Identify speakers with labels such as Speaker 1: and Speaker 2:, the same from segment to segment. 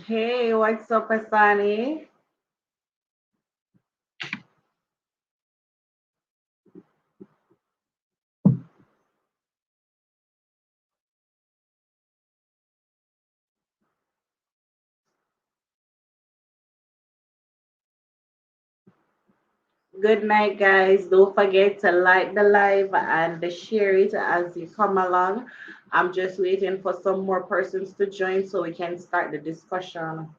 Speaker 1: Hey, what's up, Asani? Good night, guys. Don't forget to like the live and share it as you come along. I'm just waiting for some more persons to join so we can start the discussion.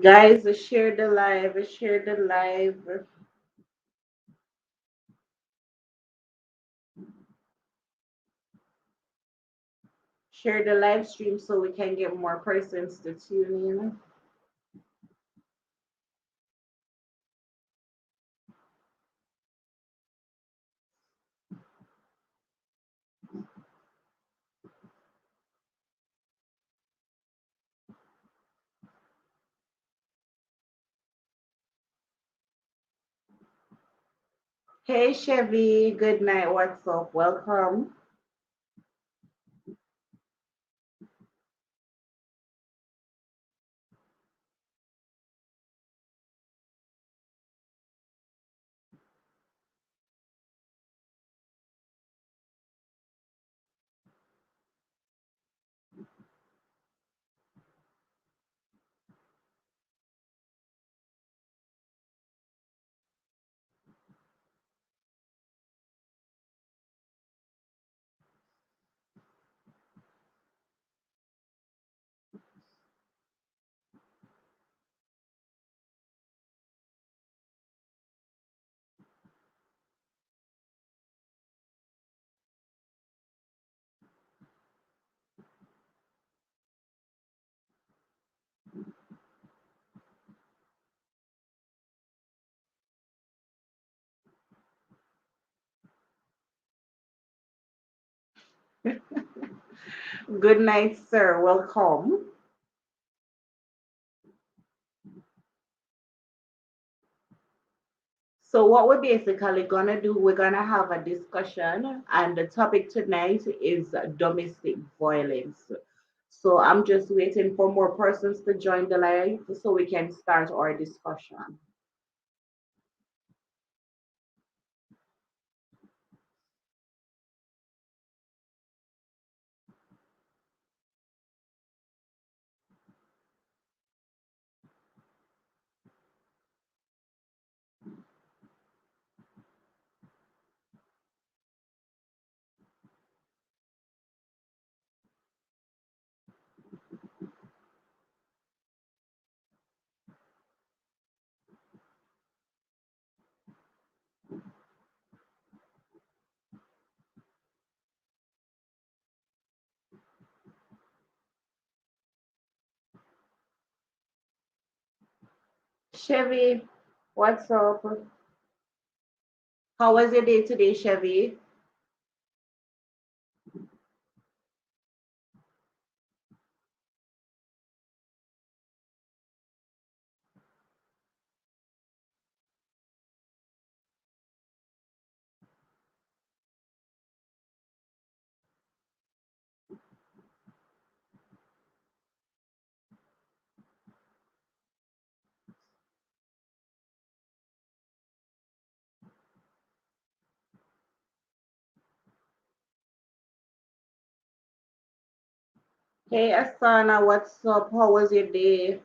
Speaker 1: Guys, share the live, share the live, share the live stream so we can get more persons to tune in. Hey, Chevy. Good night. What's up? Welcome. Good night, sir. Welcome. So what we're basically gonna do, we're gonna have a discussion, and the topic tonight is domestic violence. So I'm just waiting for more persons to join the live so we can start our discussion. Chevy, what's up? How was your day today, Chevy? Hey, Asana, what's up? How was your day?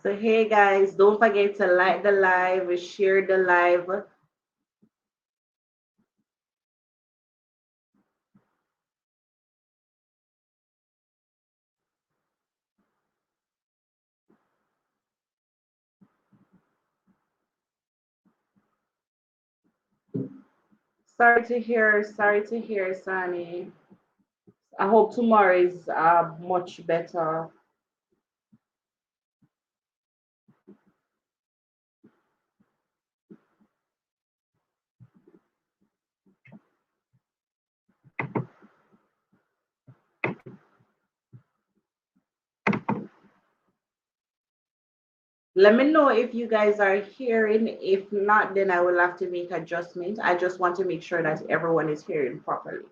Speaker 1: So hey guys, don't forget to like the live, share the live. Sorry to hear, Sunny. I hope tomorrow is much better. Let me know if you guys are hearing. If not, then I will have to make adjustments. I just want to make sure that everyone is hearing properly.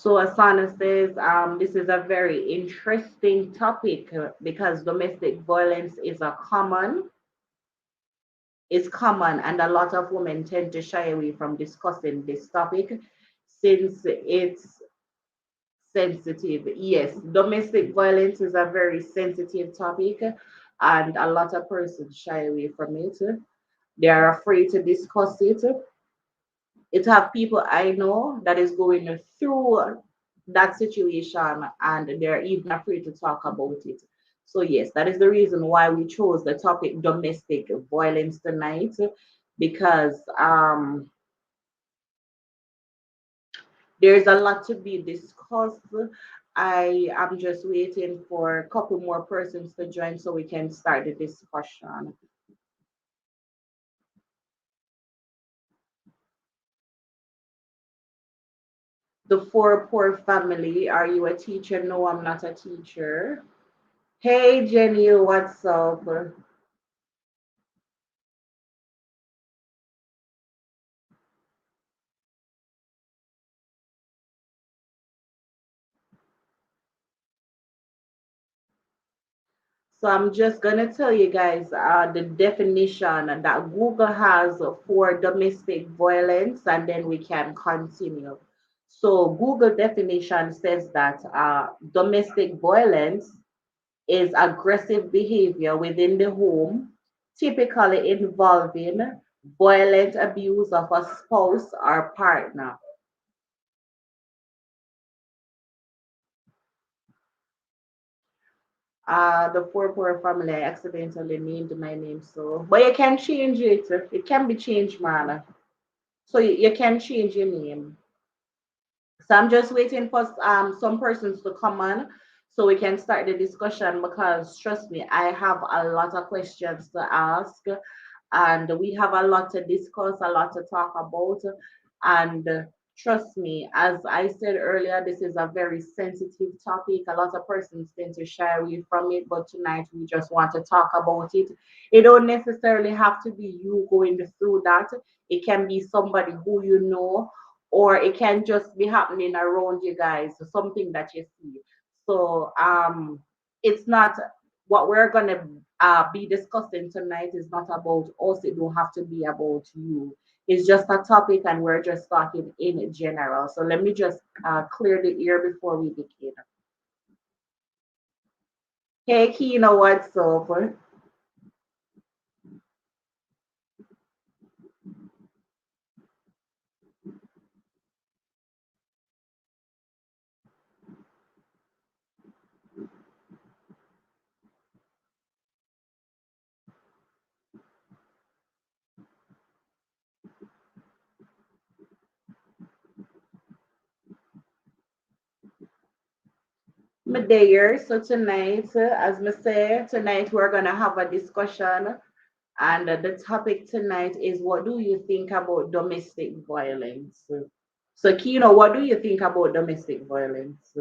Speaker 1: So Asana says this is a very interesting topic because domestic violence is common, and a lot of women tend to shy away from discussing this topic since it's sensitive. Yes, domestic violence is a very sensitive topic, and a lot of persons shy away from it. They are afraid to discuss it. It have people I know that is going through that situation and they're even afraid to talk about it. So yes, that is the reason why we chose the topic domestic violence tonight because there's a lot to be discussed. I am just waiting for a couple more persons to join so we can start the discussion. The four poor family. Are you a teacher? No, I'm not a teacher. Hey Jenny, what's up? So I'm just gonna tell you guys the definition that Google has for domestic violence, and then we can continue. So Google definition says that domestic violence is aggressive behavior within the home, typically involving violent abuse of a spouse or partner. The four poor family, I accidentally named my name, so but you can change it. It can be changed, man. So you can change your name. So I'm just waiting for some persons to come on so we can start the discussion because trust me, I have a lot of questions to ask and we have a lot to discuss, a lot to talk about. And trust me, as I said earlier, this is a very sensitive topic. A lot of persons tend to shy away from it, but tonight we just want to talk about it. It don't necessarily have to be you going through that. It can be somebody who you know, or it can just be happening around you guys, something that you see. So it's not what we're gonna be discussing tonight is not about us. It don't have to be about you. It's just a topic, and we're just talking in general. So let me just clear the air before we begin. Hey, Kino, what's up? there. So tonight, as me say, tonight we're gonna have a discussion, and the topic tonight is what do you think about domestic violence? So, Kino, what do you think about domestic violence?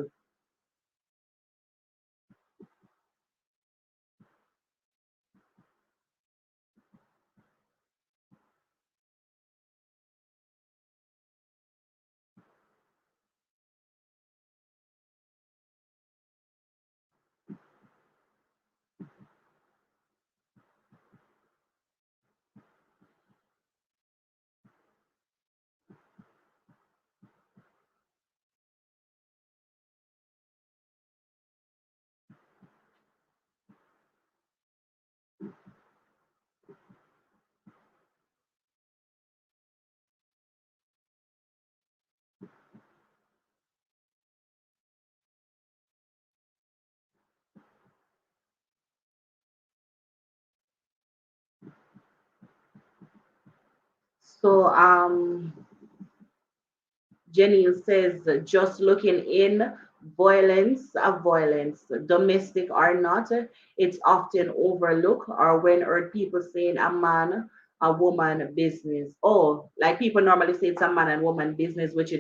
Speaker 1: So, Jenny says, just looking in, violence, domestic or not, it's often overlooked, or when heard people saying a man, a woman business. Oh, like people normally say it's a man and woman business, which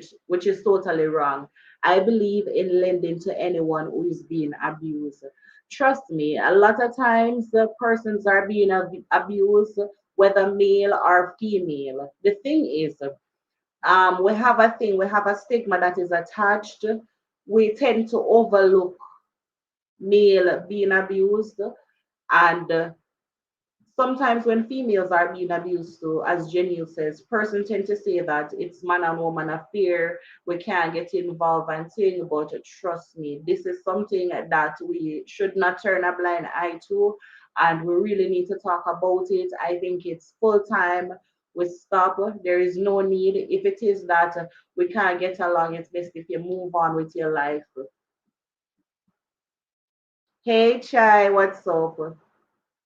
Speaker 1: is totally wrong. I believe in lending to anyone who is being abused. Trust me, a lot of times the persons are being abused, whether male or female. The thing is, we have a stigma that is attached. We tend to overlook male being abused, and sometimes when females are being abused too, as Jenny says, person tend to say that it's man and woman affair, we can't get involved and thing, but trust me, this is something that we should not turn a blind eye to, and we really need to talk about it. I think it's full time. We stop. There is no need. If it is that we can't get along, it's best if you move on with your life. Hey Chai, what's up?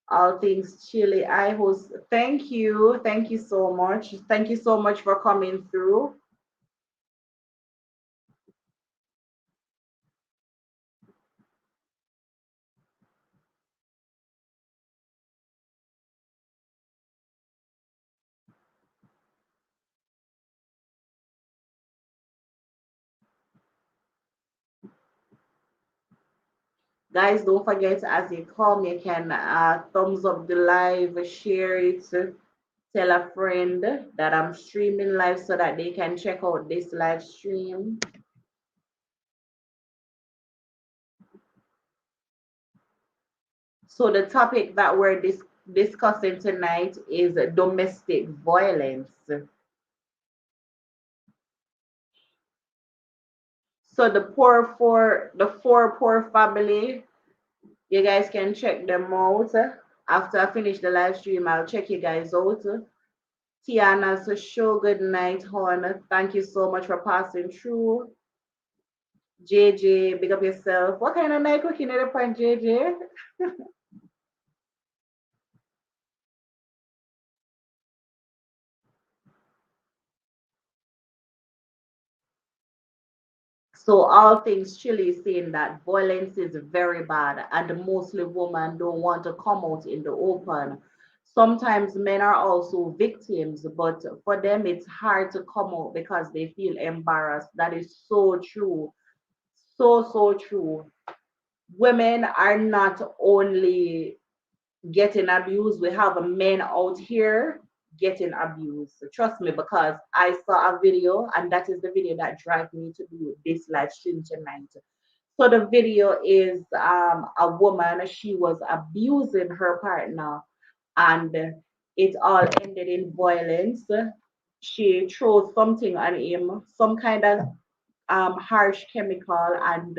Speaker 1: All things chili. I host. Thank you. Thank you so much. Thank you so much for coming through. Guys, don't forget as you come, you can thumbs up the live, share it, tell a friend that I'm streaming live so that they can check out this live stream. So the topic that we're discussing tonight is domestic violence. So the four poor family, you guys can check them out. After I finish the live stream, I'll check you guys out. Tiana's show, good night, Hon. Thank you so much for passing through. JJ, big up yourself. What kind of night cooking at the point, JJ? So all things Chile is saying that violence is very bad and mostly women don't want to come out in the open. Sometimes men are also victims, but for them it's hard to come out because they feel embarrassed. That is so true. So true. Women are not only getting abused. We have men out here getting abused. So trust me, because I saw a video, and that is the video that drives me to do this live stream tonight. So the video is a woman. She was abusing her partner, and it all ended in violence. She threw something on him, some kind of harsh chemical, and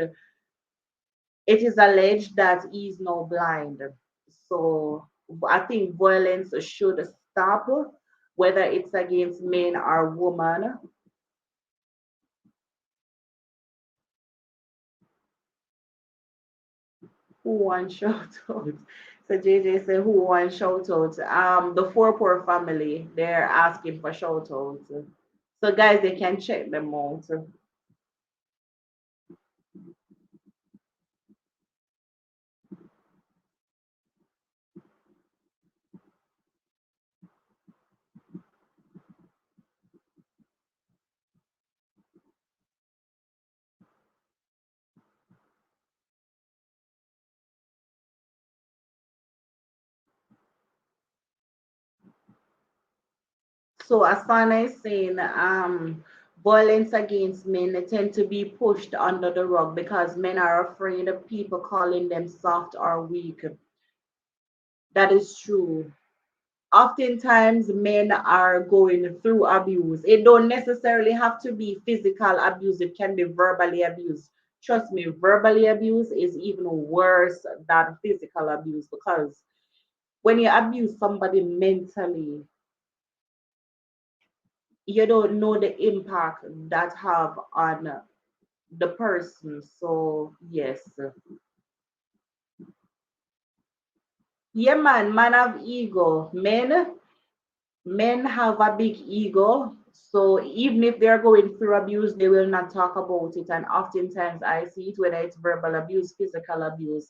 Speaker 1: it is alleged that he is now blind. So I think violence should stop, whether it's against men or women. Who wants shout out? So JJ said, who wants shout out? The four poor family, they're asking for shout out. So guys, they can check them out. So Asana is saying violence against men tend to be pushed under the rug because men are afraid of people calling them soft or weak. That is true. Oftentimes men are going through abuse. It don't necessarily have to be physical abuse, it can be verbally abuse. Trust me, verbally abuse is even worse than physical abuse because when you abuse somebody mentally, you don't know the impact that have on the person. So yes. Yeah, man have ego. Men have a big ego. So even if they're going through abuse, they will not talk about it. And oftentimes I see it, whether it's verbal abuse, physical abuse,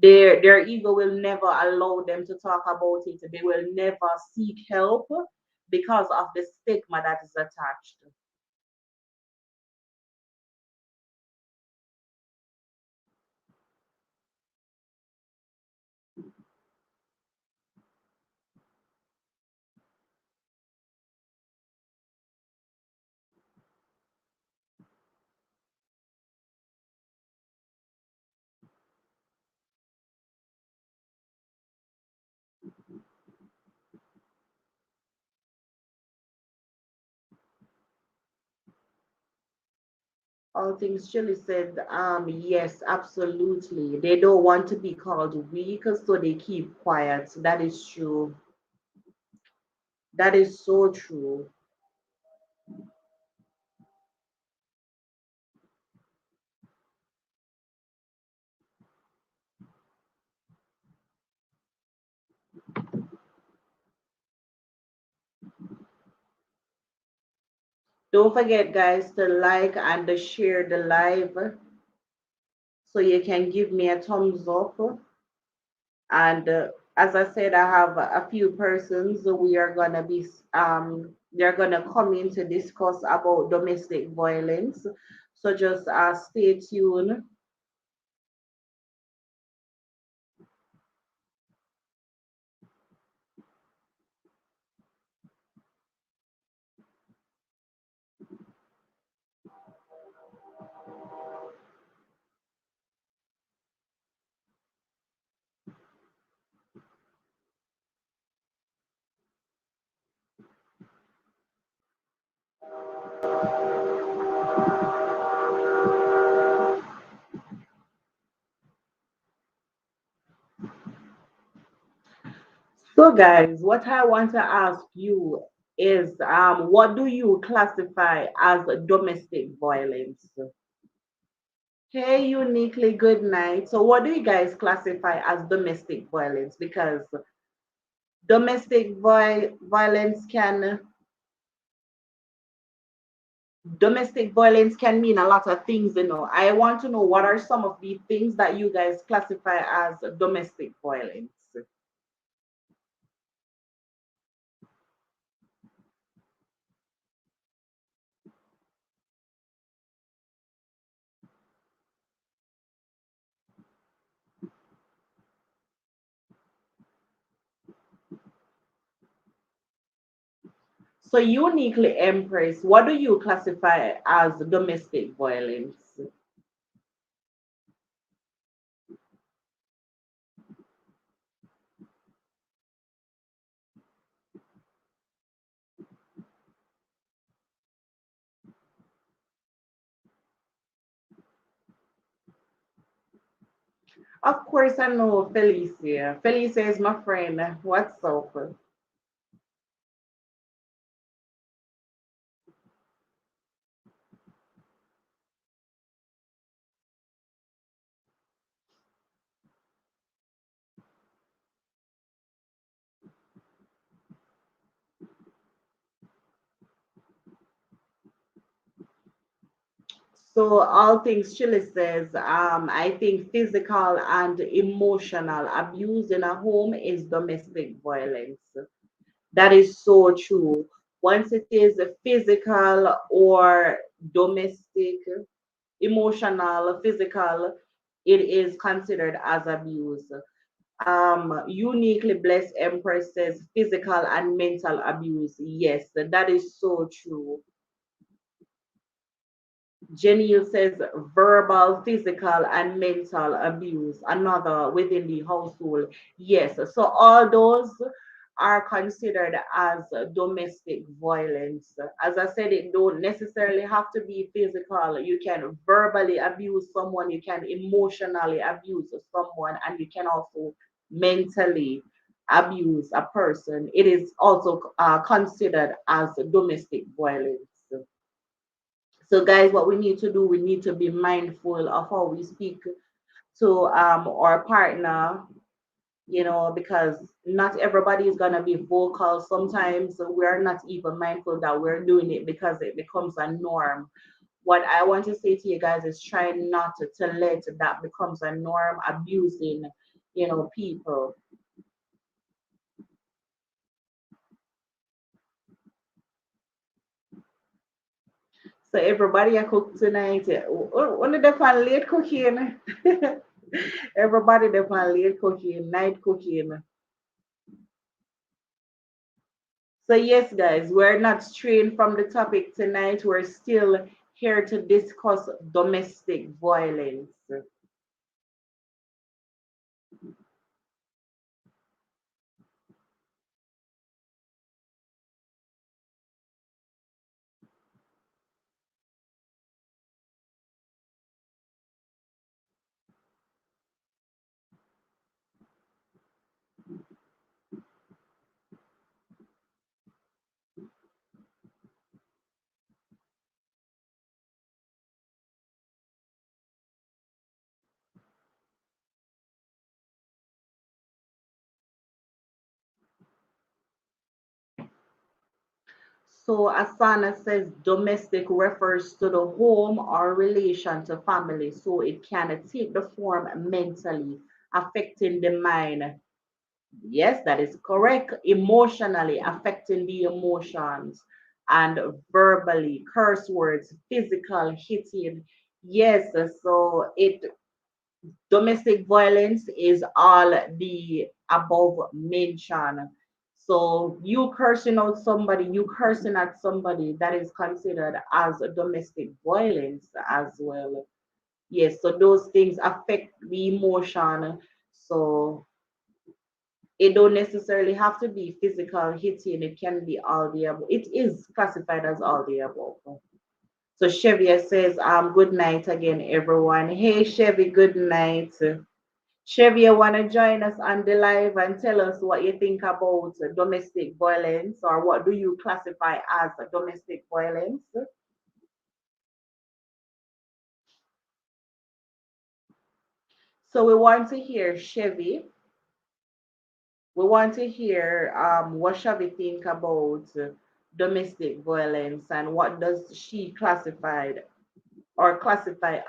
Speaker 1: their ego will never allow them to talk about it. They will never seek help because of the stigma that is attached. All things Chile said, yes, absolutely. They don't want to be called weak, so they keep quiet. That is true. That is so true. Don't forget, guys, to like and to share the live so you can give me a thumbs up. And as I said, I have a few persons we are gonna be they're gonna come in to discuss about domestic violence. So just stay tuned. So, guys, what I want to ask you is, what do you classify as domestic violence? Hey, uniquely good night. So, what do you guys classify as domestic violence? Because violence can domestic violence can mean a lot of things. I want to know what are some of the things that you guys classify as domestic violence. So, uniquely Empress, what do you classify as domestic violence? Of course, I know Felicia. Felicia is my friend. What's up? So, all things Chile says, I think physical and emotional abuse in a home is domestic violence. That is so true. Once it is physical or domestic, emotional, physical, it is considered as abuse. Uniquely blessed Empress says physical and mental abuse. Yes, that is so true. Jenny says verbal, physical, and mental abuse, another within the household. Yes, so all those are considered as domestic violence. As I said, it don't necessarily have to be physical. You can verbally abuse someone, you can emotionally abuse someone, and you can also mentally abuse a person. It is also considered as domestic violence. So, guys, what we need to do, we need to be mindful of how we speak to our partner, because not everybody is gonna be vocal. Sometimes we're not even mindful that we're doing it because it becomes a norm. What I want to say to you guys is try not to let that becomes a norm, abusing, people. So everybody I cook tonight. Only the fan late cooking. Everybody the fan late cooking, night cooking. So, yes, guys, we're not straying from the topic tonight. We're still here to discuss domestic violence. So, Asana says domestic refers to the home or relation to family. So, it can take the form mentally, affecting the mind. Yes, that is correct. Emotionally, affecting the emotions, and verbally, curse words, physical hitting. Yes, so it domestic violence is all the above mentioned. So you cursing out somebody, you cursing at somebody, that is considered as a domestic violence as well. Yes, so those things affect the emotion. So it don't necessarily have to be physical hitting. It can be all the above. It is classified as all the above. So Chevy says, good night again, everyone. Hey Chevy, good night. Chevy, you want to join us on the live and tell us what you think about domestic violence, or what do you classify as domestic violence? So we want to hear Chevy. We want to hear what Chevy think about domestic violence, and what does she classify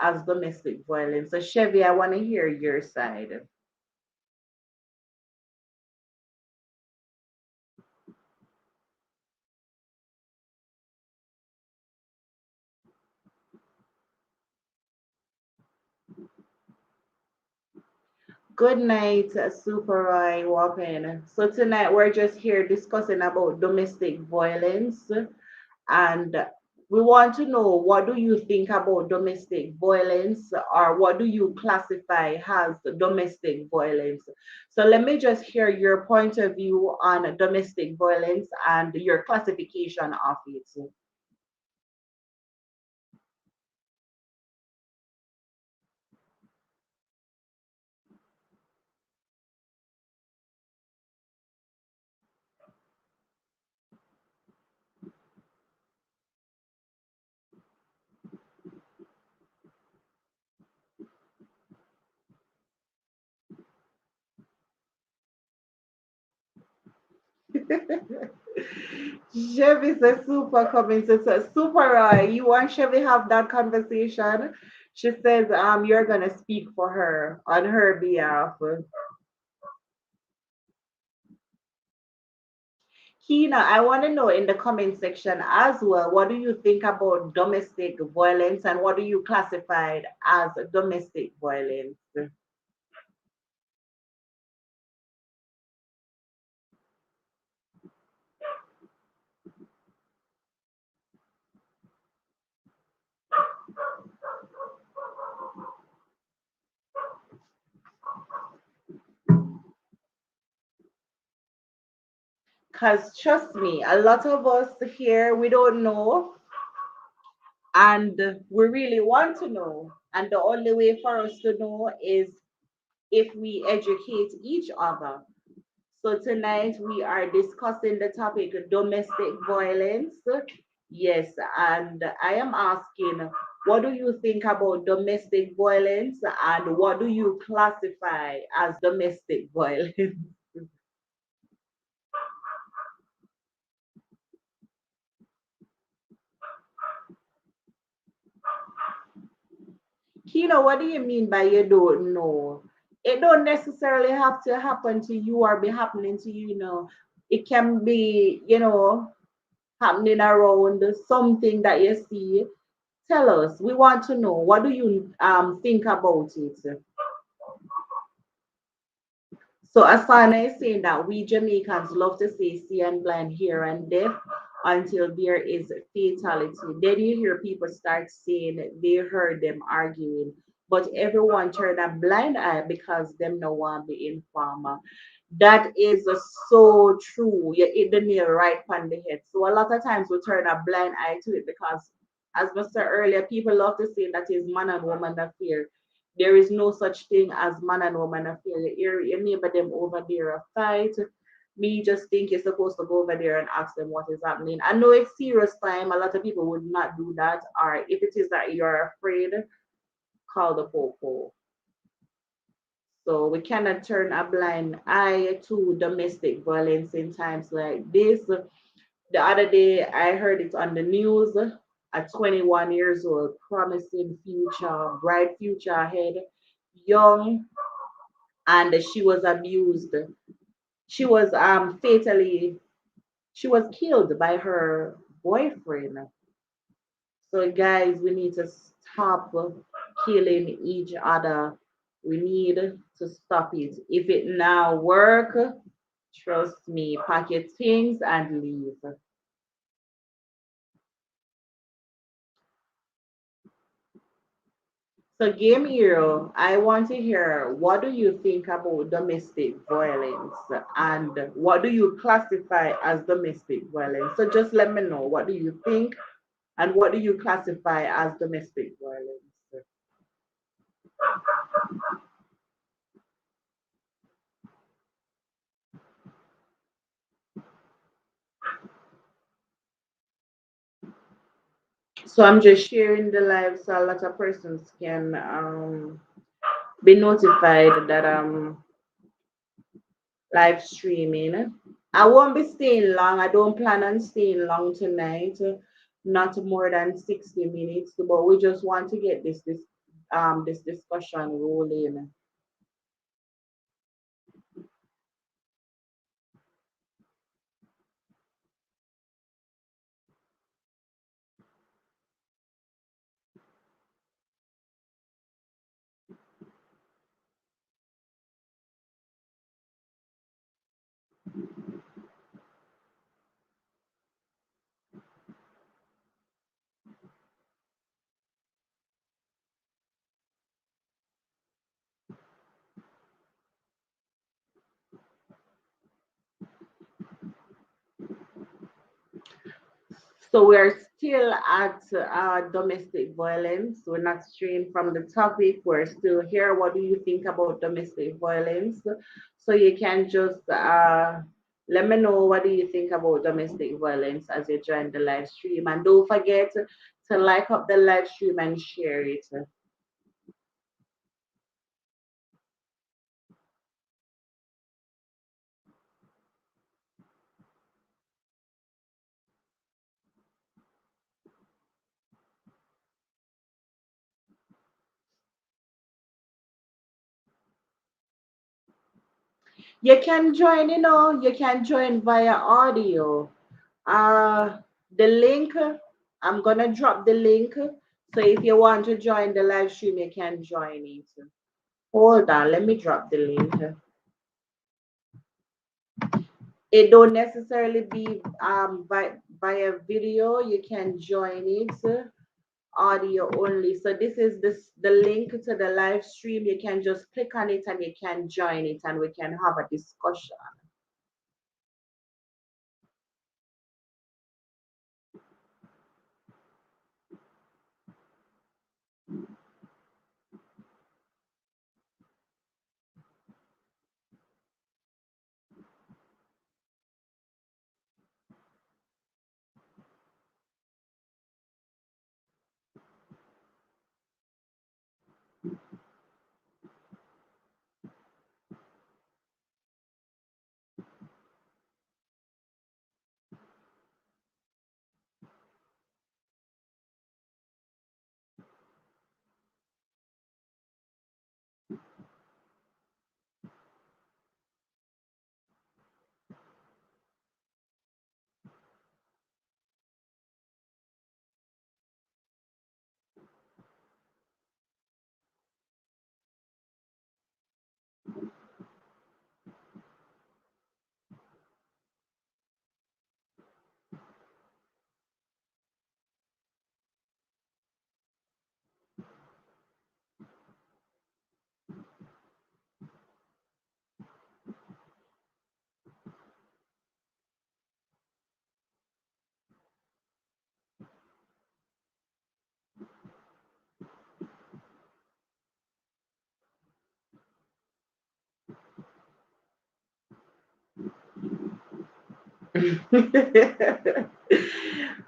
Speaker 1: as domestic violence. So Chevy, I want to hear your side. Good night, Super Roy Walking. So tonight we're just here discussing about domestic violence, and we want to know, what do you think about domestic violence, or what do you classify as domestic violence? So let me just hear your point of view on domestic violence and your classification of it. Chevy says super coming to super you want Chevy have that conversation? She says you're gonna speak for her on her behalf. Kina, I want to know in the comment section as well, what do you think about domestic violence, and what do you classify as domestic violence? Because trust me, a lot of us here, we don't know and we really want to know. And the only way for us to know is if we educate each other. So tonight we are discussing the topic domestic violence. Yes, and I am asking, what do you think about domestic violence and what do you classify as domestic violence? Kino, what do you mean by you don't know? It don't necessarily have to happen to you or be happening to you, you know. It can be, happening around something that you see. Tell us. We want to know. What do you think about it? So Asana is saying that we Jamaicans love to say see and blind here and deaf until there is fatality. Then you hear people start saying they heard them arguing, but everyone turn a blind eye because them no one be informed. That is so true. You hit the nail right on the head. So a lot of times we turn a blind eye to it because, as I said earlier, people love to say that is man and woman affair. There is no such thing as man and woman affair. Your neighbor them over there a fight. Me just think you're supposed to go over there and ask them what is happening. I know it's serious time. A lot of people would not do that. Or if it is that you're afraid, call the popo. So we cannot turn a blind eye to domestic violence in times like this. The other day, I heard it on the news. A 21 years old, promising future, bright future ahead, young, and she was abused. She was fatally, she was killed by her boyfriend. So guys, we need to stop killing each other. We need to stop it. If it now work, trust me, pack your things and leave. So Game Hero, I want to hear what do you think about domestic violence and what do you classify as domestic violence? So just let me know what do you think and what do you classify as domestic violence? So I'm just sharing the live so a lot of persons can be notified that I'm live streaming. I won't be staying long. I don't plan on staying long tonight. Not more than 60 minutes, but we just want to get this discussion rolling. So we're still at domestic violence. We're not straying from the topic. We're still here. What do you think about domestic violence? So you can just let me know what do you think about domestic violence as you join the live stream. And don't forget to like up the live stream and share it. You can join, you can join via audio. Uh, the link, I'm gonna drop the link. So if you want to join the live stream, you can join it. Hold on, let me drop the link. It don't necessarily be via video. You can join it audio only. So this is the link to the live stream. You can just click on it and you can join it and we can have a discussion.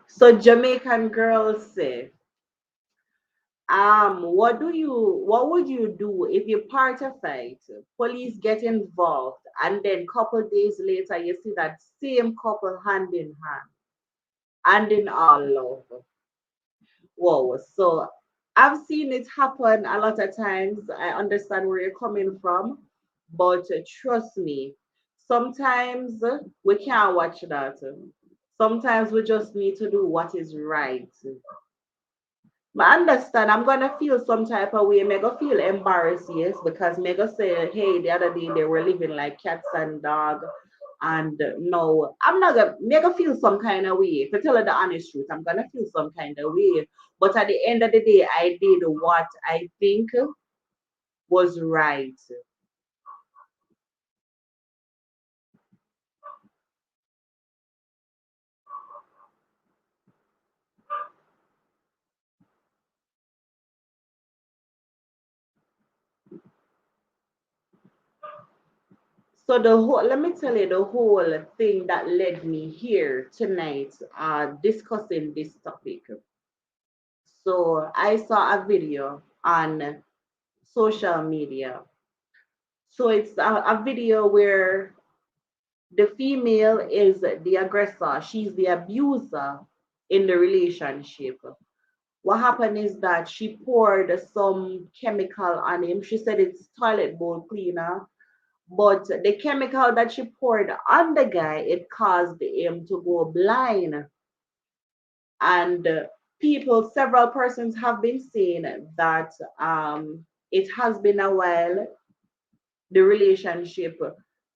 Speaker 1: So Jamaican girls say, what would you do if you part a fight, police get involved, and then couple days later you see that same couple hand in hand in all love? Whoa. So I've seen it happen a lot of times. I understand where you're coming from, but trust me, sometimes we can't watch that. Sometimes we just need to do what is right. But understand, I'm gonna feel some type of way. Mega feel embarrassed, yes, because Mega say, hey, the other day they were living like cats and dog, and no, I'm not gonna Mega feel some kind of way. To tell her the honest truth, I'm gonna feel some kind of way. But at the end of the day, I did what I think was right. So the whole, let me tell you the whole thing that led me here tonight, discussing this topic. So I saw a video on social media. So it's a video where the female is the aggressor, she's the abuser in the relationship. What happened is that she poured some chemical on him. She said it's toilet bowl cleaner, but the chemical that she poured on the guy, it caused him to go blind. And several persons have been saying that it has been a while, the relationship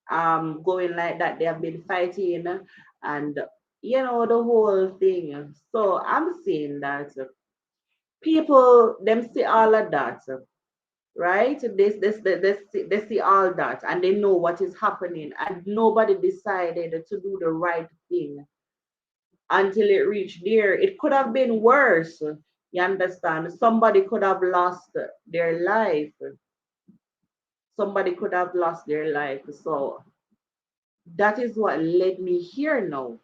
Speaker 1: going like that. They have been fighting and the whole thing. So I'm saying that people them see all of that, right? They see all that and they know what is happening, and nobody decided to do the right thing until it reached there. It could have been worse. You understand? Somebody could have lost their life. Somebody could have lost their life. So that is what led me here now.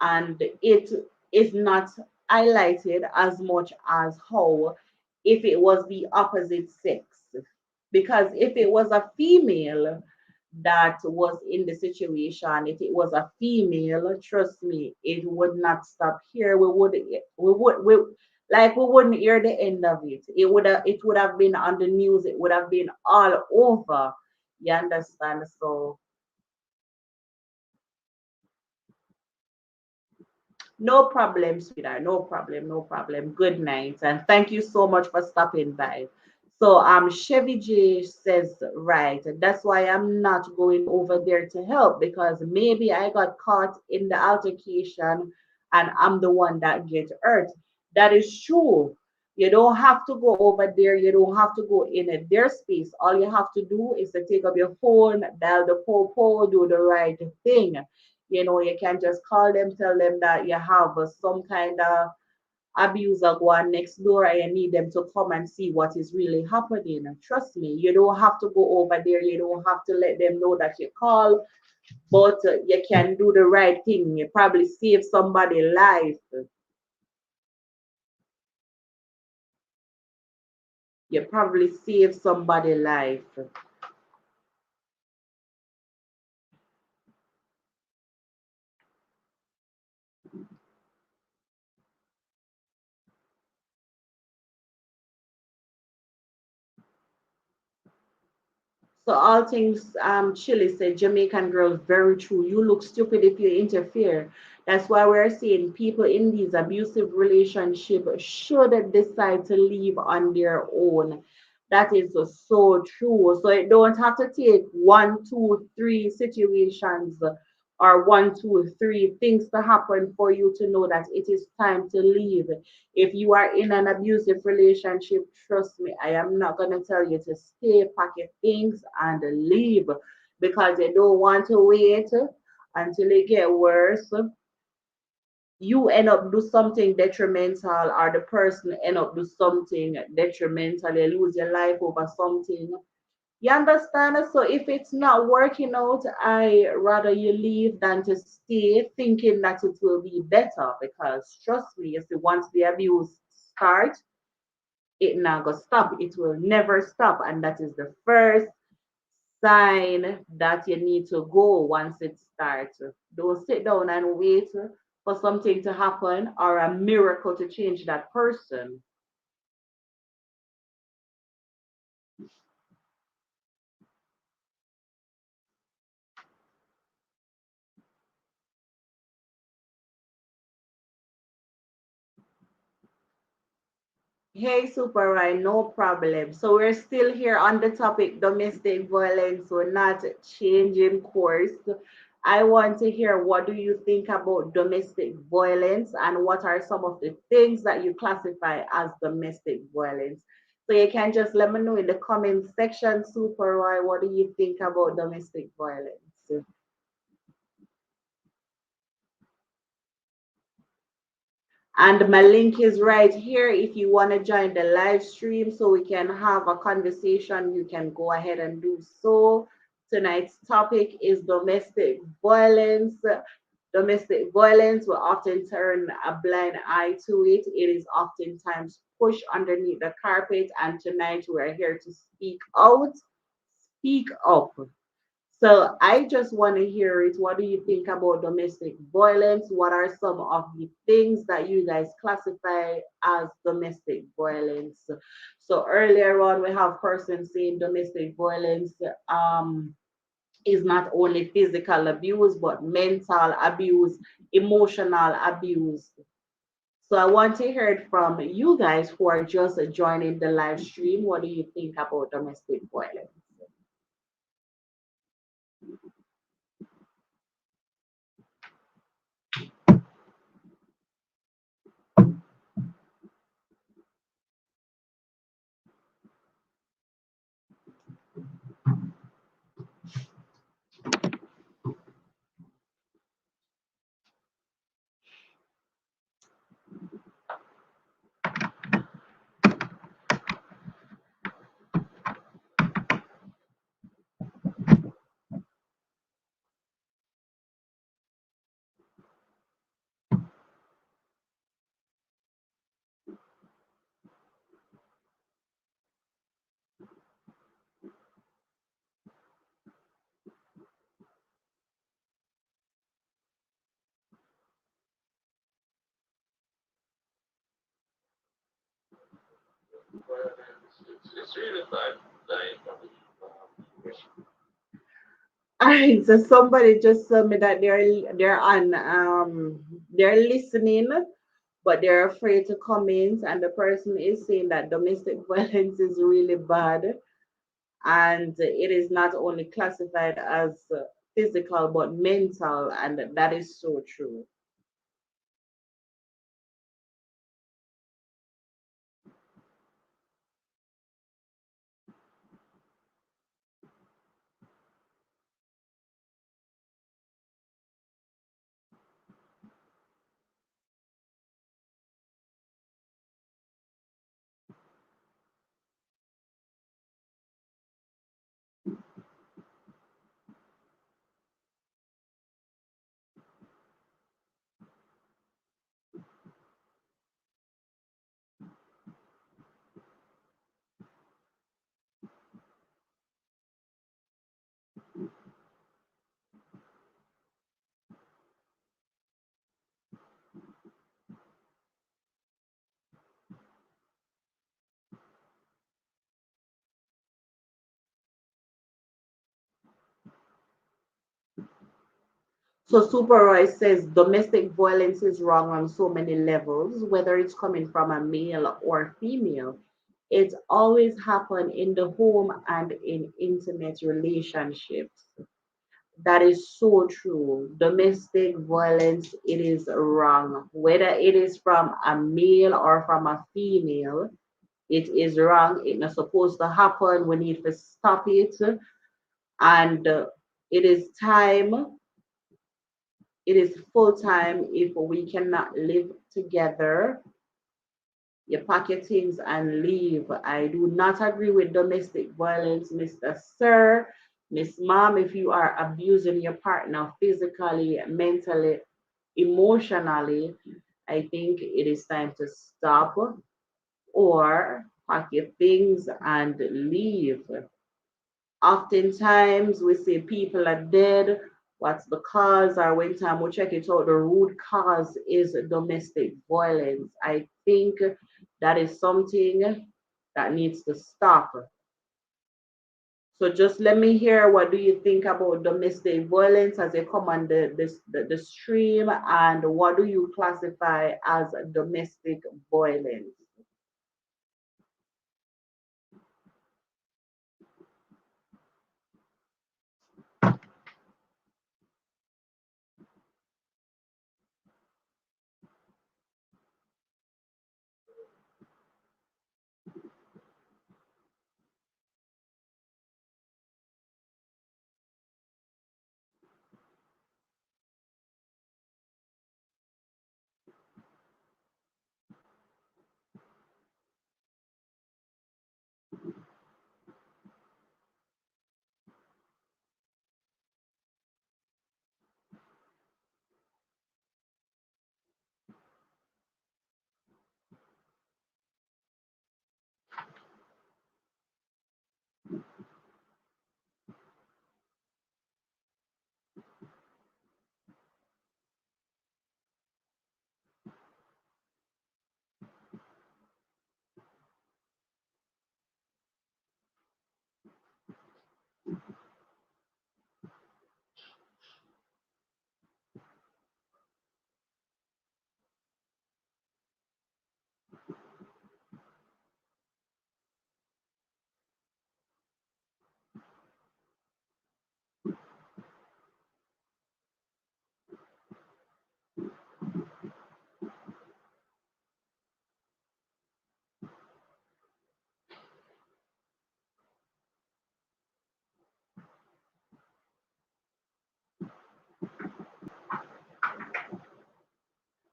Speaker 1: And it is not highlighted as much as how if it was the opposite sex. Because if it was a female that was in the situation, if it was a female, trust me, it would not stop here. We wouldn't hear the end of it. It would have been on the news, it would have been all over. You understand? So no problem, sweetheart. No problem. No problem. Good night. And thank you so much for stopping by. So Chevy J says, right. That's why I'm not going over there to help, because maybe I got caught in the altercation and I'm the one that get hurt. That is true. You don't have to go over there. You don't have to go in their space. All you have to do is to take up your phone, dial the po, do the right thing. You can just call them, tell them that you have some kind of abuser going next door and you need them to come and see what is really happening. And trust me, you don't have to go over there. You don't have to let them know that you call, but you can do the right thing. You probably save somebody life. You probably save somebody life. So all things Chile said, Jamaican girls, very true. You look stupid if you interfere. That's why we're saying people in these abusive relationships should decide to leave on their own. That is so true. So it don't have to take one, two, three situations or one, two, three things to happen for you to know that it is time to leave. If you are in an abusive relationship, trust me, I am not going to tell you to stay, pack your things, and leave, because you don't want to wait until it get worse. You end up do something detrimental, or the person end up do something detrimental. You lose your life over something. You understand? So if it's not working out, I rather you leave than to stay thinking that it will be better. Because trust me, you see, once the abuse starts, it not gonna stop. It will never stop, and that is the first sign that you need to go once it starts. Don't sit down and wait for something to happen or a miracle to change that person. Hey, Super Ryan, no problem. So we're still here on the topic domestic violence. We're not changing course. I want to hear what do you think about domestic violence and what are some of the things that you classify as domestic violence. So you can just let me know in the comment section, Super Roy, what do you think about domestic violence? And my link is right here. If you want to join the live stream so we can have a conversation, you can go ahead and do so. Tonight's topic is domestic violence. Domestic violence will often turn a blind eye to it. It is oftentimes pushed underneath the carpet. And tonight we are here to speak out, speak up. So I just want to hear it. What do you think about domestic violence? What are some of the things that you guys classify as domestic violence? So earlier on, we have persons saying domestic violence is not only physical abuse, but mental abuse, emotional abuse. So I want to hear it from you guys who are just joining the live stream. What do you think about domestic violence? All right, so somebody just told me that they're on they're listening, but they're afraid to comment, and the person is saying that domestic violence is really bad, and it is not only classified as physical but mental, and that is so true. So Super Roy says domestic violence is wrong on so many levels, whether it's coming from a male or female. It always happen in the home and in intimate relationships. That is so true. Domestic violence, it is wrong. Whether it is from a male or from a female, it is wrong. It's not supposed to happen. We need to stop it. And it is time, it is full time if we cannot live together. You pack your things and leave. I do not agree with domestic violence, Mr. Sir. Miss Mom, if you are abusing your partner physically, mentally, emotionally, I think it is time to stop or pack your things and leave. Oftentimes we see people are dead. What's the cause? Or when time we check it out, the root cause is domestic violence. I think that is something that needs to stop. So just let me hear what do you think about domestic violence as you come on the stream, and what do you classify as domestic violence?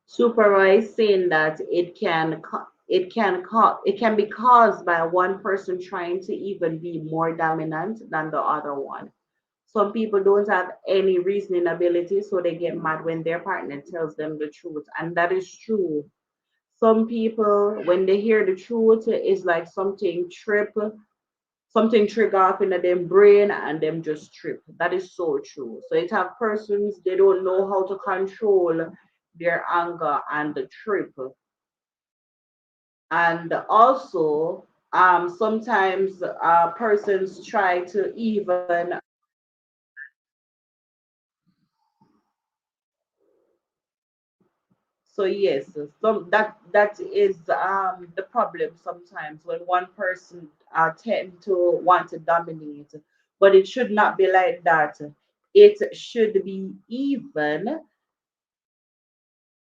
Speaker 1: Supervise saying that it can be caused by one person trying to even be more dominant than the other one. Some people don't have any reasoning ability, so they get mad when their partner tells them the truth, and that is true. Some people, when they hear the truth, it's like something trigger off in them brain and them just trip. That is so true. So it have persons they don't know how to control their anger and the trip. And also, sometimes persons try to even. So yes, some that is the problem sometimes when one person tend to want to dominate, but it should not be like that. It should be even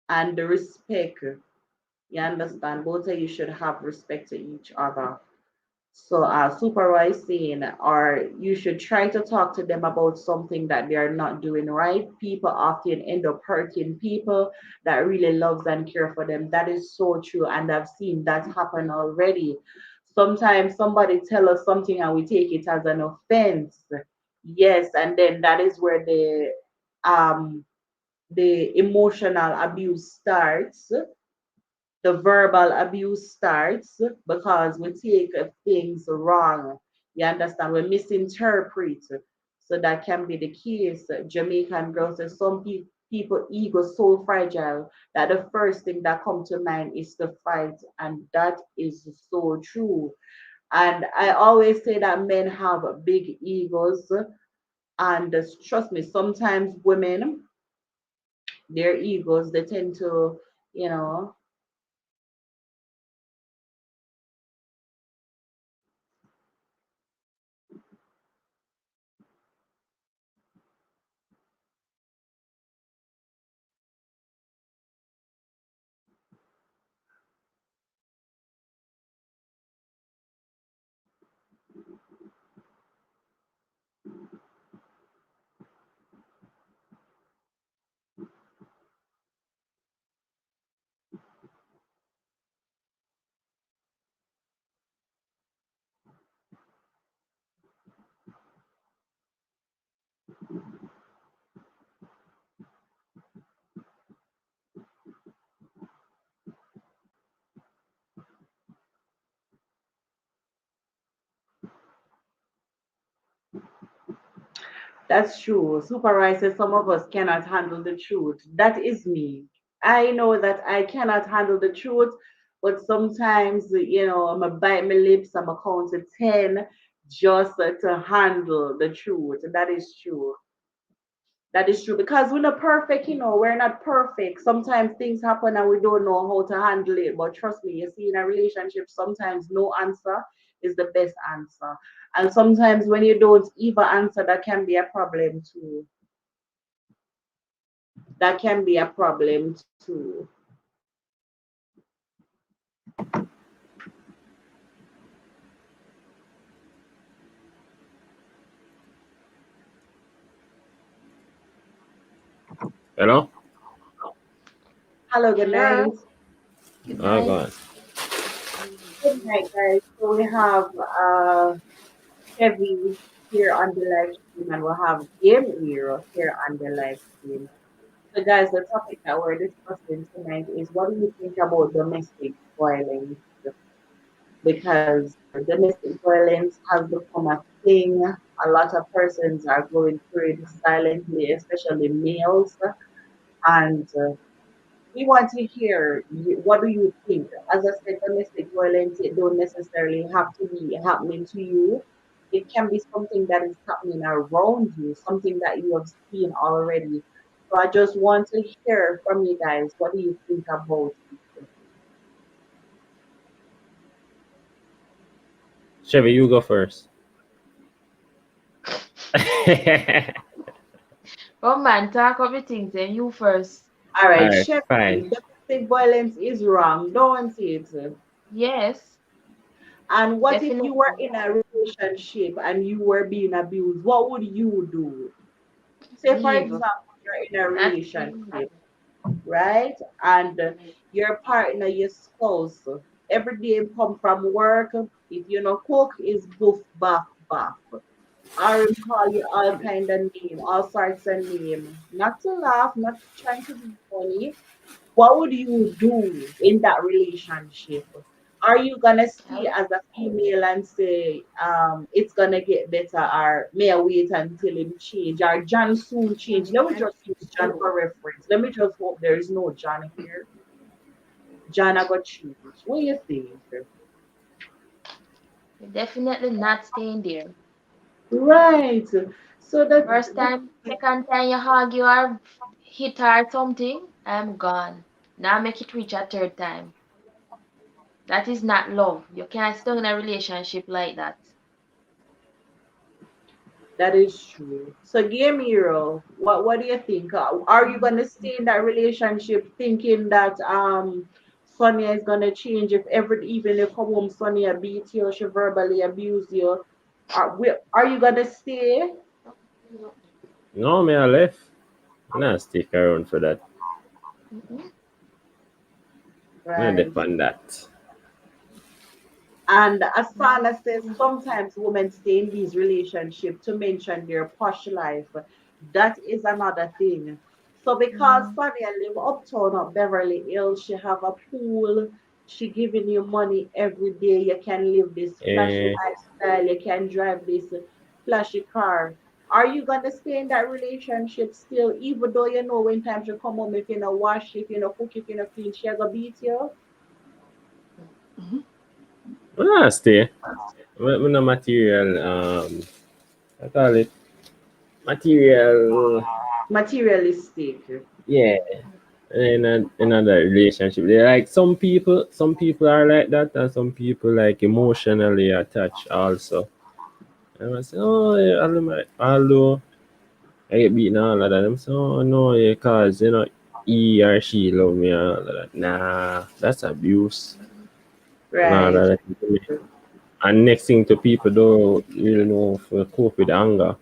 Speaker 1: and respect. You understand? Both of you should have respect to each other. So, supervising, or you should try to talk to them about something that they are not doing right. People often end up hurting people that really loves and care for them. That is so true, and I've seen that happen already. Sometimes somebody tell us something and we take it as an offense. Yes, and then that is where the emotional abuse starts, the verbal abuse starts because we take things wrong. You understand? We misinterpret. So that can be the case. Jamaican girls say some people ego so fragile that the first thing that come to mind is to fight, and that is so true. And I always say that men have big egos, and trust me, sometimes women, their egos, they tend to, you know, That's true. Supervisor, some of us cannot handle the truth. That is me. I know that I cannot handle the truth, but sometimes, I'm going to bite my lips, I'm going to count to 10 just to handle the truth. That is true. That is true because we're not perfect, we're not perfect. Sometimes things happen and we don't know how to handle it. But trust me, you see, in a relationship, sometimes no answer is the best answer. And sometimes when you don't even answer, that can be a problem too. That can be a problem too.
Speaker 2: Hello?
Speaker 1: Hello, good
Speaker 3: Hello.
Speaker 1: night.
Speaker 3: Good
Speaker 2: Oh
Speaker 3: night.
Speaker 2: God.
Speaker 1: Good night, guys. So we have Chevy here on the live stream and we'll have Game Hero here on the live stream. So, guys, the topic that we're discussing tonight is what do you think about domestic violence? Because domestic violence has become a thing. A lot of persons are going through it silently, especially males. And we want to hear what do you think? As I said, domestic violence, it don't necessarily have to be happening to you. It can be something that is happening around you, something that you have seen already. So I just want to hear from you guys. What do you think about it?
Speaker 2: Chevy, you go first.
Speaker 3: Come man, talk of the things and you first.
Speaker 1: All
Speaker 2: All
Speaker 1: right,
Speaker 2: right,
Speaker 1: Chevy,
Speaker 2: fine.
Speaker 1: domestic violence is wrong, don't it?
Speaker 3: Yes,
Speaker 1: And what if you were
Speaker 3: definitely.
Speaker 1: in a relationship and you were being abused? What would you do? Say, for
Speaker 3: Leave.
Speaker 1: example, you're in a
Speaker 3: Not staying
Speaker 1: relationship, right? And your partner, your spouse, every day him come from work. If you know cook, is boof, bath, bath. Or him call you all kind of name, all sorts of name. Not to laugh, not trying to be funny, what would you do in that relationship? Are you gonna stay
Speaker 3: there.
Speaker 1: as a female and say, it's gonna get better, or may I wait until him change, or John soon change? Let me just use John for reference. Let me just hope there is no John here. John I got change. What do you think?
Speaker 3: You're definitely not staying there.
Speaker 1: Right. So that
Speaker 3: First time, second time you argue or hit or something, I'm gone. Now make it reach a third time. That is not love. You can't stay in a relationship like that.
Speaker 1: that is true. So, Game Hero, what do you think? Are you gonna stay in that relationship thinking that Sonia is gonna change if ever even you come home Sonia beat you, she verbally abuse you? Are you gonna stay?
Speaker 2: No, me I left. I'm not stick around for that.
Speaker 3: Mm-mm.
Speaker 2: I'm not
Speaker 1: Right.
Speaker 2: depend that.
Speaker 1: And
Speaker 3: No.
Speaker 1: Asana says sometimes women stay in these relationships to mention their posh life. That is another thing. So because
Speaker 3: Mm.
Speaker 1: Sonia live uptown up Beverly Hills, she have a pool, she giving you money every day. You can live this flashy
Speaker 2: Eh,
Speaker 1: lifestyle, you can drive this flashy car. Are you gonna stay in that relationship still, even though you know when time to come home, if you know wash, if you know cook, if you know clean, she gonna beat you?
Speaker 2: I'm not stay. I'm not material. I call it material.
Speaker 1: Materialistic.
Speaker 2: Yeah. In a relationship, they like some people are like that, and some people like emotionally attached also. And I say, oh, yeah, although I get beaten and all of that, I'm saying, oh no, yeah, cause he or she love me and all of that. Nah, that's abuse and all
Speaker 1: Right.
Speaker 2: of that. And next thing to people don't really know how to cope with anger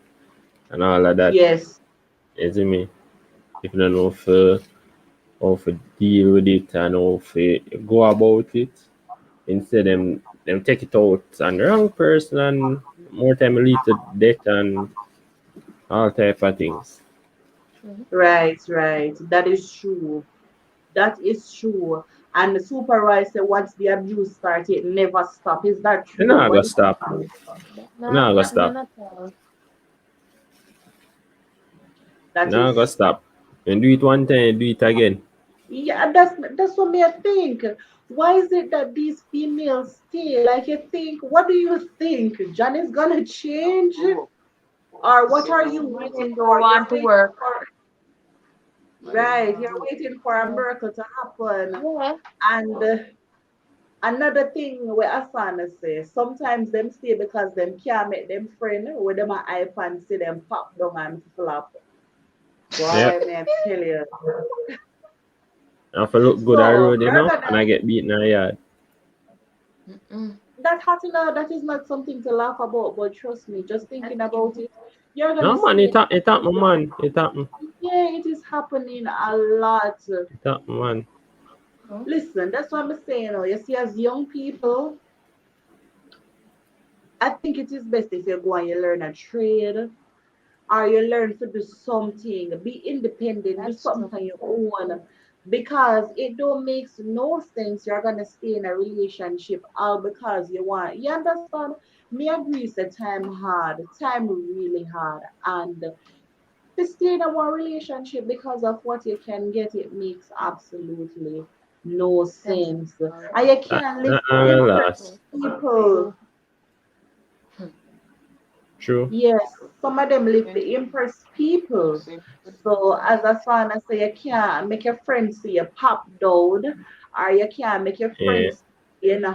Speaker 2: and all of that.
Speaker 1: Yes,
Speaker 2: You see me? If you don't know how to deal with it and how to go about it, instead them take it out on the wrong person and more time lead to death and all type of things.
Speaker 3: Mhm.
Speaker 1: right, right. That is true. That is true. And the supervisor, once the abuse started, it never stop. Is that
Speaker 2: You're
Speaker 1: true?
Speaker 2: not
Speaker 1: What
Speaker 2: gonna
Speaker 1: do
Speaker 2: stop.
Speaker 1: you think?
Speaker 2: You're not gonna
Speaker 3: Not
Speaker 2: stop.
Speaker 3: none at all.
Speaker 1: That
Speaker 2: Now go
Speaker 1: is,
Speaker 2: stop. And do it one time, do it again.
Speaker 1: yeah, that's what me I think. Why is it that these females stay? Like you think, what do you think? Johnny's gonna change? Or what are you waiting
Speaker 3: Women
Speaker 1: for?
Speaker 3: don't
Speaker 1: You're
Speaker 3: want to
Speaker 1: waiting
Speaker 3: work.
Speaker 1: for, right, you're waiting for a
Speaker 3: Yeah.
Speaker 1: miracle to happen.
Speaker 3: Yeah.
Speaker 1: And another thing where Asana says, sometimes them stay because them can't make them friend with them a hype and see them pop down and flop.
Speaker 2: Yeah.
Speaker 1: Boy, man, I tell you.
Speaker 2: I have to look good on
Speaker 1: So
Speaker 2: road, you
Speaker 1: we're
Speaker 2: know, and
Speaker 1: gonna
Speaker 2: I get beaten in the yard.
Speaker 3: Mm-mm.
Speaker 1: that hot enough, that is not something to laugh about, but trust me, just
Speaker 3: That's
Speaker 1: thinking about
Speaker 3: true.
Speaker 1: it, you're
Speaker 2: No
Speaker 1: gonna
Speaker 2: man,
Speaker 1: see it.
Speaker 2: it happen, man. It happen.
Speaker 1: Yeah, it is happening a lot.
Speaker 2: It happen, man.
Speaker 3: True.
Speaker 1: Listen, that's what I'm saying. You see, as young people, I think it is best if you go and you learn a trade or you learn to do something, be independent, do
Speaker 3: That's
Speaker 1: something
Speaker 3: true.
Speaker 1: on your own. Because it don't makes no sense you're gonna stay in a relationship all because you want. You understand? Me agree the time hard, time really hard. And to stay in a one relationship because of what you can get, it makes absolutely no
Speaker 3: Sense.
Speaker 1: sense. And you can't live
Speaker 2: That
Speaker 1: to
Speaker 2: not gonna
Speaker 1: impress
Speaker 3: True.
Speaker 2: last.
Speaker 1: people.
Speaker 3: True. Hmm.
Speaker 2: True.
Speaker 1: Yes, some of them live to impress people. So as a son, I say you can't make your friends see you pop down, or you can't make your
Speaker 2: Yeah.
Speaker 1: friends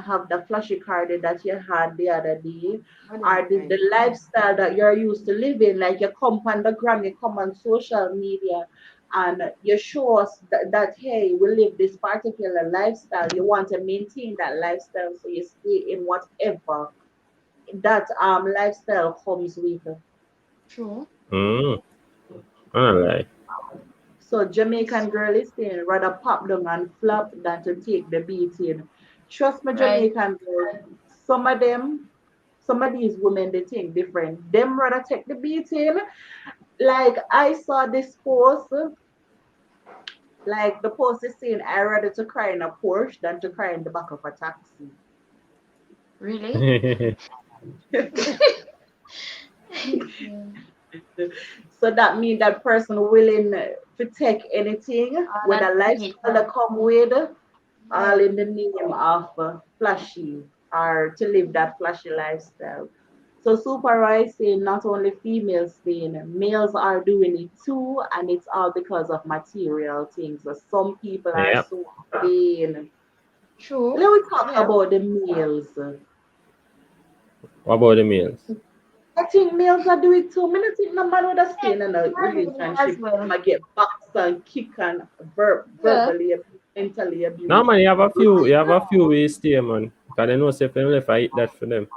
Speaker 1: have the flashy car that you had the other day, or the lifestyle that you're used to living. Like you come on the gram, you come on social media, and you show us that hey, we live this particular lifestyle. You want to maintain that lifestyle, so you stay in whatever that lifestyle comes with.
Speaker 3: True.
Speaker 2: Mm. I don't lie.
Speaker 1: So
Speaker 3: Yes.
Speaker 1: Jamaican girl is saying rather pop down and flop than to take the beating. Trust me,
Speaker 3: Right.
Speaker 1: Jamaican girl, some of them, some of these women they think different. Them rather take the beating. Like I saw this post, like the post is saying I rather to cry in a Porsche than to cry in the back of a taxi.
Speaker 3: Really? Yeah.
Speaker 1: So that means that person willing to take anything
Speaker 3: All
Speaker 1: with
Speaker 3: that
Speaker 1: a
Speaker 3: beat.
Speaker 1: lifestyle that come with, all
Speaker 3: Right.
Speaker 1: in the name of flashy or to live that flashy lifestyle. So super rising, not only females saying males are doing it too, and it's all because of material things. So some people are
Speaker 2: Yep.
Speaker 1: so vain.
Speaker 3: True.
Speaker 1: Let me talk
Speaker 3: Yeah.
Speaker 1: about the males.
Speaker 2: What about the meals?
Speaker 1: I think males are doing too. I don't think no man would have stay in a
Speaker 3: I do it as
Speaker 1: relationship.
Speaker 3: well.
Speaker 1: I get boxed and kicked and
Speaker 3: Yeah.
Speaker 1: verbally abused, mentally
Speaker 2: No
Speaker 1: abused.
Speaker 2: man, you have a few ways there, man. Cause they know say if them left I eat that for them.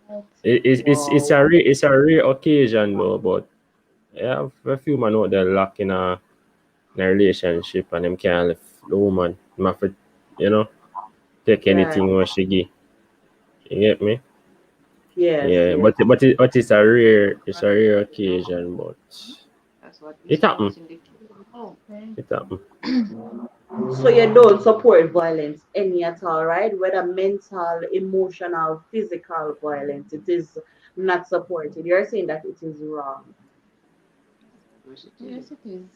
Speaker 3: Right.
Speaker 2: It's
Speaker 1: Wow.
Speaker 2: it's a rare occasion though, but yeah, a few man out there locked in a relationship and them can't live the woman. Them have to, you know, take
Speaker 1: Yeah.
Speaker 2: anything what she give. You get me?
Speaker 1: Yes.
Speaker 2: Yeah,
Speaker 1: Yes.
Speaker 2: but it's a rare occasion, but it happen.
Speaker 3: Okay.
Speaker 2: It happen.
Speaker 1: So you don't support violence any at all, right? Whether mental, emotional, physical violence, it is not supported. You're saying that it is wrong.
Speaker 3: Yes, it is.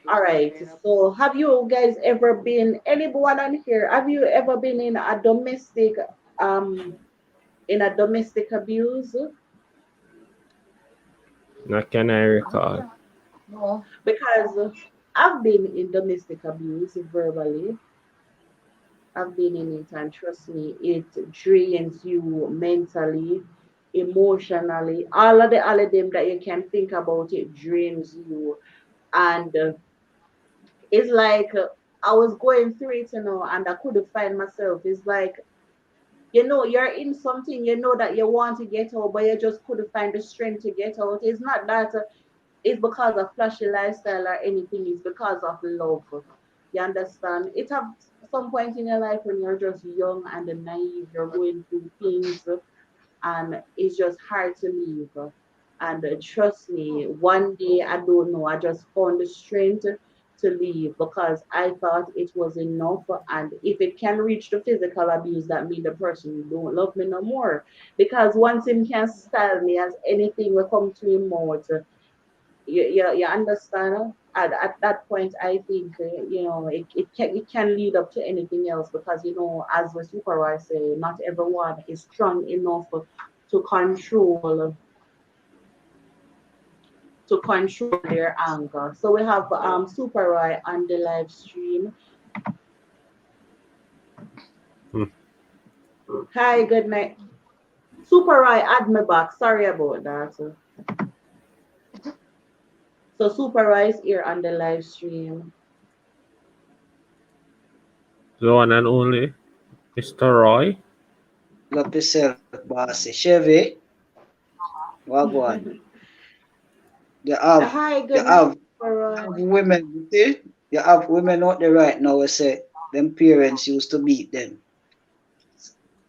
Speaker 1: All right. So have you guys ever been anyone on here? Have you ever been um in a domestic abuse?
Speaker 2: Not can I recall.
Speaker 3: No.
Speaker 1: Because I've been in domestic abuse verbally. I've been in it, and trust me, it drains you mentally, emotionally. All of them that you can think about, it drains you. And it's like I was going through it, and I couldn't find myself. It's like you're in something, that you want to get out, but you just couldn't find the strength to get out. It's not that it's because of flashy lifestyle or anything, it's because of love. You understand? It have some point in your life when you're just young and naive, you're going through things, and it's just hard to leave. And trust me, one day, I don't know, I just found the strength to leave because I thought it was enough. And if it can reach the physical abuse, that means the person don't love me no more. Because once him can style me as anything will come to him out, you understand? At that point, I think, it can lead up to anything else because, as the supervisor say, not everyone is strong enough to control their anger. So we have Super Roy on the live stream.
Speaker 2: Hmm.
Speaker 1: Hi, good night. Super Roy, add me back. Sorry about that. So Super Roy is here on the live stream.
Speaker 2: The one and only Mr. Roy.
Speaker 4: Big up yourself, bossy. Chevy, Wagwan. You have,
Speaker 1: Hi,
Speaker 4: you
Speaker 1: good night,
Speaker 4: have,
Speaker 1: Super
Speaker 4: you
Speaker 1: Roy.
Speaker 4: have women, you see? You have women out there right now who say them parents used to beat them.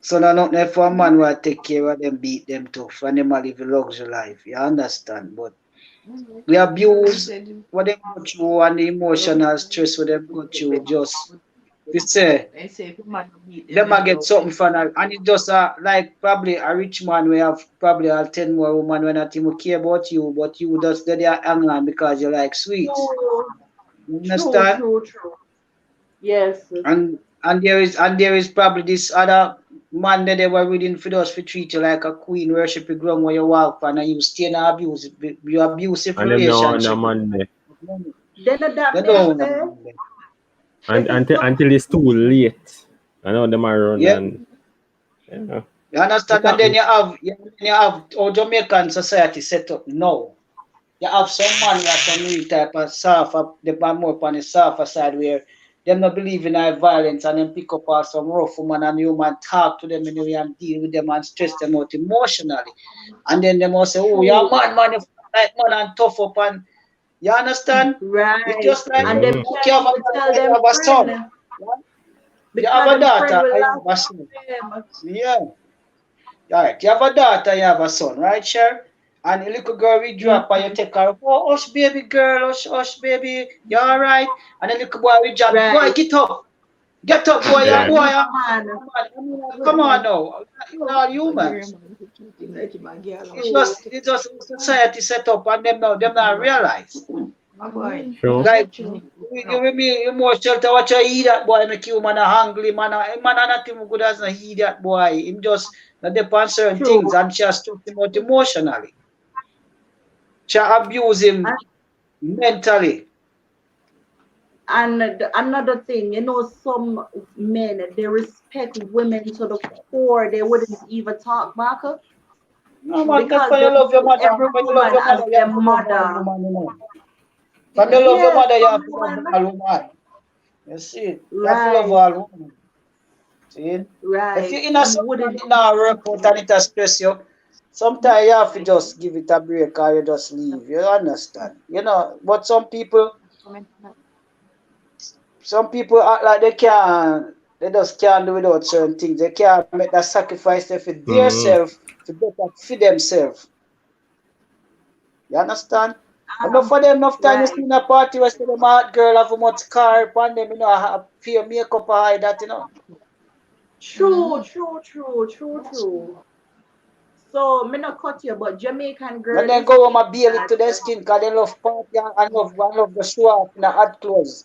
Speaker 4: So now not for a man will take care of them, beat them tough, and them a live a luxury life. You understand? But the abuse, what they go through and the emotional stress what they go through, just we say them a get something from that. And it just like probably a rich man we have probably 10 more women when not even care about you, but you just get there hang on because you like sweets.
Speaker 1: True,
Speaker 4: You
Speaker 1: true,
Speaker 4: understand?
Speaker 1: true, true. Yes.
Speaker 4: And there is probably this other man that they were reading for us for treat you like a queen, worship you ground where you walk on and you stay in an abusive
Speaker 2: And them no on a
Speaker 4: relationship.
Speaker 2: Monday.
Speaker 1: Then that
Speaker 4: They
Speaker 1: me
Speaker 4: don't
Speaker 1: say,
Speaker 4: want them.
Speaker 2: And
Speaker 1: so
Speaker 2: until it's too late. I know them are run
Speaker 4: Yeah,
Speaker 2: and yeah.
Speaker 4: you
Speaker 2: It
Speaker 4: understand? And then
Speaker 2: happen.
Speaker 4: you have our Jamaican society set up now. You have some man like some real type of suffer, they are more upon the suffer side where them not believe in our violence and then pick up some rough woman and you man talk to them anyway and deal with them and stress them out emotionally. And then they must say, oh, you're
Speaker 1: true,
Speaker 4: man, you like man and tough up and you understand? It's
Speaker 1: right?
Speaker 4: just like
Speaker 1: And them
Speaker 2: Mm.
Speaker 4: you
Speaker 1: can't
Speaker 4: have a
Speaker 1: even tell
Speaker 4: daughter, you
Speaker 1: them
Speaker 4: have a son.
Speaker 1: friend
Speaker 4: Right? You have
Speaker 1: because
Speaker 4: a
Speaker 1: them friend
Speaker 4: daughter
Speaker 1: will
Speaker 4: and you
Speaker 1: laugh
Speaker 4: have a son.
Speaker 1: at them.
Speaker 4: Yeah. Right. You have a daughter, you have a son, right, Cher? And a little girl we drop and you
Speaker 1: Mhm.
Speaker 4: take her, oh, hush, baby girl, hush, hush, baby, you all right? And the little boy we drop, boy,
Speaker 1: Right.
Speaker 4: get up, boy, you
Speaker 2: Yeah.
Speaker 1: Get
Speaker 4: boy,
Speaker 1: up,
Speaker 4: you
Speaker 1: man.
Speaker 4: I mean, come on now, you're all humans.
Speaker 1: True.
Speaker 4: It's just society set up and them not realize.
Speaker 2: Sure.
Speaker 4: Like, you with me, you more shelter what you eat that boy, make you man a hungry, man a not even good as a eat that boy. Him just not depend on certain things
Speaker 1: True.
Speaker 4: and just stress him out emotionally. She abuse him mentally.
Speaker 1: And another thing, some men they respect women to the core. They wouldn't even talk back
Speaker 4: No man, that
Speaker 1: because
Speaker 4: when
Speaker 1: they
Speaker 4: you love your
Speaker 1: view
Speaker 4: mother,
Speaker 1: every
Speaker 4: when you love
Speaker 1: woman
Speaker 4: your
Speaker 1: as
Speaker 4: mother, you
Speaker 1: their
Speaker 4: have to love all
Speaker 1: mother.
Speaker 4: woman, you know. When you love your
Speaker 1: Yes,
Speaker 4: mother, you
Speaker 1: some
Speaker 4: have to love
Speaker 1: women,
Speaker 4: all woman. You see, you have to love
Speaker 1: right,
Speaker 4: all woman. See? If
Speaker 1: right,
Speaker 4: you're in a something and
Speaker 1: wouldn't.
Speaker 4: it not work out and it has stress you, sometimes you have to just give it a break or you just leave. You understand? But some people act like they just can't do without certain things. They can't make that sacrifice there for their
Speaker 2: Mm.
Speaker 4: self to get that for themselves. You understand? Enough
Speaker 1: Um,
Speaker 4: for them, enough time you
Speaker 1: right.
Speaker 4: see in a party where say them hot girl have a much car upon them, have pay makeup or all that.
Speaker 1: True, true, true, true, true. So, me not cut you, but Jamaican
Speaker 4: And
Speaker 1: girl
Speaker 4: then
Speaker 1: is
Speaker 4: go home
Speaker 1: saying
Speaker 4: and bail it
Speaker 1: that,
Speaker 4: to their skin because they love party and love the show off in the hot clothes.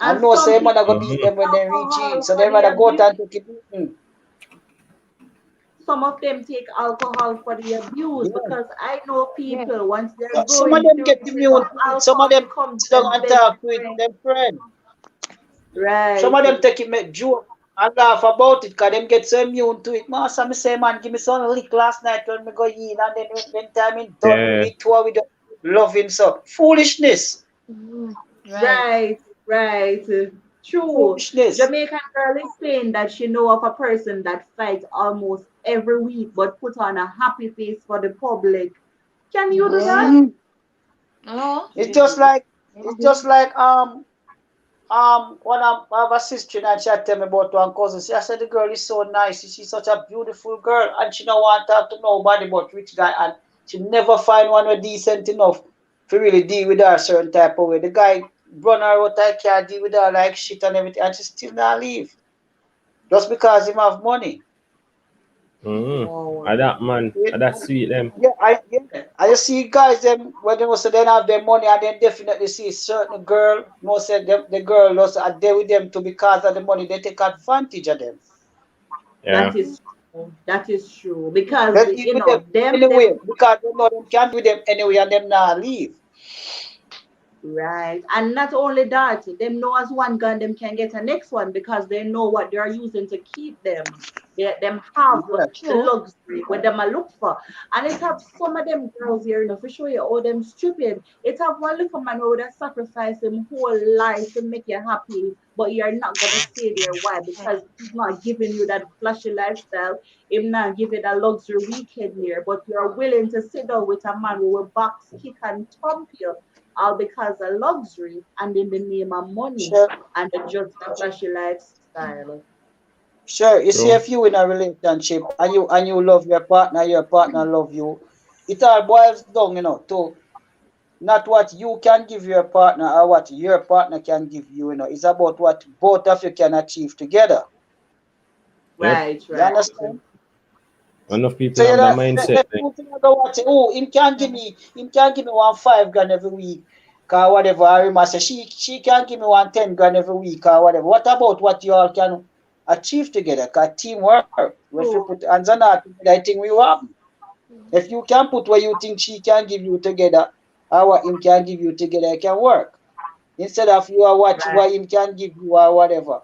Speaker 4: And
Speaker 1: and
Speaker 4: no
Speaker 1: some
Speaker 4: say man
Speaker 1: people
Speaker 4: go
Speaker 1: take
Speaker 4: beat
Speaker 2: Mm.
Speaker 4: them when they reach in.
Speaker 1: alcohol
Speaker 4: So
Speaker 1: for
Speaker 4: they
Speaker 1: the
Speaker 4: rather go out
Speaker 1: abuse.
Speaker 4: and take it beating.
Speaker 1: Some of them take alcohol for the abuse
Speaker 4: Yeah.
Speaker 1: because I know people once they're
Speaker 4: So some of
Speaker 1: going
Speaker 4: them
Speaker 1: through
Speaker 4: get
Speaker 1: it
Speaker 4: immune
Speaker 1: enough,
Speaker 4: to it. Some of
Speaker 1: alcohol
Speaker 4: them
Speaker 1: becomes
Speaker 4: sit down
Speaker 1: their
Speaker 4: and
Speaker 1: best
Speaker 4: talk to it,
Speaker 1: friend.
Speaker 4: them friend. Some
Speaker 1: Right.
Speaker 4: of them take it make joke and laugh about it because them get so immune to it. Master, me say, man, give me some lick last night when me go in and then when time in done,
Speaker 2: Yeah.
Speaker 4: we tour with the loving so. Foolishness.
Speaker 3: Right.
Speaker 1: Right, right. True.
Speaker 4: Foolishness.
Speaker 1: Jamaican girl is saying that she know of a person that fights almost every week but put on a happy face for the public. Can you do that?
Speaker 4: Hmm.
Speaker 3: Oh,
Speaker 4: It's just like one of I have a sister and she had tell me about one cousin. She said the girl is so nice. She's such a beautiful girl and she don't want to talk to nobody but rich guy and she never find one who decent enough to really deal with her certain type of way. The guy run her out, I can't deal with her like shit and everything, and she still not leave. Just because him have money.
Speaker 2: Mm.
Speaker 1: Wow.
Speaker 2: And that man,
Speaker 4: Yeah,
Speaker 2: and that sweet them.
Speaker 4: I just see guys them when they also then have their money and then definitely see certain girl, most said them the girl also are there with them to because of the money, they take advantage of them.
Speaker 2: Yeah.
Speaker 1: That is true. That is true. Because
Speaker 4: They eat with them anyway because they know them can't with them anyway and them not leave.
Speaker 1: right. And not only that, them know as one gun, them can get a next one because they know what they are using to keep them. Them have
Speaker 4: Yeah,
Speaker 1: the
Speaker 3: True.
Speaker 1: luxury what them a look for. And it have some of them girls here, for sure you all them stupid. It have one little man who would have sacrificed him whole life to make you happy, but you're not gonna stay there. Why? Because he's not giving you that flashy lifestyle. Him not giving a luxury weekend here, but you're willing to sit down with a man who will box, kick, and thump you all because of luxury and in the name of money
Speaker 4: sure.
Speaker 1: and just a flashy lifestyle.
Speaker 4: Sure. You see
Speaker 2: True.
Speaker 4: if you in a relationship and you love your partner love you, it all boils down, to not what you can give your partner or what your partner can give you, It's about what both of you can achieve together.
Speaker 2: Yep.
Speaker 1: Right,
Speaker 4: You
Speaker 1: right.
Speaker 4: understand?
Speaker 2: Enough
Speaker 4: So
Speaker 2: people
Speaker 4: you
Speaker 2: have that
Speaker 4: know,
Speaker 2: mindset.
Speaker 4: let you think about what say, oh, him can give me 1 5 grand every week, or whatever. Or him a say she can give me 1 10 grand every week or whatever. What about what you all can achieve together? Cause teamwork. If you put
Speaker 1: True.
Speaker 4: hands on that, I think we will happen. If you can put what you think she can give you together, or what him can give you together, it can work. Instead of you are watching
Speaker 1: Right.
Speaker 4: what him can give you or whatever.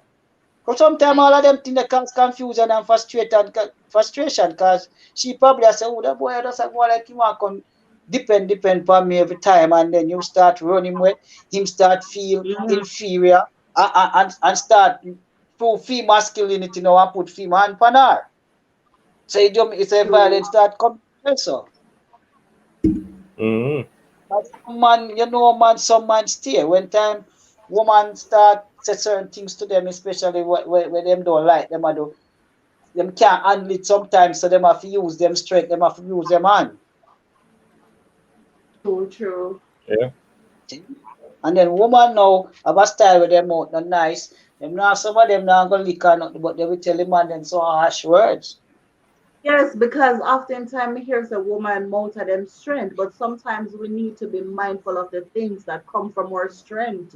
Speaker 4: Because sometimes all of them think they cause confusion and frustration because she probably has said, oh, that boy doesn't go like him and come depend upon me every time. And then you start running with him, start feel
Speaker 1: Mhm.
Speaker 4: inferior and start to feel masculinity now and put female hand on her. So it's a
Speaker 1: True.
Speaker 4: violence start coming also.
Speaker 2: Mm.
Speaker 4: But some man, man, some man stay. When time woman start say certain things to them, especially when them don't like them, I do them can't handle it sometimes, so them have to use them strength, them have to use them hand.
Speaker 1: True, true.
Speaker 2: Yeah.
Speaker 4: See? And then woman now have a style with them out and nice. Them now some of them now gonna lick or nothing, but they will tell the man them so harsh words.
Speaker 1: Yes, because oftentimes here's a woman mouth of them strength, but sometimes we need to be mindful of the things that come from our strength.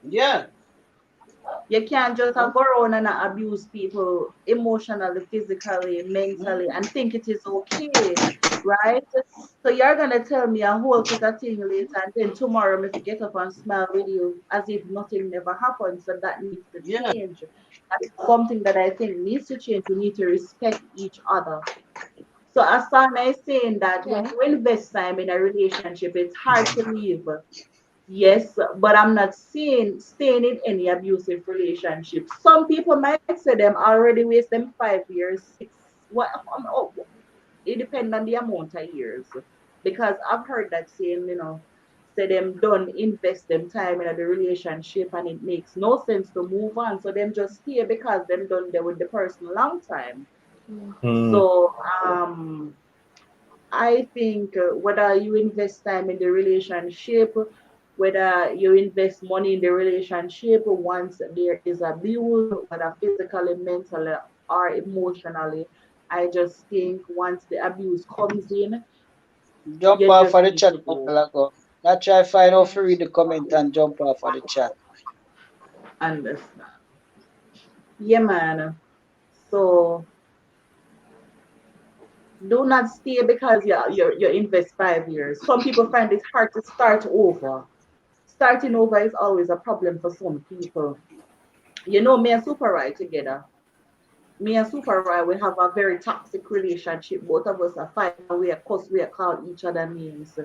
Speaker 4: Yeah.
Speaker 1: You can't just go around and abuse people emotionally, physically, mentally, and think it is okay, right? So you're gonna tell me a whole lot of thing later, and then tomorrow if I get up and smile with you as if nothing never happened. So that needs to
Speaker 4: Yeah.
Speaker 1: change. That's something that I think needs to change. We need to respect each other. So Asana is saying that when
Speaker 3: Okay.
Speaker 1: you invest time in a relationship, it's hard to leave. Yes, but I'm not saying staying in any abusive relationship. Some people might say them already waste them 5 years, six. What? Oh, it depends on the amount of years. Because I've heard that saying, say them done invest them time in the relationship and it makes no sense to move on. So them just stay because them done there with the person a long time.
Speaker 3: Mm.
Speaker 2: Mm.
Speaker 1: So I think whether you invest time in the relationship, whether you invest money in the relationship, once there is abuse, whether physically, mentally, or emotionally, I just think once the abuse comes in,
Speaker 4: Jump
Speaker 1: you
Speaker 4: off
Speaker 1: just
Speaker 4: of the
Speaker 1: need
Speaker 4: chat
Speaker 1: to
Speaker 4: a
Speaker 1: go.
Speaker 4: while ago. Now try find out to
Speaker 3: Yes.
Speaker 4: read the comment and jump off of the chat.
Speaker 1: Understand? Yeah, man. So do not stay because you invest 5 years. Some people find it hard to start over. Starting over is always a problem for some people. Me and Super Rai together. Me and Super Rai, we have a very toxic relationship. Both of us are fight and we are cuss, we are call each other names.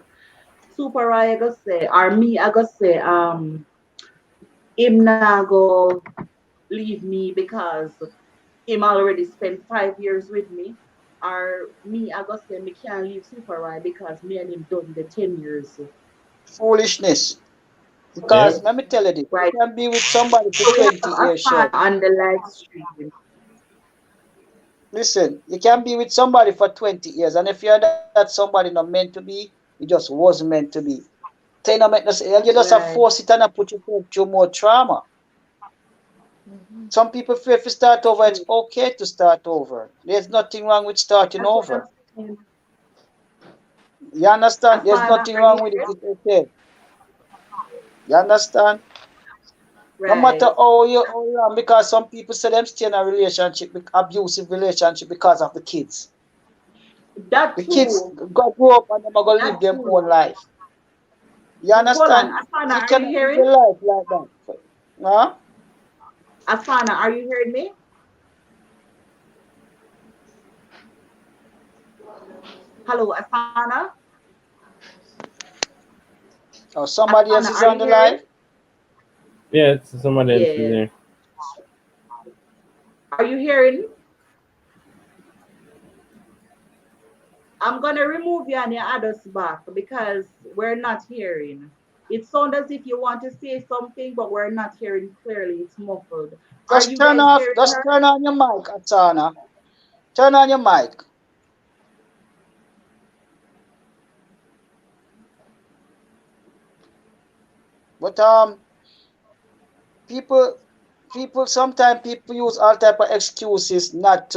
Speaker 1: Super Rai, I go say, or me, I go say, him now go leave me because him already spent 5 years with me. Or me, I go say, me can't leave Super Rai because me and him done the 10 years.
Speaker 4: Foolishness.
Speaker 2: Yep.
Speaker 4: Because let me tell you this, you
Speaker 1: Right.
Speaker 4: can be with somebody for
Speaker 1: So we
Speaker 4: 20
Speaker 1: have a
Speaker 4: years,
Speaker 1: fan
Speaker 4: sure.
Speaker 1: on the live stream.
Speaker 4: Listen, you can be with somebody for 20 years, and if you're that somebody not meant to be, it just wasn't meant to be. So you know, make no sense. You just have
Speaker 1: Right.
Speaker 4: force it and put yourself through more trauma.
Speaker 3: Mm-hmm.
Speaker 4: Some people fear if you start over, it's
Speaker 1: True.
Speaker 4: okay to start over. There's nothing wrong with starting
Speaker 1: That's what I'm
Speaker 4: over.
Speaker 1: saying.
Speaker 4: You understand? There's
Speaker 1: Asana,
Speaker 4: nothing
Speaker 1: are you
Speaker 4: wrong with it.
Speaker 1: here?
Speaker 4: It's okay. You understand? No matter
Speaker 1: Right.
Speaker 4: how you are, because some people say them stay in a relationship, abusive relationship because of the kids.
Speaker 1: That
Speaker 4: The kids
Speaker 1: too.
Speaker 4: grow up and they're gonna live
Speaker 1: That
Speaker 4: their
Speaker 1: too.
Speaker 4: own life. You
Speaker 1: Hold on,
Speaker 4: understand?
Speaker 1: Asana,
Speaker 4: You
Speaker 1: are you
Speaker 4: cannot live
Speaker 1: hearing?
Speaker 4: your life like that. Huh?
Speaker 1: Asana, are you hearing me? Hello, Asana.
Speaker 4: Or somebody
Speaker 1: Asana,
Speaker 4: else is
Speaker 1: are
Speaker 4: on
Speaker 1: you
Speaker 4: the
Speaker 1: hearing?
Speaker 4: live.
Speaker 2: Yeah, somebody else is
Speaker 1: Yeah.
Speaker 2: there.
Speaker 1: Are you hearing? I'm gonna remove you and you add us back because we're not hearing. It sounds as if you want to say something, but we're not hearing clearly. It's muffled. Are you guys hearing
Speaker 4: Just
Speaker 1: her?
Speaker 4: turn on your mic, Atana. Turn on your mic. But people sometimes people use all type of excuses not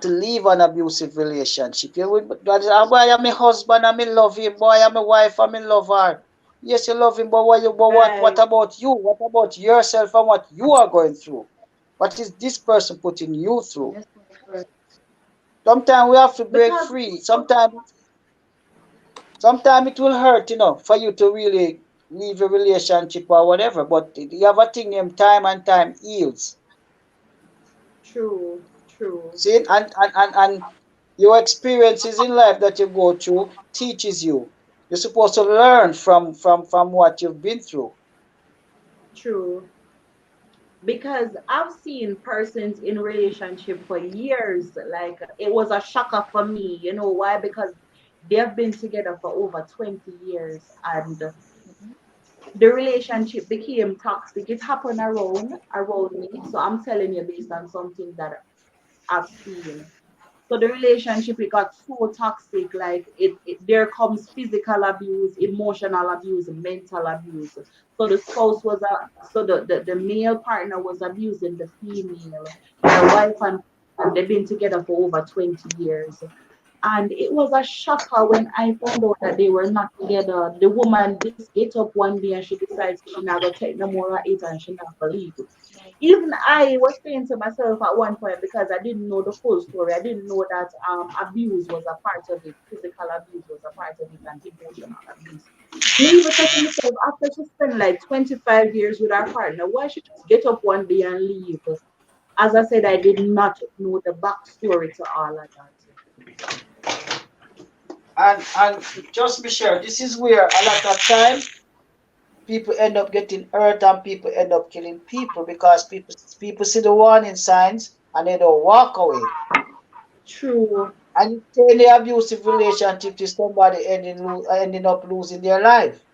Speaker 4: to leave an abusive relationship. You will, that is, boy, I'm a husband, I'm in love him, boy, I'm a wife, I'm in love her. Yes, you love him, but what
Speaker 1: Right.
Speaker 4: about you? What about yourself and what you are going through? What is this person putting you through?
Speaker 3: Yes, correct.
Speaker 4: Sometimes we have to break
Speaker 1: Because
Speaker 4: free. Sometimes it will hurt, for you to really leave a relationship or whatever. But you have a thing named time and time heals.
Speaker 1: true, true,
Speaker 4: See, and your experiences in life that you go through teaches you. You're supposed to learn from what you've been through.
Speaker 1: true. Because I've seen persons in relationship for years. Like it was a shocker for me. You know why? Because they've been together for over 20 years and
Speaker 3: Mm-hmm.
Speaker 1: the relationship became toxic. It happened around me. So I'm telling you based on something that I've seen. So the relationship it got so toxic, like there comes physical abuse, emotional abuse, mental abuse. So the spouse was a so the male partner was abusing the female, their wife and they've been together for over 20 years. And it was a shocker when I found out that they were not together. The woman just get up one day and she decides she not gonna take no more of it and she not gonna leave. Even I was saying to myself at one point because I didn't know the full story. I didn't know that abuse was a part of it, physical abuse was a part of it, and emotional abuse. Me even said to myself after she spent like 25 years with her partner, why she just get up one day and leave? As I said, I did not know the backstory to all of that.
Speaker 4: And just be sure, this is where a lot of time people end up getting hurt and people end up killing people because people see the warning signs and they don't walk away.
Speaker 1: True.
Speaker 4: And you stay in the abusive relationship to somebody ending up losing their life.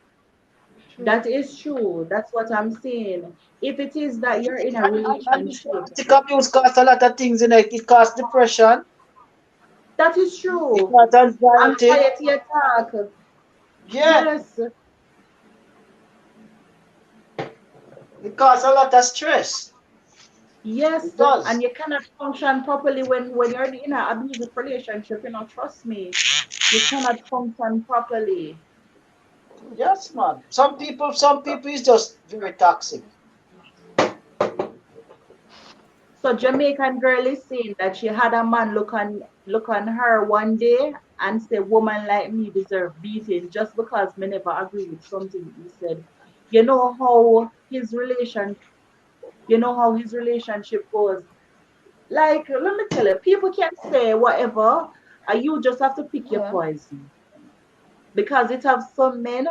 Speaker 3: True.
Speaker 1: That is true. That's what I'm saying. If it is that you're in a
Speaker 4: And this
Speaker 1: relationship,
Speaker 4: domestic abuse causes a lot of things in it. It causes depression,
Speaker 1: that is
Speaker 4: it
Speaker 1: true.
Speaker 4: causes anxiety.
Speaker 1: Anxiety attack.
Speaker 4: Yeah,
Speaker 1: Yes.
Speaker 4: it causes a lot of stress.
Speaker 1: Yes,
Speaker 4: It does.
Speaker 1: and you cannot function properly when you're in an abusive relationship. Trust me, you cannot function properly.
Speaker 4: Yes, man. Some people is just very toxic.
Speaker 1: So Jamaican girl is saying that she had a man look on her one day and say, "Woman like me deserve beating just because me never agree with something he said." You know how his relation, you know how his relationship goes. Like, let me tell you, people can say whatever, and you just have to pick your
Speaker 3: Yeah.
Speaker 1: poison because it have some men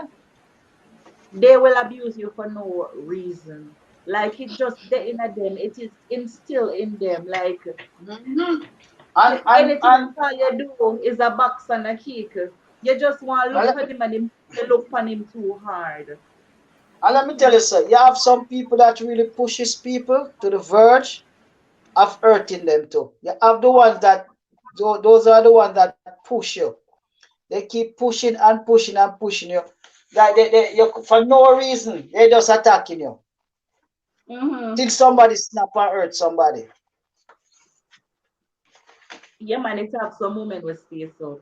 Speaker 1: they will abuse you for no reason. Like it just there in them, it is instilled in them. Like
Speaker 4: Hmm. And
Speaker 1: anything that all you do is a box and a kick. You just want to look
Speaker 4: let
Speaker 1: for him and him you look for him too hard.
Speaker 4: and let me tell you, sir, you have some people that really pushes people to the verge of hurting them too. You have the ones that those are the ones that push you. They keep pushing and pushing and pushing you. Like you for no reason, they just attacking you.
Speaker 1: Mm-hmm.
Speaker 4: Till somebody snap and hurt somebody.
Speaker 1: Yeah, man, it have some moment with stay so.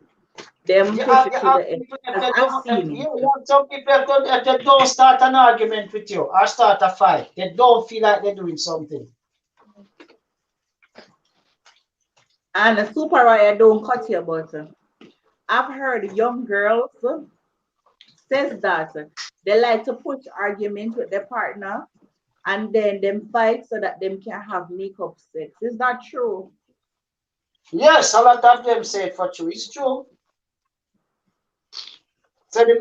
Speaker 1: Them push it
Speaker 4: You
Speaker 1: to
Speaker 4: have
Speaker 1: the end.
Speaker 4: people that
Speaker 1: As
Speaker 4: they
Speaker 1: I've
Speaker 4: don't,
Speaker 1: seen
Speaker 4: you
Speaker 1: it.
Speaker 4: have some people that they don't start an argument with you or start a fight. They don't feel like they're doing something.
Speaker 1: And a super I don't cut you, but I've heard young girls says that they like to push argument with their partner and then them fight so that them can have makeup sex. Is that true?
Speaker 4: Yes, a lot of them say it for true. It's true. So the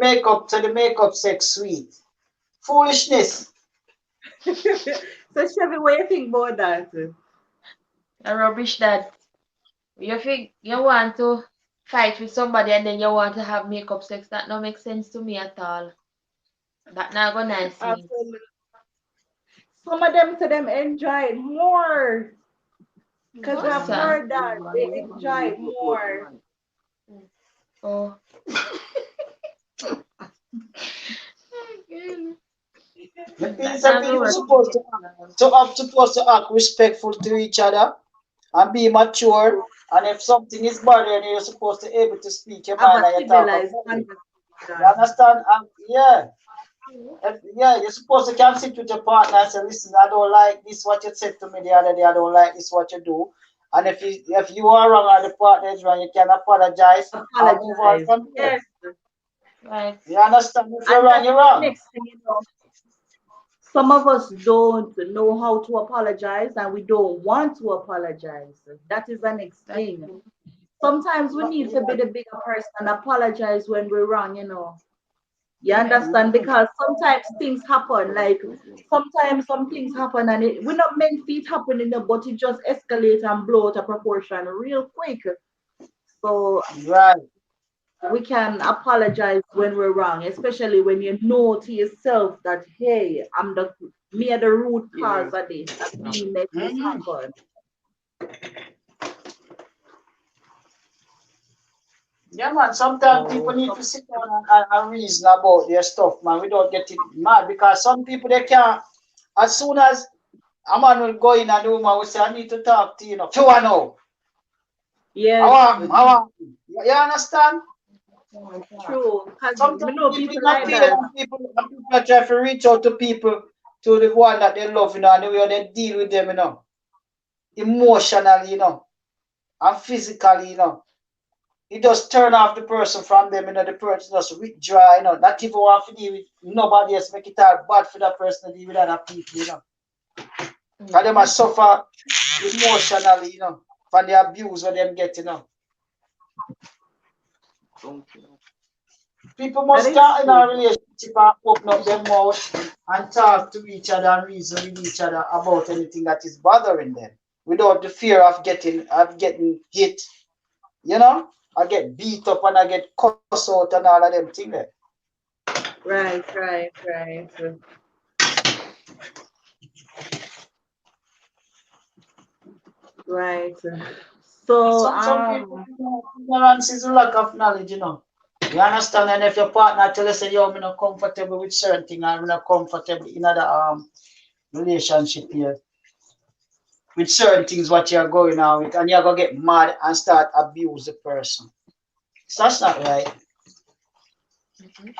Speaker 4: makeup sex sweet. Foolishness.
Speaker 1: So Chevy, what you think about that?
Speaker 3: A rubbish that you think you want to fight with somebody and then you want to have makeup sex. That no make sense to me at all. That not go nice me.
Speaker 1: Absolutely. Some of them say them enjoy it more because
Speaker 3: What's
Speaker 1: I've
Speaker 3: that?
Speaker 1: heard that they enjoy it more.
Speaker 3: Oh.
Speaker 4: It means
Speaker 3: That
Speaker 4: that
Speaker 3: not go
Speaker 4: you're
Speaker 3: work.
Speaker 4: supposed to act respectful to each other and be mature. And if something is bothering you, you're supposed to be able to speak your
Speaker 1: Have
Speaker 4: mind
Speaker 1: a
Speaker 4: and you talk
Speaker 1: civilized
Speaker 4: about it. You
Speaker 1: conversation.
Speaker 4: understand? Yeah. Yeah, you're supposed to can sit with your partner and say, listen, I don't like this what you said to me the other day, I don't like this what you do. And if you are wrong or the partner is wrong, you can apologize and move on
Speaker 1: Apologize.
Speaker 4: from there.
Speaker 1: Yes.
Speaker 3: Right.
Speaker 4: You understand? If you're
Speaker 1: And
Speaker 4: wrong,
Speaker 1: that's
Speaker 4: you're
Speaker 1: the
Speaker 4: wrong.
Speaker 1: next thing, some of us don't know how to apologize and we don't want to apologize. That is the next
Speaker 3: That's
Speaker 1: thing.
Speaker 3: true.
Speaker 1: Sometimes we need to
Speaker 4: Yeah.
Speaker 1: be the bigger person and apologize when we're wrong. You
Speaker 3: Right.
Speaker 1: understand? Because sometimes things happen, like sometimes some things happen and we're not meant for it happening, but it just escalate and blow out of proportion real quick. So
Speaker 4: Right.
Speaker 1: we can apologize when we're wrong, especially when you know to yourself that hey, I'm the me are the root cause of this and me make this
Speaker 4: Mhm.
Speaker 1: happen.
Speaker 4: Yeah, man. Sometimes people
Speaker 1: So
Speaker 4: need
Speaker 1: some
Speaker 4: to sit down and reason about their stuff, man. We don't get it mad because some people they can't. As soon as a man will go in and the woman will say, I need to talk to you, know. You want know? I
Speaker 1: yes,
Speaker 4: want, I want. You understand?
Speaker 1: true. Because we
Speaker 4: Sometimes
Speaker 1: know
Speaker 4: people
Speaker 1: people
Speaker 4: in a
Speaker 1: like
Speaker 4: pain
Speaker 1: that.
Speaker 4: and people are trying to reach out to people, to the one that they love, and the way they deal with them, emotionally, and physically, It just turn off the person from them, the person just withdraw, not even want to deal with nobody else, make it all bad for that person to deal with other people. And them must suffer emotionally, from the abuse what them get, People
Speaker 1: That
Speaker 4: must
Speaker 1: is
Speaker 4: start in a
Speaker 1: true.
Speaker 4: relationship and open up their mouth and talk to each other and reason with each other about anything that is bothering them without the fear of getting hit, I get beat up and I get cussed out and all of them things there.
Speaker 1: Right, right, right, right. So
Speaker 4: Some people, ignorance is a lack of knowledge. You understand? And if your partner tell you say, yo, I'm not comfortable with certain things, I'm not comfortable in other relationship here with certain things what you're going on with, and you're gonna get mad and start abuse the person. So that's not right.
Speaker 3: Mhm.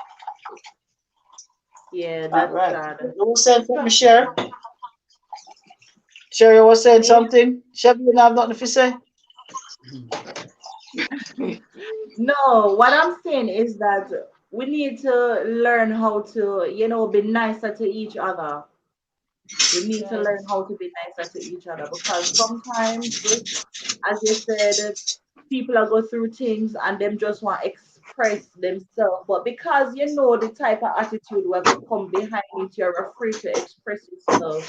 Speaker 1: yeah,
Speaker 4: Not
Speaker 1: that's
Speaker 4: right.
Speaker 1: sad.
Speaker 4: You were saying something, Sherry? Sherry was saying
Speaker 1: Me?
Speaker 4: something. Sherry, you don't have nothing to say?
Speaker 1: No, what I'm saying is that we need to learn how to, be nicer to each other. We need to
Speaker 3: Right.
Speaker 1: learn how to be nicer to each other because sometimes, as you said, people are go through things and them just want to express themselves. But because you know the type of attitude what could come behind it, you're afraid to express yourself.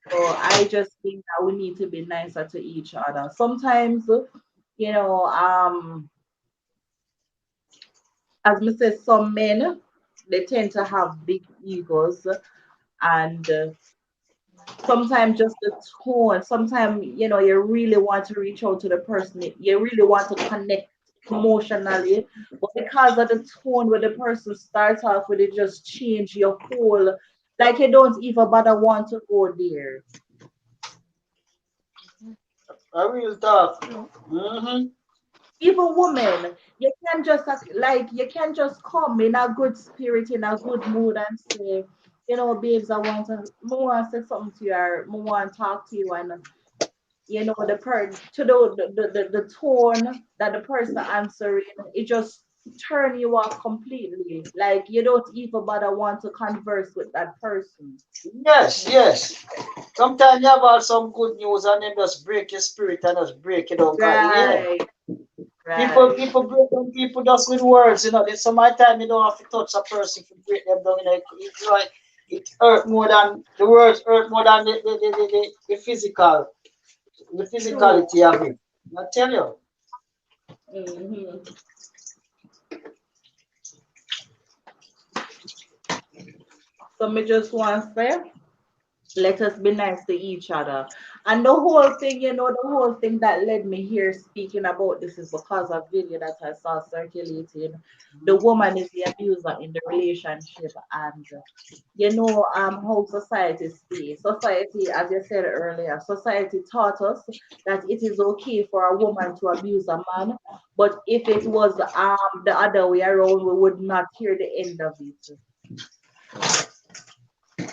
Speaker 1: So I just think that we need to be nicer to each other. Sometimes, you know, as me say, some men they tend to have big egos and sometimes just the tone, sometimes you really want to reach out to the person, you really want to connect, emotionally, but because of the tone where the person starts off with, it just change your whole, like you don't even bother want to go there.
Speaker 4: A real talk.
Speaker 3: True.
Speaker 4: Mm-hmm.
Speaker 1: Even women, you can just like you can just come in a good spirit, in a good mood, and say, you know, babes, I want to say something to you, or I want to talk to you, and you know the tone that the person answering, it just turn you off completely. Like you don't even bother want to converse with that person.
Speaker 4: Yes,
Speaker 3: Yeah.
Speaker 4: yes. Sometimes you have all some good news and then just break your spirit and just break it down. 'Cause, yeah.
Speaker 1: Right,
Speaker 4: People
Speaker 1: right.
Speaker 4: people break down people just with words, you know. There's some time you don't have to touch a person to break them down, you know. It's like it hurt more than the words hurt more than the physical, the
Speaker 1: True.
Speaker 4: physicality of it. I tell you.
Speaker 1: Hmm. So me just want to say, let us be nice to each other. And the whole thing, you know, the whole thing that led me here speaking about this is because of video that I saw circulating. The woman is the abuser in the relationship, and you know how society stays. Society, as you said earlier, society taught us that it is okay for a woman to abuse a man, but if it was the other way around, we would not hear the end of it.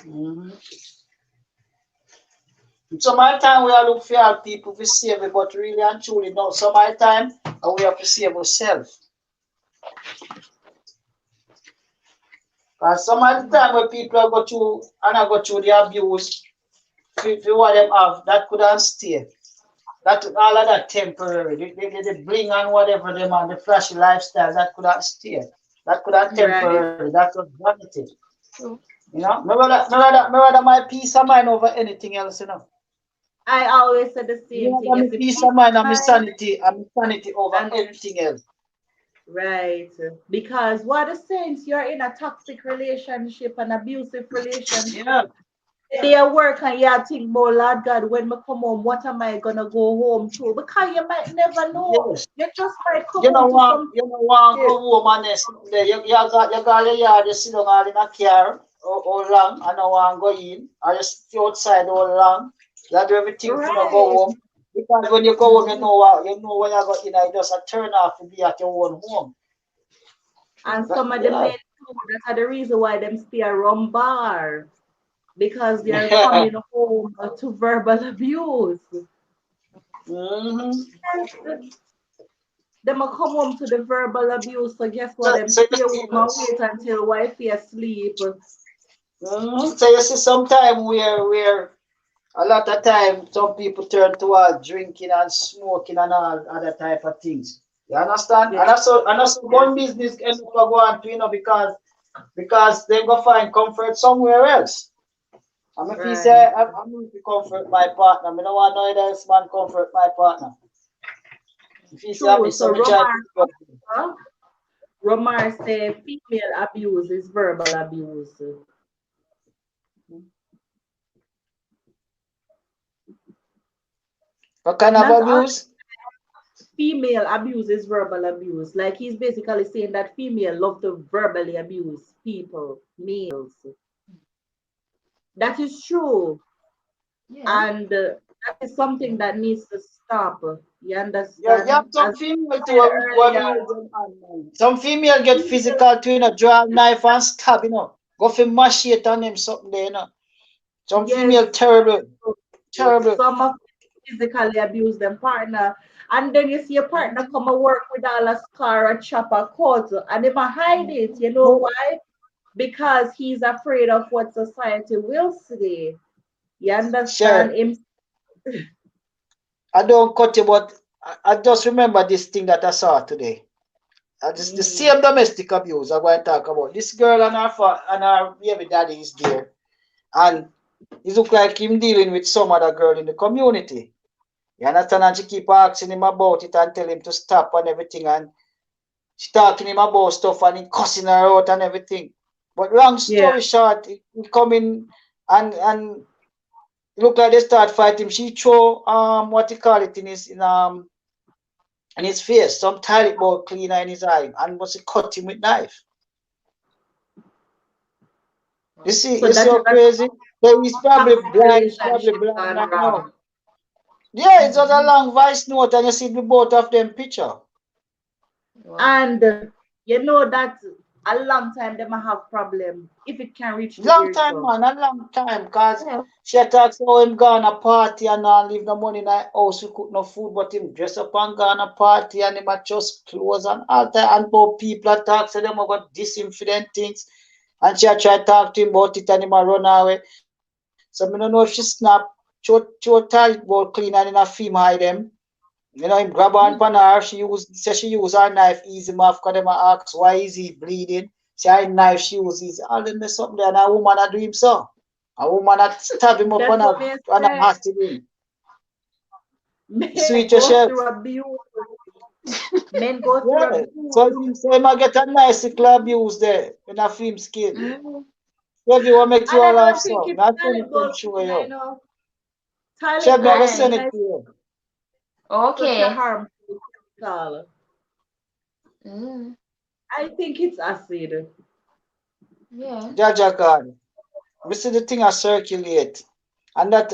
Speaker 4: Mm-hmm. Some of the time we are look for our people to save it, but really and truly, no. Some of the time we have to save ourselves. Because some of the time when people are go through and I go through the abuse, for what them have, that could not stay. That all of that temporary, the bling and whatever them and the flashy lifestyle, that could not stay. That could not
Speaker 1: Right.
Speaker 4: temporary. That was vanity.
Speaker 3: True.
Speaker 4: You know, me rather my peace of mind over anything else. You know,
Speaker 1: I always say the
Speaker 4: me
Speaker 1: same thing.
Speaker 4: rather my
Speaker 1: If the
Speaker 4: peace
Speaker 1: peace
Speaker 4: of mind
Speaker 1: of mind
Speaker 4: and my sanity over
Speaker 1: and
Speaker 4: anything else.
Speaker 1: right, because what the sense you're in a toxic relationship, an abusive relationship.
Speaker 4: Yeah.
Speaker 1: They are work and you think, oh Lord God, when I come home, what am I gonna go home to? Because you might never know.
Speaker 4: Yes.
Speaker 1: You just might come home to some
Speaker 4: You know want
Speaker 1: place.
Speaker 4: go home and then sit there. You got your yard, you sit down all in a car all long and now want go in. Or you sit outside all long. You do everything for not go
Speaker 1: Right.
Speaker 4: home. Because when you go home,
Speaker 1: Mhm.
Speaker 4: you know when you go in, you just a turn off to be at your own home.
Speaker 1: And
Speaker 3: True.
Speaker 1: some of the men
Speaker 4: Yeah.
Speaker 1: too, that are the reason why them stay around bar. Because they're coming home to verbal abuse.
Speaker 4: Mm-hmm.
Speaker 1: Yes, them a come home to the verbal abuse. So guess what?
Speaker 4: So,
Speaker 1: Them
Speaker 4: so you
Speaker 1: stay home
Speaker 4: see,
Speaker 1: and wait until wifey asleep.
Speaker 4: so you see sometime where a lot of time, some people turn towards drinking and smoking and all other type of things. You understand?
Speaker 1: Yes,
Speaker 4: And also
Speaker 1: yes,
Speaker 4: one business end up go on to, you know, because they go find comfort somewhere else. And if he
Speaker 1: right.
Speaker 4: say, I'm going to comfort my partner, I don't want no other else man comfort my partner. If he say,
Speaker 1: True.
Speaker 4: so
Speaker 1: So
Speaker 4: me try to do it.
Speaker 1: Romar say female abuse is verbal abuse.
Speaker 4: What kind of
Speaker 1: Not all
Speaker 4: abuse?
Speaker 1: female abuse is verbal abuse. Like he's basically saying that female love to verbally abuse people, males. That is true.
Speaker 3: Yeah.
Speaker 1: And that is something that needs to stop. You
Speaker 4: Yeah, you have
Speaker 1: understand?
Speaker 4: some
Speaker 1: As
Speaker 4: female too
Speaker 1: I said
Speaker 4: who
Speaker 1: earlier,
Speaker 4: abuse them online. Some female get physical too, you know, draw a knife and stab, you know. Go for machete on them something there, you know. Some
Speaker 1: yes,
Speaker 4: female terrible, terrible.
Speaker 1: some of them physically abuse them partner. And then you see your partner come and work with all a scar, a chop, a cut, and they might hide it. You know
Speaker 4: No,
Speaker 1: why? Because he's afraid of what society will say. You
Speaker 4: sure,
Speaker 1: understand him?
Speaker 4: I don't cut you, but I just remember this thing that I saw today. The
Speaker 1: Mhm.
Speaker 4: same domestic abuse I'm going to talk about. This girl and and her baby daddy is there, and it look like him dealing with some other girl in the community. You understand? And she keep asking him about it and tell him to stop and everything, and she talking him about stuff and he cussing her out and everything. But long
Speaker 1: Yeah.
Speaker 4: story short, he come in and look like they start fighting. She throw what you call it in his and his face, some toilet bowl cleaner in his eye, and was cut him with knife.
Speaker 3: Wow.
Speaker 4: You
Speaker 1: So
Speaker 4: see
Speaker 1: that is
Speaker 4: how crazy? So he's
Speaker 1: a toxic
Speaker 4: probably
Speaker 1: relationship
Speaker 4: blind
Speaker 1: gone
Speaker 4: right now.
Speaker 1: wrong.
Speaker 4: Yeah, it's on a
Speaker 3: Mm-hmm.
Speaker 4: long voice note, and you see the both of them picture.
Speaker 3: Wow.
Speaker 1: And you know that a long time they might have problem if it can reach to
Speaker 4: Long
Speaker 1: there
Speaker 4: time,
Speaker 1: so.
Speaker 4: man, a long time. Cause
Speaker 3: Yeah.
Speaker 4: she talks how him gone a party and not leave no money in the house. We cook no food, but him dress up and gone a party and him a just clothes and all that. And about people that talk to them about disinfident things. And she a try talk to him about it and him a run away. So I don't know if she snap, throw tight ball clean and in a film hide them. You know, him grab on pan her, she use her knife easy off because them a ask why is he bleeding. Say her knife she use easy. All them mess up there and a woman a do him so. A woman a stab him up
Speaker 1: That's what they
Speaker 4: on a
Speaker 1: say.
Speaker 4: hostage him.
Speaker 1: Men
Speaker 4: Sweet
Speaker 1: go
Speaker 4: yourself.
Speaker 1: through abuse. Men go through
Speaker 4: Yeah.
Speaker 1: abuse.
Speaker 4: So him a get a nice little abuse there in a film skin.
Speaker 3: Mm-hmm.
Speaker 4: Everyone makes you
Speaker 1: And I
Speaker 4: all laugh
Speaker 1: don't think
Speaker 4: so.
Speaker 1: it's
Speaker 4: Not send it
Speaker 1: toilet
Speaker 4: to
Speaker 1: bowl
Speaker 4: show
Speaker 1: cleaner, you
Speaker 4: you.
Speaker 1: know. Toilet
Speaker 4: Shabby, I'm
Speaker 1: bowl
Speaker 4: gonna send
Speaker 3: Right.
Speaker 1: cleaner
Speaker 4: it
Speaker 1: is
Speaker 4: to you.
Speaker 1: such a
Speaker 3: Okay.
Speaker 1: harmful chemical.
Speaker 3: Mm.
Speaker 1: I think it's acid.
Speaker 3: Yeah.
Speaker 4: Jaja God. We see the thing a circulate. And that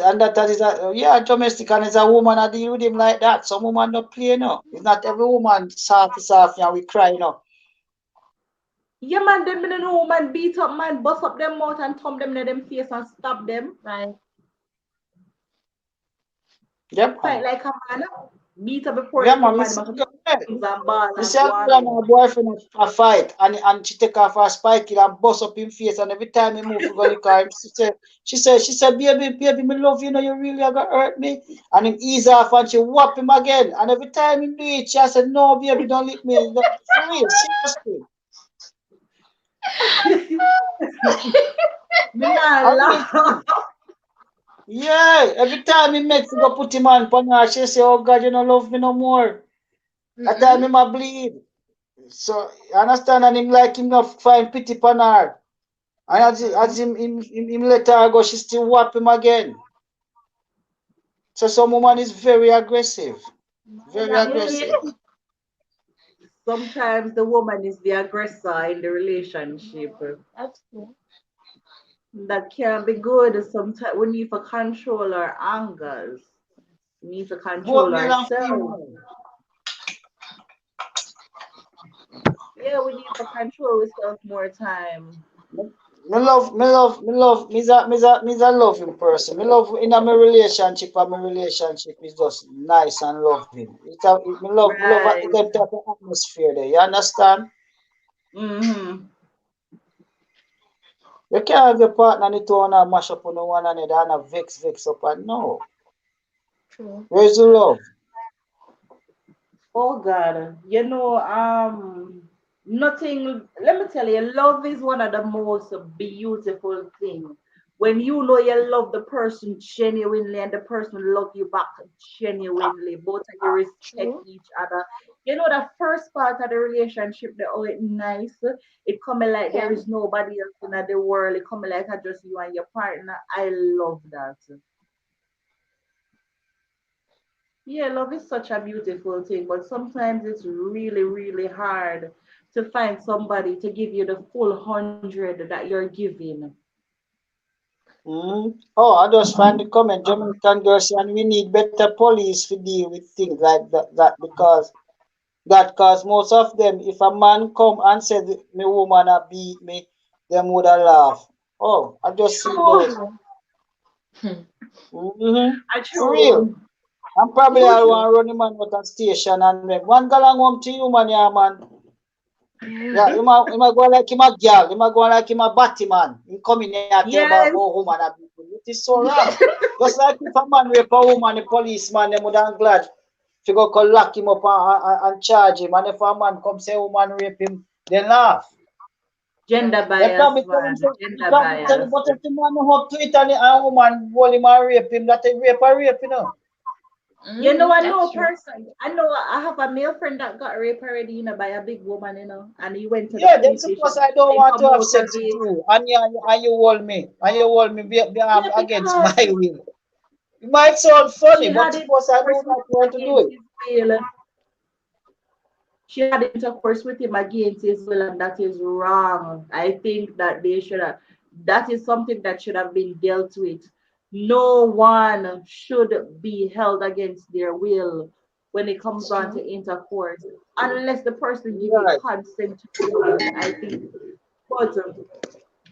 Speaker 4: is a yeah, domestic and is a woman I deal with him like that. Some woman don't play no. It's not every woman soft and we cry no.
Speaker 1: Yeah, man, them in the woman beat up man, bust up them mouth and thumb them in them face and stab them.
Speaker 3: Right.
Speaker 4: Yep
Speaker 1: Fight
Speaker 4: man.
Speaker 1: like a man. Beat up before
Speaker 4: Yeah
Speaker 1: you
Speaker 4: man,
Speaker 1: come
Speaker 4: me
Speaker 1: and
Speaker 4: see
Speaker 1: them
Speaker 4: a girl.
Speaker 1: things and ball
Speaker 4: Me
Speaker 1: and
Speaker 4: see a
Speaker 1: go
Speaker 4: girl
Speaker 1: on
Speaker 4: and her
Speaker 1: home.
Speaker 4: boyfriend a fight and she take off her spiky and bust up him face and every time he move to go lick her, she said, baby, me love you, know you really are gonna hurt me. And him ease off and she whop him again. And every time he do it, she said, no, baby, don't lick me. For real, seriously.
Speaker 1: Me not
Speaker 4: I real
Speaker 1: laugh.
Speaker 4: thing. Yeah, every time he makes to go put him on her, she say, oh God, you don't love me no more. That time
Speaker 3: Mm-mm.
Speaker 4: him a bleed. So, you understand? And him like him not find pity upon her. And as
Speaker 3: Mm-mm.
Speaker 4: him let her go, she still whap him again. So some woman is very aggressive.
Speaker 3: My
Speaker 4: Very
Speaker 3: that
Speaker 1: Yeah,
Speaker 4: aggressive.
Speaker 3: bleed.
Speaker 1: sometimes the woman is the aggressor in the relationship.
Speaker 3: That's true.
Speaker 1: That can be good. Sometimes we need to control our angers. We need to
Speaker 4: Both
Speaker 1: control
Speaker 4: male and
Speaker 1: ourselves.
Speaker 4: female.
Speaker 1: Yeah, we need to control ourselves more time.
Speaker 4: Me, me love him person. Me love in a my relationship and my relationship is just nice and loving. Me love
Speaker 1: Right.
Speaker 4: that type of atmosphere there. You understand?
Speaker 1: Mm-hmm.
Speaker 4: You can't have your partner and it wanna mash up on one another and a vex up and no.
Speaker 3: True.
Speaker 4: Where's the love?
Speaker 1: Oh God, nothing. Let me tell you, love is one of the most beautiful thing. When you know you love the person genuinely and the person love you back genuinely, both of you respect
Speaker 3: True.
Speaker 1: each other. You know the first part of the relationship, the oh it nice. It coming like there
Speaker 3: Yeah.
Speaker 1: is nobody else in the world. It coming like I just you and your partner. I love that. Yeah, love is such a beautiful thing, but sometimes it's really, really hard to find somebody to give you the full 100 that you're giving.
Speaker 4: Hmm. Oh, I just find the comment Jamaican girls say, and we need better police to deal with things like that because most of them, if a man come and said me woman a beat me, them would have laugh. Oh, I just see
Speaker 1: True,
Speaker 4: those.
Speaker 3: True. Hmm.
Speaker 4: For real.
Speaker 1: true,
Speaker 4: I'm probably
Speaker 1: true,
Speaker 4: I
Speaker 1: true.
Speaker 4: want to run him on out of station and then one go along home to you man, yeah man. Yeah,
Speaker 3: Mm.
Speaker 4: you might go like him a girl, you might go like him a batty man. He come in here and tell about
Speaker 1: Yes,
Speaker 4: oh woman a beat him. It is so wrong. Just like if a man rape a woman, the policeman, them would have glad to go lock him up and charge him. And if a man come say woman rape him, they laugh.
Speaker 1: gender
Speaker 4: They
Speaker 1: bias,
Speaker 4: probably tell him,
Speaker 1: man,
Speaker 4: say, they
Speaker 1: gender
Speaker 4: probably tell him,
Speaker 1: bias.
Speaker 4: but if the man know up to it and a woman hold him and rape him, that a rape, you know.
Speaker 3: Mm.
Speaker 1: I know
Speaker 3: That's
Speaker 1: a
Speaker 3: true.
Speaker 1: person. I have a male friend that got raped already, by a big woman, and he went to the
Speaker 4: Yeah, them
Speaker 1: police station.
Speaker 4: suppose I don't
Speaker 1: They
Speaker 4: want
Speaker 1: come
Speaker 4: to have
Speaker 1: out of
Speaker 4: sex with
Speaker 1: it.
Speaker 4: you, and you hold me
Speaker 1: Yeah,
Speaker 4: against my
Speaker 1: because
Speaker 4: will. It might sound
Speaker 1: she
Speaker 4: funny, but
Speaker 1: had it
Speaker 4: suppose I
Speaker 1: forced
Speaker 4: don't
Speaker 1: him
Speaker 4: want to
Speaker 1: against
Speaker 4: do it.
Speaker 1: his will. she had intercourse with him against his will, and that is wrong. I think that they should have, that is something that should have been dealt with. No one should be held against their will when it comes down to intercourse, unless the person give you
Speaker 4: Right.
Speaker 1: consent to do it. I think, but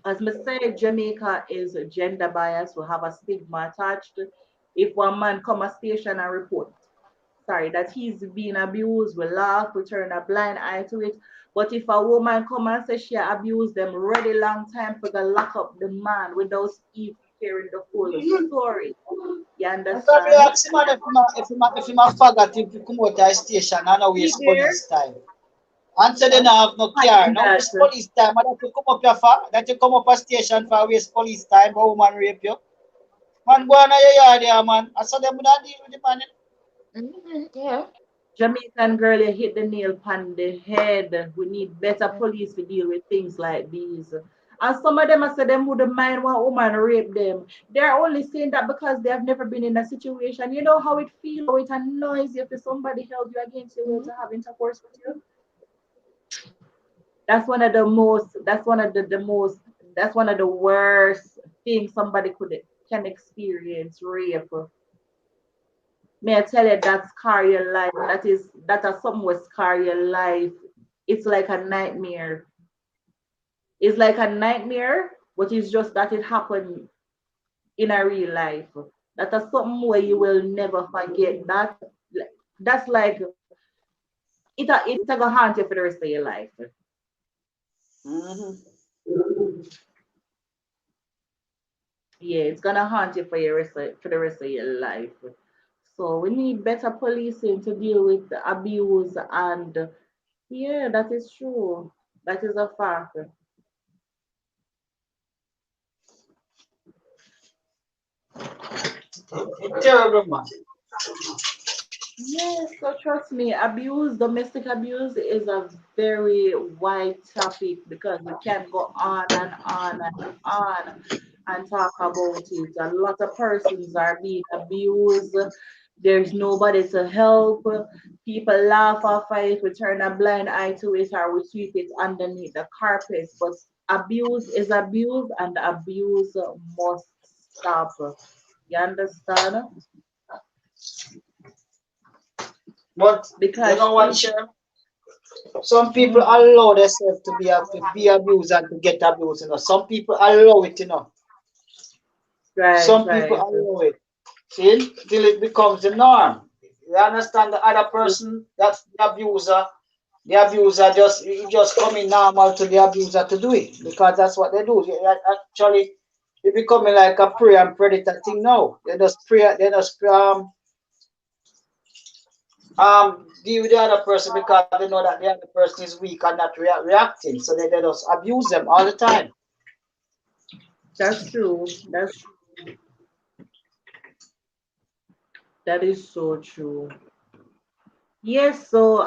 Speaker 1: as me say, Jamaica is gender biased. We have a stigma attached. If one man come a station and report, sorry, that he's being abused, we laugh, we turn a blind eye to it. But if a woman come and say she abused them ready long time for the lock up the man without even hearing the full story. You
Speaker 4: And so we
Speaker 1: understand?
Speaker 4: ask him if him a faggot if you come out the station and now
Speaker 1: See
Speaker 4: waste
Speaker 1: there?
Speaker 4: police time. And so they not have no care.
Speaker 1: Find
Speaker 4: Now
Speaker 1: that.
Speaker 4: waste police time. And that you come up here for that you come up a station for waste police time, but woman rape you. Man go on your yard there, man. I saw them not deal with the man.
Speaker 3: Yeah.
Speaker 1: Jamaican girl, you hit the nail on the head. We need better police to deal with things like these. And some of them, I said, them wouldn't mind one woman rape them. They're only saying that because they have never been in a situation. You know how it feels, how it annoys you if somebody held you against your will to have intercourse with you. That's one of the most. That's one of the most. That's one of the worst things somebody could can experience. Rape. May I tell you that scar your life? That is something will scar your life. It's like a nightmare. It's like a nightmare, but it's just that it happened in a real life. That is something where you will never forget. That's like it's gonna haunt you for the rest of your life.
Speaker 4: Mm-hmm.
Speaker 1: Yeah, it's gonna haunt you for the rest of your life. So we need better policing to deal with the abuse and yeah, that is true. That is a fact.
Speaker 4: It's terrible, man.
Speaker 1: Yes, so trust me, domestic abuse is a very wide topic because we can go on and on and on and talk about it. A lot of persons are being abused. There's nobody to help. People laugh off of it. We turn a blind eye to it or we sweep it underneath the carpet. But abuse is abuse and abuse must stop. You understand?
Speaker 4: But you
Speaker 1: Because
Speaker 4: know what,
Speaker 1: she,
Speaker 4: Sharon? Some people
Speaker 1: mm,
Speaker 4: allow themselves to be abused and to get abused. You know, some people allow it. You know,
Speaker 1: right,
Speaker 4: some people
Speaker 1: right.
Speaker 4: allow it. See, till it becomes the norm. You understand the other person? That's the abuser. The abuser just it just coming normal to the abuser to do it because that's what they do. Actually, it becoming like a prey and predator thing now. They just deal with the other person because they know that the other person is weak and not reacting. So they just abuse them all the time.
Speaker 1: That's true. That is so true. Yes, so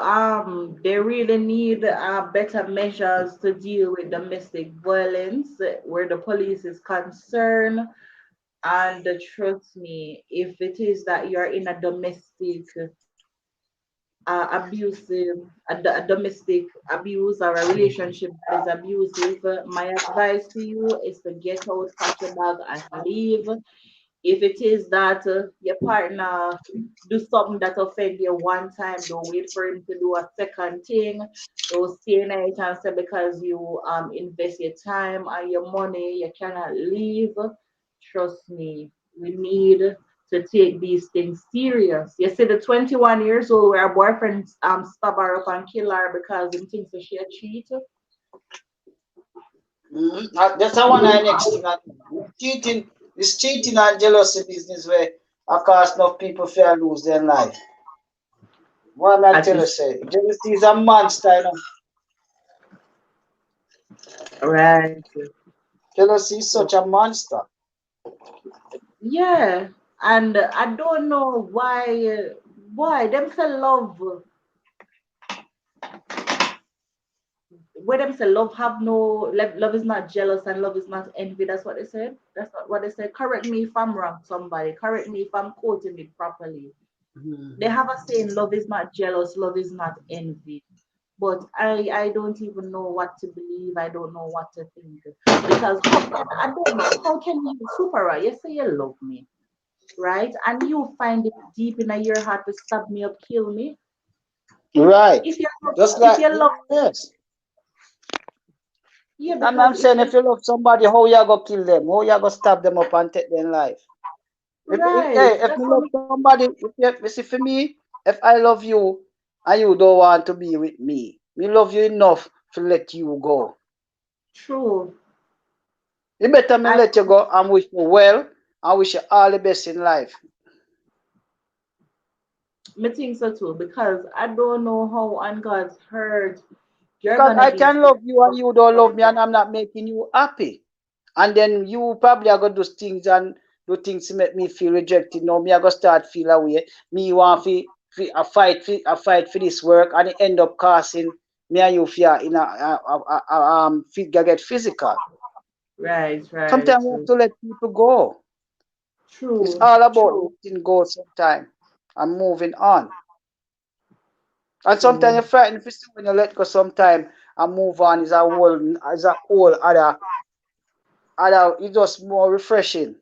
Speaker 1: they really need better measures to deal with domestic violence where the police is concerned. And trust me, if it is that you're in a domestic abusive, a domestic abuse or a relationship that is abusive, my advice to you is to get out, pack your bag, and leave. If it is that your partner do something that offend you one time, don't wait for him to do a second thing. Don't stay in it and say because you invest your time and your money, you cannot leave. Trust me, we need to take these things serious. You see, the 21 years old where her boyfriend stab her up and kill her because he thinks that she a cheat.
Speaker 4: That's the one I next thing. This cheating and jealousy business where, of course, enough people fear lose their life. What I
Speaker 1: That
Speaker 4: tell you,
Speaker 1: is
Speaker 4: say, jealousy is a monster. You know?
Speaker 1: right.
Speaker 4: Jealousy is such a monster.
Speaker 1: Yeah, and I don't know why them say love where them say love have no love is not jealous and love is not envy. That's what they said. That's not what they said. Correct me if I'm wrong, somebody. Correct me if I'm quoting it properly. They have a saying, love is not jealous, love is not envy. but I don't even know what to believe. I don't know what to think because I don't know how can you super right? You say you love me, right? And you find it deep in your heart to stab me up, kill me.
Speaker 4: Right. Just
Speaker 1: If
Speaker 4: like
Speaker 1: you love
Speaker 4: yes.
Speaker 1: yeah,
Speaker 4: And
Speaker 1: because
Speaker 4: I'm
Speaker 1: if
Speaker 4: saying
Speaker 1: you
Speaker 4: if you love somebody, how you go kill them? How you go stab them up and take their life?
Speaker 1: right,
Speaker 4: Hey, if
Speaker 1: that's
Speaker 4: you
Speaker 1: how
Speaker 4: love somebody, if you see for me, if I love you and you don't want to be with me love you enough to let you go.
Speaker 1: true.
Speaker 4: You better me
Speaker 1: I
Speaker 4: let you go and wish you well and wish you all the best in life.
Speaker 1: me think so too because I don't know how on God's hurt you're
Speaker 4: Because
Speaker 1: gonna
Speaker 4: I
Speaker 1: be
Speaker 4: can
Speaker 1: so
Speaker 4: love you and you don't love me and I'm not making you happy. And then you probably are gonna do things and do things to make me feel rejected. Now me I gonna start feel away. Me want a fight for this work and it end up costing me and you fear in get physical.
Speaker 1: right, right,
Speaker 4: Sometimes we have to let people go. It's
Speaker 1: true,
Speaker 4: all about
Speaker 1: true,
Speaker 4: letting go sometimes and moving on. And sometimes
Speaker 1: true.
Speaker 4: you're frightened if you see when you let go sometime and move on is a whole other it's just more refreshing.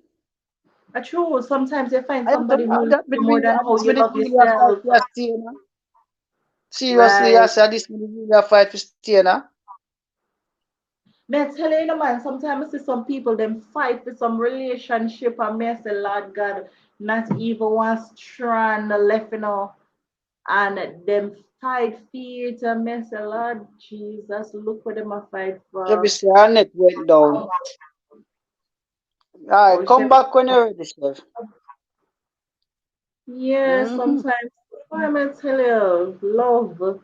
Speaker 1: True. Sometimes you find
Speaker 4: I have to
Speaker 1: somebody who loves
Speaker 4: that been
Speaker 1: you more
Speaker 4: really
Speaker 1: than
Speaker 4: and
Speaker 1: how
Speaker 4: this
Speaker 1: you
Speaker 4: been
Speaker 1: love
Speaker 4: really a fight
Speaker 1: yourself.
Speaker 4: for stay now. Seriously, I
Speaker 1: Right.
Speaker 4: said this been really a fight for stay now.
Speaker 1: Me tell you, man, sometimes I see some people them fight for some relationship and me I say, Lord God, not even one strand left, and them fight feet and me I say, Lord Jesus, look what them a fight
Speaker 4: Every
Speaker 1: for.
Speaker 4: say our net went down.
Speaker 1: Oh,
Speaker 4: Alright, come
Speaker 1: shit.
Speaker 4: back when you're ready, chef.
Speaker 1: Yeah,
Speaker 4: Mm-hmm.
Speaker 1: sometimes I tell you, love.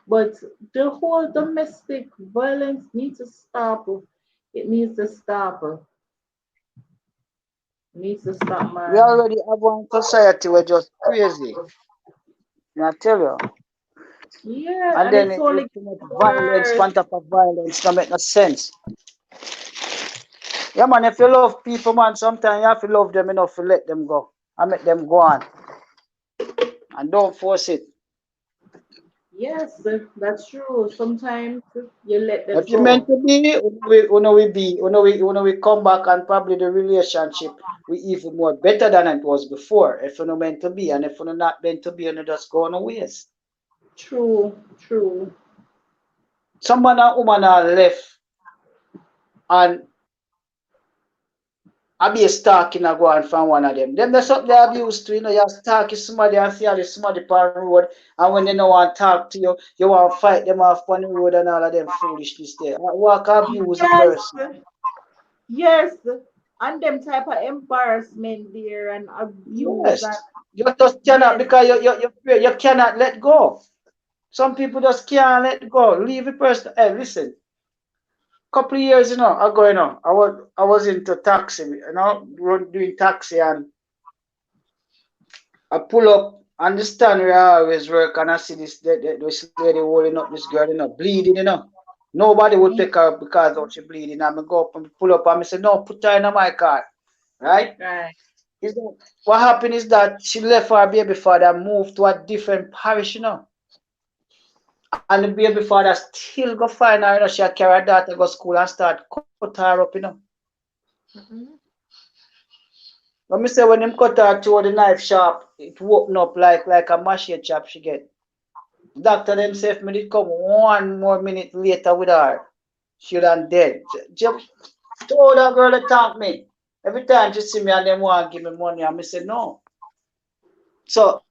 Speaker 1: But the whole domestic violence needs to stop. It needs to stop. It needs to stop,
Speaker 4: We
Speaker 1: man.
Speaker 4: already have one society where just crazy. I tell you.
Speaker 1: Yeah,
Speaker 4: And
Speaker 1: and
Speaker 4: then
Speaker 1: it's only
Speaker 4: it's
Speaker 1: getting
Speaker 4: too much violence,
Speaker 1: worse.
Speaker 4: on top of violence, don't make no sense. Yeah, man, if you love people, man, sometimes you have to love them enough to let them go and make them go on. And don't force it.
Speaker 1: Yes, that's true. Sometimes you let them
Speaker 4: If you're meant
Speaker 1: go.
Speaker 4: to be, we come back and probably the relationship we even more better than it was before. If you're not meant to be, and if you're not meant to be, you just go on a ways.
Speaker 1: True, true.
Speaker 4: Some man and woman are left and I be a stalking a go on from one of them. Them that's something they abuse to, you're stalking somebody and see all this somebody on the road, and when they don't want to talk to you, you want to fight them off on the road and all of them foolishness there. Walk abuse a
Speaker 1: Yes,
Speaker 4: person.
Speaker 1: yes. And them type of embarrassment there and abuse and
Speaker 4: Yes. You just cannot
Speaker 1: yes,
Speaker 4: because you cannot let go. Some people just can't let go. Leave the person. Hey, listen. Couple of years, ago, I was into taxi, doing taxi, and I pull up and the stand where I always work and I see this lady holding up this girl, bleeding. Nobody would
Speaker 1: yeah,
Speaker 4: pick her up because of she bleeding. And I go up and pull up and I say, no, put her in my car. Right?
Speaker 1: right.
Speaker 4: Is that, what happened is that she left her baby father and moved to a different parish. And the baby father still go find her, she carry her daughter go school and start cut her up.
Speaker 3: Mhm.
Speaker 4: Let me say when him cut her through the knife sharp, it open up like a machete chop she get. Doctor themself me did come 1 more minute later with her. She done dead. Just told that girl to thank me. Every time she see me and them want give me money, and me say no. So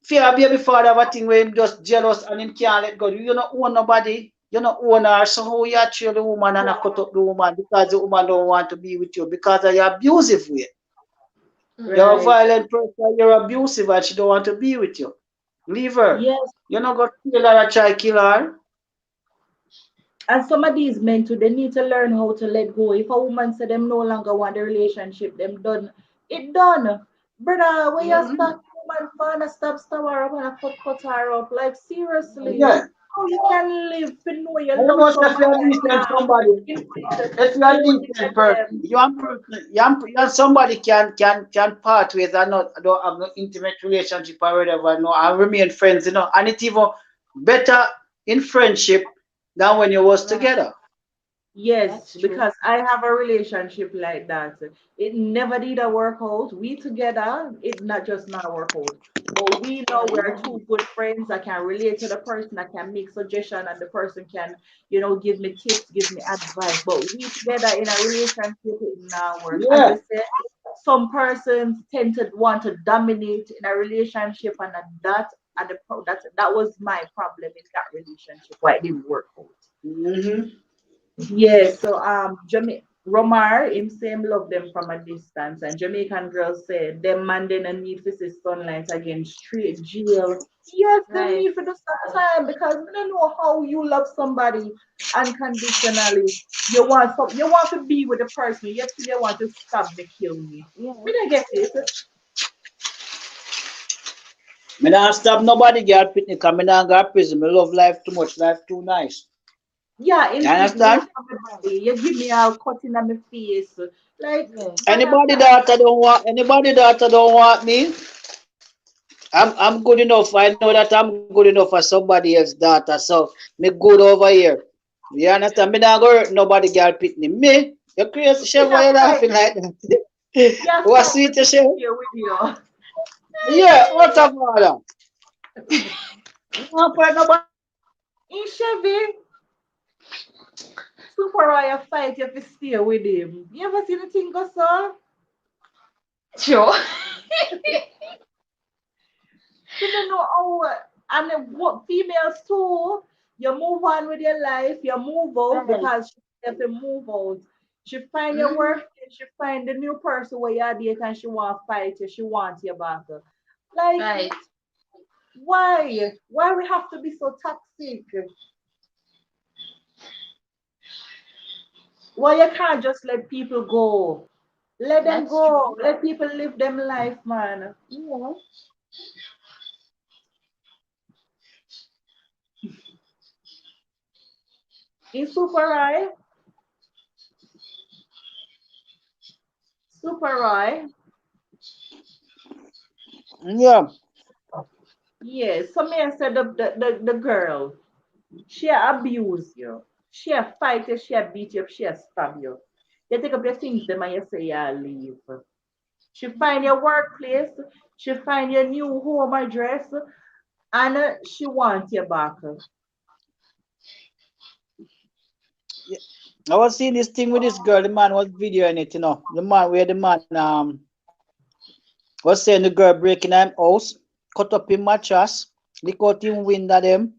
Speaker 4: fear baby father have a thing where him just jealous and him can't let go. You don't own nobody. You don't own her. So how you trail the woman and I cut up the woman because the woman don't want to be with you because of your abusive way. You're a
Speaker 3: Mhm.
Speaker 1: Right.
Speaker 4: violent person, you're abusive and she don't want to be with you. Leave her.
Speaker 1: Yes.
Speaker 4: You're not gonna kill her or try kill her.
Speaker 1: And some of these men too, they need to learn how to let go. If a woman say them no longer want the relationship, them done. It done. Brother, when you
Speaker 4: Mm-hmm.
Speaker 1: start woman find stop her up and cut her up. Like seriously.
Speaker 4: Yeah.
Speaker 1: How you can live to know you
Speaker 4: I don't
Speaker 1: love
Speaker 4: know if
Speaker 1: somebody
Speaker 4: you're a
Speaker 1: and
Speaker 4: decent
Speaker 1: you
Speaker 4: somebody.
Speaker 1: inflict
Speaker 4: If you're a
Speaker 1: pain
Speaker 4: decent
Speaker 1: on
Speaker 4: person,
Speaker 1: them.
Speaker 4: you and somebody can part ways and not don't have no intimate relationship or whatever, no, and remain friends, and it even better in friendship than when you was
Speaker 3: Right.
Speaker 4: together.
Speaker 1: Yes,
Speaker 3: That's true.
Speaker 1: because I have a relationship like that. It never did a work out. We together, it not just not work out. But we know
Speaker 3: Right.
Speaker 1: we're two good friends. I can relate to the person. I can make suggestion, and the person can, give me tips, give me advice. But we together in a relationship, it not work. As I
Speaker 4: Yeah.
Speaker 1: said, some persons tend to want to dominate in a relationship, and that was my problem in that relationship. Why it didn't work out.
Speaker 4: Hmm.
Speaker 1: Yes, so Romar, him same love them from a distance, and Jamaican girls say them man they no need to see sunlight again, straight jail. Yes, them
Speaker 3: Right.
Speaker 1: need for the time because we don't know how you love somebody unconditionally. You want to be with the person, yet still you want to stab me, kill me.
Speaker 3: Yeah.
Speaker 1: Me not get it.
Speaker 4: Me not stop nobody girl picnic because me not got prison. Me love life too much. Life too nice.
Speaker 1: Yeah,
Speaker 4: You
Speaker 1: in prison, you
Speaker 4: understand?
Speaker 1: stab my body, you give me a cut in my face. Like,
Speaker 3: Yeah.
Speaker 1: man, I
Speaker 4: Anybody
Speaker 1: can't.
Speaker 4: that I don't want, anybody that I don't want me, I'm good enough. I know that I'm good enough for somebody else's daughter. So me good over here. You understand? Me not go hurt nobody girl picnic. Me? You crazy chef,
Speaker 1: You
Speaker 4: why you
Speaker 1: fight
Speaker 4: laughing like that?
Speaker 1: You
Speaker 4: What
Speaker 1: fight me
Speaker 4: sweet you
Speaker 1: to
Speaker 4: chef?
Speaker 1: stay with you.
Speaker 4: Yeah, what a father. You want fight nobody girl picnic.
Speaker 1: In Chevy, Super Royal fight you to stay with him. You ever seen the thing go so?
Speaker 3: Sure.
Speaker 1: You don't know how, and then what females too, you move on with your life, you move out
Speaker 3: Right.
Speaker 1: because she have to move out. She find your
Speaker 3: Mm-hmm.
Speaker 1: work, she find the new person where you date and she want to fight you, she wants you back. Like,
Speaker 3: Right.
Speaker 1: why? Why we have to be so toxic? Why you can't just let people go? Let them
Speaker 3: That's
Speaker 1: go.
Speaker 3: true.
Speaker 1: Let people live them life, man.
Speaker 3: Yeah.
Speaker 1: In Super Roy, Super Roy,
Speaker 4: Yeah.
Speaker 1: yes. So me I said the girl, she abuse you. She a fight you, she a beat you up, she a stab you. You take up your things, them and you say you leave. She find your workplace, she find your new home address, and she wants you back.
Speaker 4: Yeah. I was seeing this thing with this girl. The man was videoing it. The man where the man was saying the girl breaking him house, cut up him mattress, lick out him window them,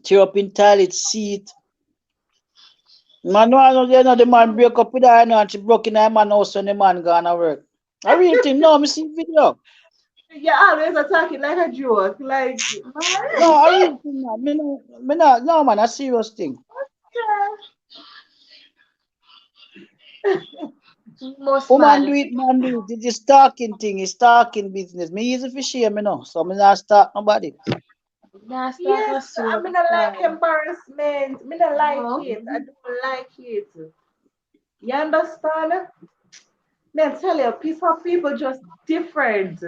Speaker 4: tear up in toilet seat. Man, no, I know the man break up with her, and she broke in her man house when the man gone to work. A real thing. No, me see video.
Speaker 1: You always attacking like a joke. Like,
Speaker 4: No, a real thing. Man. No, man, a serious thing.
Speaker 3: He most
Speaker 4: Woman
Speaker 3: mad.
Speaker 4: do it, man do it. It's stalking thing. It's stalking business. Me easy for shame, so me not stalk nobody.
Speaker 3: Now start
Speaker 1: yes,
Speaker 3: a
Speaker 1: I
Speaker 3: soul
Speaker 1: mean I like
Speaker 3: time.
Speaker 1: embarrassment. Me not like
Speaker 3: No.
Speaker 1: it. I don't like it. You understand? Me I tell you, piece of people just different.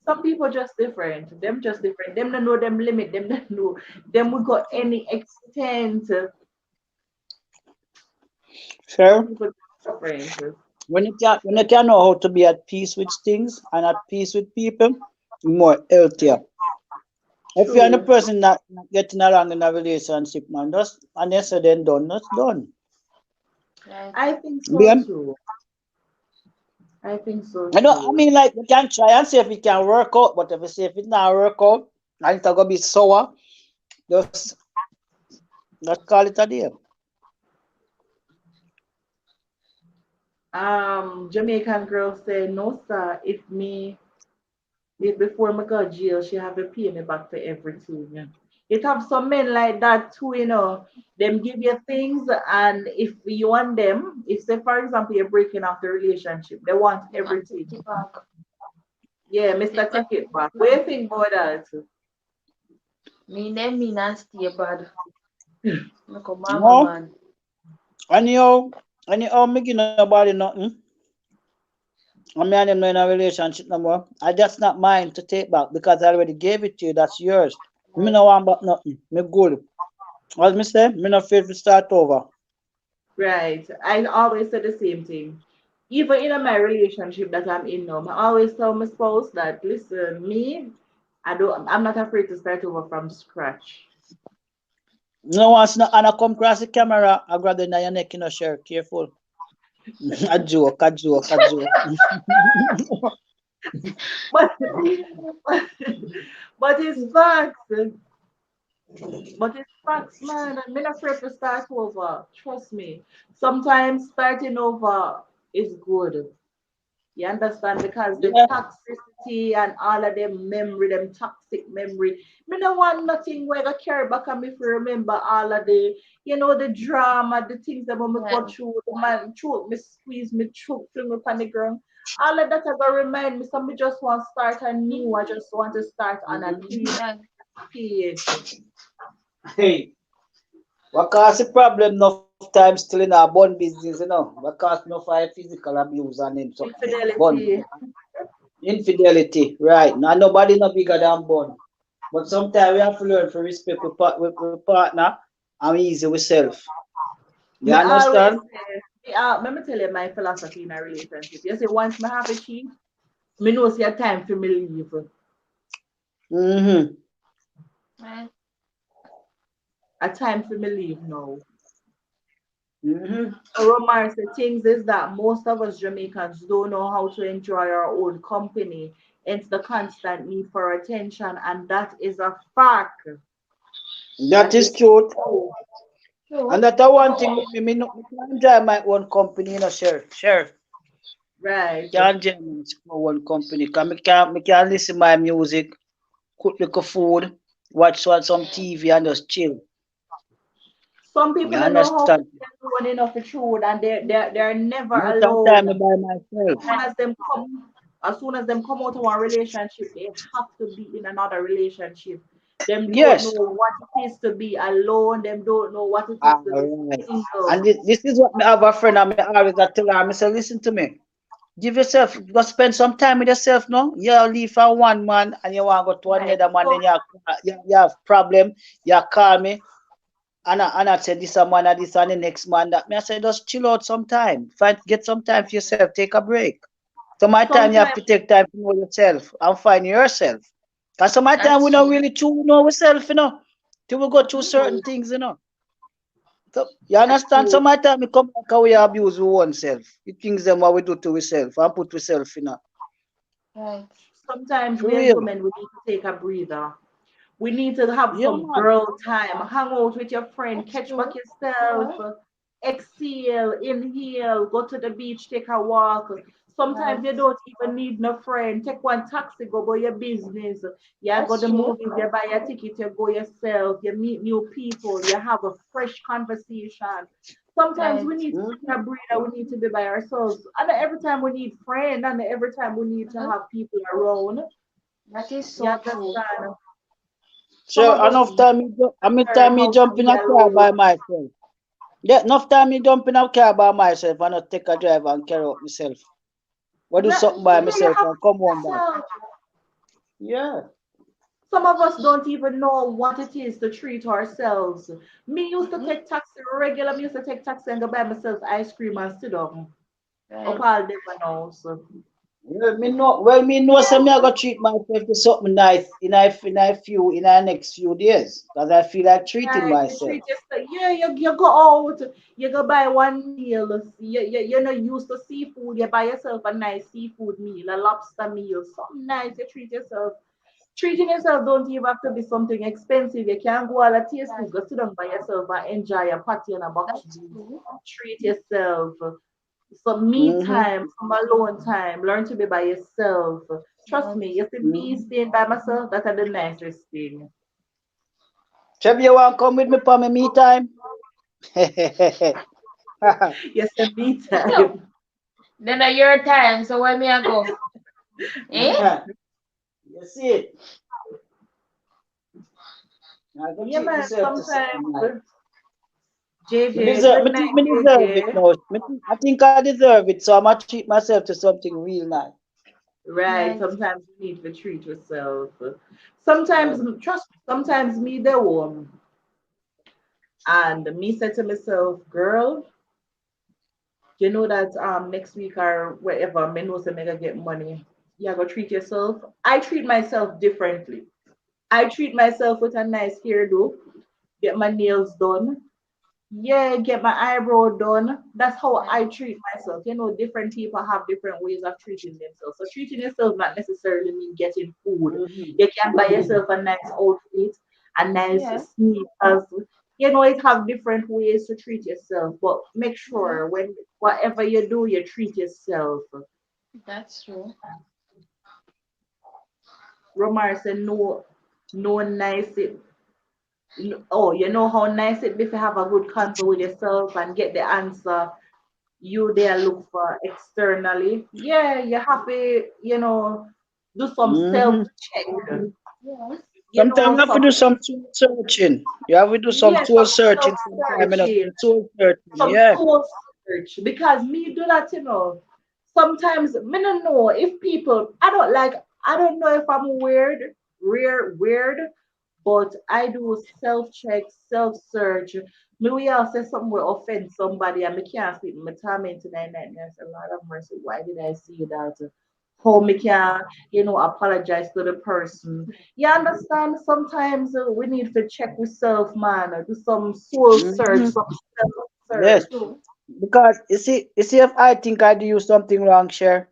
Speaker 1: Some people just different. Them just different. Them don't know them limit. Them don't know. Them we got any extent. Some
Speaker 4: Sure.
Speaker 1: people just different.
Speaker 4: When you can know how to be at peace with things and at peace with people, you're more healthier. If you're the
Speaker 1: True.
Speaker 4: person not getting along in a relationship, man, just and you say then done, that's done.
Speaker 3: Right.
Speaker 1: I think so
Speaker 4: Bien.
Speaker 1: too. I think so
Speaker 4: I
Speaker 1: too.
Speaker 4: mean, like you can try and see if it can work out, but if you see if it not work out, and it's gonna be sour, just call it a day.
Speaker 1: Jamaican girl say, no sir, if before me go jail, she have to pay me back for everything. It have some men like that too. Them give you things, and if you want them, if say for example you're breaking off the relationship, they want
Speaker 3: They want to
Speaker 1: everything.
Speaker 3: take it back.
Speaker 1: Yeah,
Speaker 3: Take
Speaker 1: Mr.
Speaker 3: back
Speaker 1: Take it back. What do you
Speaker 3: everything.
Speaker 1: think about that?
Speaker 3: Mean and stay bad. Like a mama
Speaker 4: No,
Speaker 3: man.
Speaker 4: anyhow, me give nobody nothing. I mean, and them not in a relationship no more. I that's not mine to take back because I already gave it to you. That's yours. Me
Speaker 3: Right.
Speaker 4: no want back nothing. Me good. As me say, me no afraid to start over.
Speaker 1: Right. I always say the same thing. Even in my relationship that I'm in now, I always tell my spouse that listen, me, I'm not afraid to start over from scratch.
Speaker 4: No once no Anna come across the camera, I grab the your neck, share. Careful. A joke, a joke, a joke.
Speaker 1: But but it's facts. But it's facts, man. I'm not afraid to start over. Trust me. Sometimes starting over is good. You understand? Because the
Speaker 4: Yeah.
Speaker 1: toxicity and all of them memory, them toxic memory. Me no want nothing where I carry back and me if you remember all of the drama, the things that when me go
Speaker 3: Right.
Speaker 1: through, the man choke me, squeeze me, choke, fling me on the ground. All of that I gotta remind me. So me just want to start anew. I just want to start on a clean
Speaker 3: Right.
Speaker 1: page.
Speaker 4: Hey, what cause the problem enough time still in our bond business. What cause enough of physical abuse and them something. Bond.
Speaker 1: Infidelity.
Speaker 4: Infidelity, right. Now nobody no bigger than bond. But sometimes we have to learn to respect with partner and we easy with self. You
Speaker 1: Me always
Speaker 4: understand?
Speaker 1: say, let me tell you my philosophy in a relationship. You see, once me have a cheat, me know it's your time for me leave.
Speaker 4: Mm-hmm.
Speaker 3: Right.
Speaker 1: A time for me leave now.
Speaker 4: Mm-hmm.
Speaker 1: Romance, the things is that most of us Jamaicans don't know how to enjoy our own company. It's the constant need for attention, and that is a fact.
Speaker 4: That
Speaker 1: That
Speaker 4: is
Speaker 1: is
Speaker 4: true.
Speaker 1: true.
Speaker 4: And
Speaker 3: True.
Speaker 4: that one thing with me, me can't enjoy my own company, share. Share.
Speaker 1: Right.
Speaker 4: Can't enjoy my own company. Cause me can't listen my music, cook little food, watch some TV and just chill.
Speaker 1: Some
Speaker 4: You
Speaker 1: people don't know how to
Speaker 4: understand?
Speaker 1: stay alone enough to truth, and they're never
Speaker 4: Most of the time
Speaker 1: alone.
Speaker 4: I by myself.
Speaker 3: Right.
Speaker 1: As soon as them come out of one relationship, they have to be in another relationship. Them don't know
Speaker 4: Yes.
Speaker 1: what it is to be alone. Them don't know what it is
Speaker 4: All
Speaker 1: to be
Speaker 4: right.
Speaker 1: single.
Speaker 4: And this is what me have a friend and me always I tell her, I say, listen to me. Give yourself, go spend some time with yourself, no? You leave for one man and you want to go to
Speaker 3: Right.
Speaker 4: another man,
Speaker 1: So
Speaker 4: then you have problem, you call me, and I said this a man and this and the next man that me I said just chill out sometime. Get some time for yourself, take a break. So my time you have
Speaker 1: sometimes
Speaker 4: to take time to know yourself and find yourself. Cause some my time we
Speaker 3: That's
Speaker 4: don't
Speaker 3: true.
Speaker 4: really true know ourselves, till we go through certain
Speaker 1: true,
Speaker 4: things. So you
Speaker 1: that's
Speaker 4: understand?
Speaker 1: true.
Speaker 4: Some my time we come back and we abuse we oneself. The things them what we do to ourselves and put ourselves.
Speaker 3: Right.
Speaker 1: Sometimes
Speaker 4: For
Speaker 1: we as
Speaker 4: real.
Speaker 1: women we need to take a breather. We need to have
Speaker 4: Yeah
Speaker 1: some
Speaker 4: man.
Speaker 1: girl time, hang out with your friend,
Speaker 3: That's
Speaker 1: catch back
Speaker 3: true.
Speaker 1: yourself,
Speaker 3: Yeah.
Speaker 1: exhale, inhale, go to the beach, take a walk.
Speaker 3: Right.
Speaker 1: Sometimes you don't even need no friend. Take one taxi, go about your business. You go
Speaker 3: That's
Speaker 1: to the
Speaker 3: true.
Speaker 1: movies, you buy a ticket, you go yourself, you meet new people, you have a fresh conversation. Sometimes
Speaker 3: Right.
Speaker 1: we need to take
Speaker 4: Mhm.
Speaker 1: a breather, we need to be by ourselves. And every time we need friends, and every time we need to
Speaker 3: Mhm.
Speaker 1: have people around.
Speaker 3: That is
Speaker 1: You
Speaker 3: so true.
Speaker 1: understand? Some
Speaker 4: Sure,
Speaker 1: of us
Speaker 4: enough time how many
Speaker 1: learn
Speaker 4: time me
Speaker 1: how to
Speaker 4: jump
Speaker 1: be
Speaker 4: in a car
Speaker 1: alone.
Speaker 4: by myself. Yeah, enough time me jump in a car by myself and not take a drive and carry out myself. What do
Speaker 1: Right?
Speaker 4: something by
Speaker 1: Yeah, you
Speaker 4: myself
Speaker 1: have
Speaker 4: and
Speaker 1: to
Speaker 4: come
Speaker 1: be
Speaker 4: home back.
Speaker 1: yourself.
Speaker 4: Yeah.
Speaker 1: Some of us don't even know what it is to treat ourselves. Me used to
Speaker 4: Mhm.
Speaker 1: take taxi regular. Me used to take taxi and go buy myself ice cream and sit down. Up
Speaker 3: Right.
Speaker 1: all day now. So
Speaker 4: Well, me know say me I go treat myself to something nice in a next few days. Cause I feel like treating
Speaker 1: right, you
Speaker 4: myself.
Speaker 1: treat yourself. Yeah, you go out. You go buy one meal. You're not used to seafood. You buy yourself a nice seafood meal, a lobster meal, something nice. You treat yourself. Treating yourself don't even have to be something expensive. You can go all a taste
Speaker 3: Right.
Speaker 1: food, go sit down by yourself and enjoy a patty and a box
Speaker 3: That's
Speaker 1: juice.
Speaker 3: true.
Speaker 1: Treat yourself. Some me
Speaker 4: Mm-hmm.
Speaker 1: time, some alone time. Learn to be by yourself. Trust
Speaker 3: Right.
Speaker 1: me, you see me
Speaker 4: Mm-hmm.
Speaker 1: staying by myself, that's the nicest thing.
Speaker 4: Cheb, you want to come with me for me time?
Speaker 1: Yes, the me
Speaker 3: So
Speaker 1: time.
Speaker 3: then your time. So where me I go? Eh?
Speaker 4: You see it? I go
Speaker 1: Yeah,
Speaker 4: treat
Speaker 1: man,
Speaker 4: myself to something nice.
Speaker 1: sometimes. JJ,
Speaker 4: Me
Speaker 1: good
Speaker 4: think
Speaker 1: night,
Speaker 4: me deserve it
Speaker 1: JJ.
Speaker 4: now. I think I deserve it, so I'm gonna treat myself to something real nice.
Speaker 1: Right.
Speaker 3: Right.
Speaker 1: Sometimes you need to treat yourself. Sometimes,
Speaker 4: Yeah.
Speaker 1: trust me, sometimes me the home and me said to myself, girl, you know that next week or wherever, me know say me gonna get money. You gotta treat yourself. I treat myself differently. I treat myself with a nice hairdo, get my nails done, yeah, get my eyebrow done. That's how
Speaker 3: Right.
Speaker 1: I treat myself. You know, different people have different ways of treating themselves. So treating yourself not necessarily mean getting food.
Speaker 4: Mhm.
Speaker 1: You can buy yourself a nice outfit, a nice
Speaker 3: Yeah.
Speaker 1: sneakers. You know, it have different ways to treat yourself. But make
Speaker 3: Yeah.
Speaker 1: sure when whatever you do, you treat yourself.
Speaker 3: That's true.
Speaker 1: Romar said no, no nice oh, you know how nice it be if you have a good consult with yourself and get the answer you there look for externally. Yeah, you have to, do some self
Speaker 4: Mhm.
Speaker 1: check.
Speaker 3: Yes.
Speaker 4: Sometimes you have to
Speaker 1: Some
Speaker 4: do some soul searching. You have to do some
Speaker 1: yeah,
Speaker 4: soul
Speaker 1: some self
Speaker 4: searching sometime,
Speaker 1: searching,
Speaker 4: some soul searching.
Speaker 1: some
Speaker 4: Yeah.
Speaker 1: soul search. Because me do that, sometimes me don't know if people I don't know if I'm weird, but I do self check, self search. Me we all say something will offend somebody and me can't sleep. Me torment tonight night and I say, Lord have mercy, why did I see that? How me can, apologize to the person. You understand? Sometimes we need to check with self, man. Do some soul search,
Speaker 4: Mhm.
Speaker 1: some self
Speaker 4: Yes.
Speaker 1: search.
Speaker 3: True.
Speaker 4: Because you see, if I think I do something wrong, share,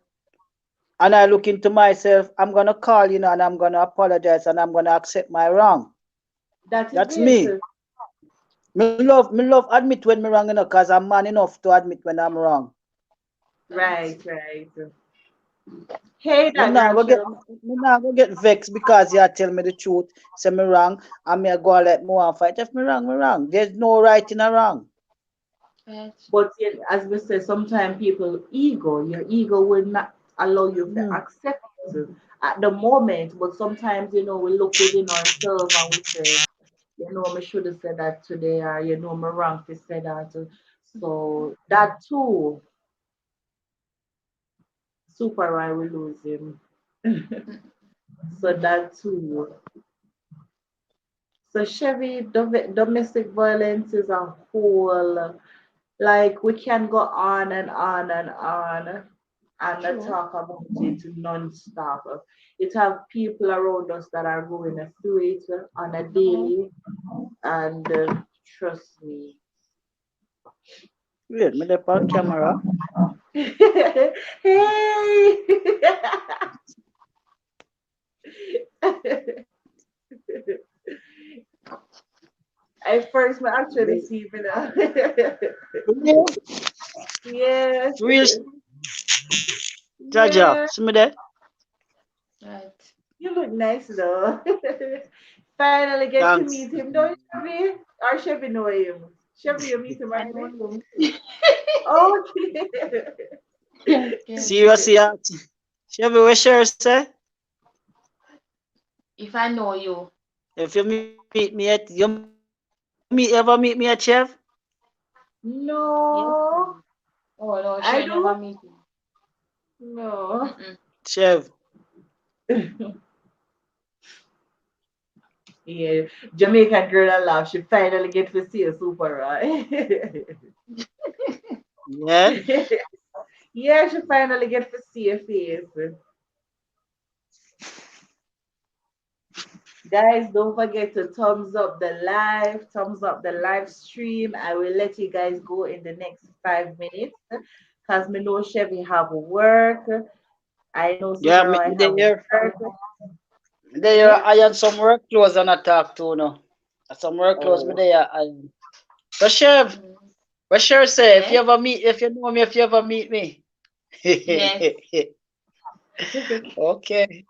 Speaker 4: and I look into myself, I'm gonna call, and I'm gonna apologize and I'm gonna accept my wrong.
Speaker 1: That is
Speaker 4: That's
Speaker 1: it.
Speaker 4: me. Me love admit when me wrong, cause I'm man enough to admit when I'm wrong.
Speaker 3: Right.
Speaker 1: Right, right. Hey,
Speaker 4: Me
Speaker 1: that
Speaker 4: not go get
Speaker 1: Rachel.
Speaker 4: me not go get vexed because you tell me the truth, say me wrong, and me a go and let me want fight. If me wrong, me wrong. There's no right in a wrong.
Speaker 3: Right.
Speaker 1: But yet, as we say, sometimes your ego will not allow you to
Speaker 4: Mm.
Speaker 1: accept it at the moment. But sometimes, we look within ourselves and we say, I should have said that today, or I'm wrong to say that. So that too, super I will lose him. So that too. So Chevy, domestic violence is a whole, like we can go on and on and on and
Speaker 3: True.
Speaker 1: talk about it non-stop. It have people around us that are going through it on a daily, and trust me.
Speaker 4: Wait, me dey on camera.
Speaker 1: Hey! I first me actually
Speaker 4: Real,
Speaker 1: see me now.
Speaker 4: real,
Speaker 1: Yeah.
Speaker 4: real. Jaja,
Speaker 1: Yeah.
Speaker 4: see me there?
Speaker 3: Right.
Speaker 1: You look nice though. Finally get to
Speaker 4: Thanks.
Speaker 1: meet him, don't Chevy? Or Chevy know him? Chevy, you meet him
Speaker 3: I know
Speaker 1: already?
Speaker 3: him.
Speaker 1: Okay.
Speaker 3: Yes.
Speaker 4: Seriously, Chevy, what sure say?
Speaker 3: If I know you.
Speaker 4: If you meet me at ever meet me at Chev?
Speaker 3: Yes.
Speaker 1: No,
Speaker 3: Please. Oh no,
Speaker 1: I
Speaker 3: sure never
Speaker 1: do.
Speaker 3: meet him.
Speaker 1: No.
Speaker 3: Mm-mm.
Speaker 4: Chev,
Speaker 1: Yeah, Jamaican girl I love. She finally get to see a super right.
Speaker 4: yeah.
Speaker 1: Yeah, she finally get to see a face. Guys, don't forget to thumbs up the live stream. I will let you guys go in the next 5 minutes because me know Chevy have work. I know
Speaker 4: Yeah,
Speaker 1: Super
Speaker 4: me,
Speaker 1: I
Speaker 4: me
Speaker 1: have
Speaker 4: there.
Speaker 1: work.
Speaker 4: Me there.
Speaker 1: Yeah.
Speaker 4: I had some work clothes and I talk to no. Some work clothes me
Speaker 1: Oh,
Speaker 4: there. So Chev,
Speaker 3: Mm.
Speaker 4: what sure say?
Speaker 3: Yes.
Speaker 4: If you know me, if you ever meet me.
Speaker 3: Yes.
Speaker 4: Okay.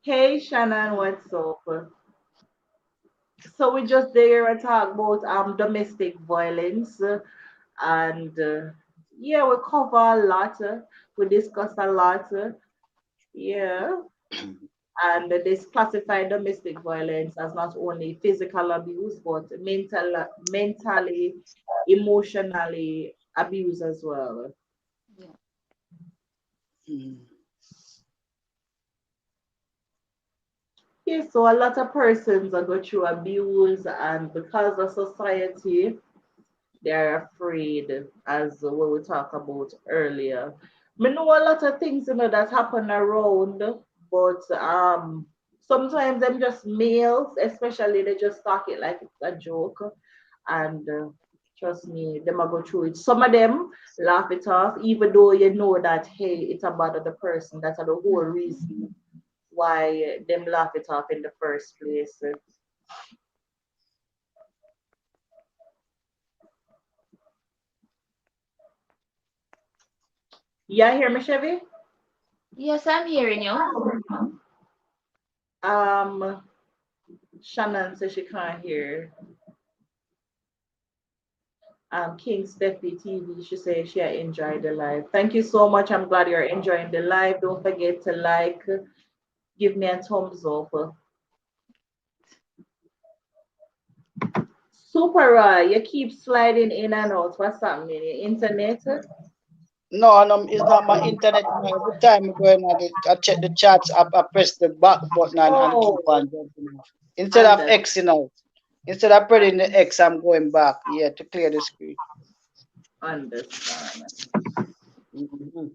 Speaker 1: hey Shannon, what's up? So we just there and talk about domestic violence and yeah, we cover a lot. We discuss a lot. Yeah. And this classify domestic violence as not only physical abuse but mentally, emotionally abuse as well.
Speaker 3: Yeah.
Speaker 4: Mm.
Speaker 1: Yeah, so a lot of persons are go through abuse, and because of society, they're afraid, as what we talked about earlier. Me know a lot of things, that happen around, but sometimes them just males, especially they just talk it like it's a joke, and trust me, them are go through it. Some of them laugh it off, even though you know that hey, it's about the person. That's the whole reason why them laugh it off in the first place. Yeah, hear me, Chevy?
Speaker 3: Yes, I'm hearing you.
Speaker 1: Um, Shannon says she can't hear. King Steffi TV, she says she enjoyed the live. Thank you so much. I'm glad you're enjoying the live. Don't forget to like, give me a thumbs up. Super, you keep sliding in and out. What's happening? Your internet?
Speaker 4: No, no, it's not my internet. No. Every time I go in, I check the chats, I press the back button and keep
Speaker 1: Oh,
Speaker 4: on jumping off. Instead of
Speaker 1: under,
Speaker 4: X, instead of pressing the X, I'm going back, yeah, to clear the screen.
Speaker 1: understand.
Speaker 4: Mhm.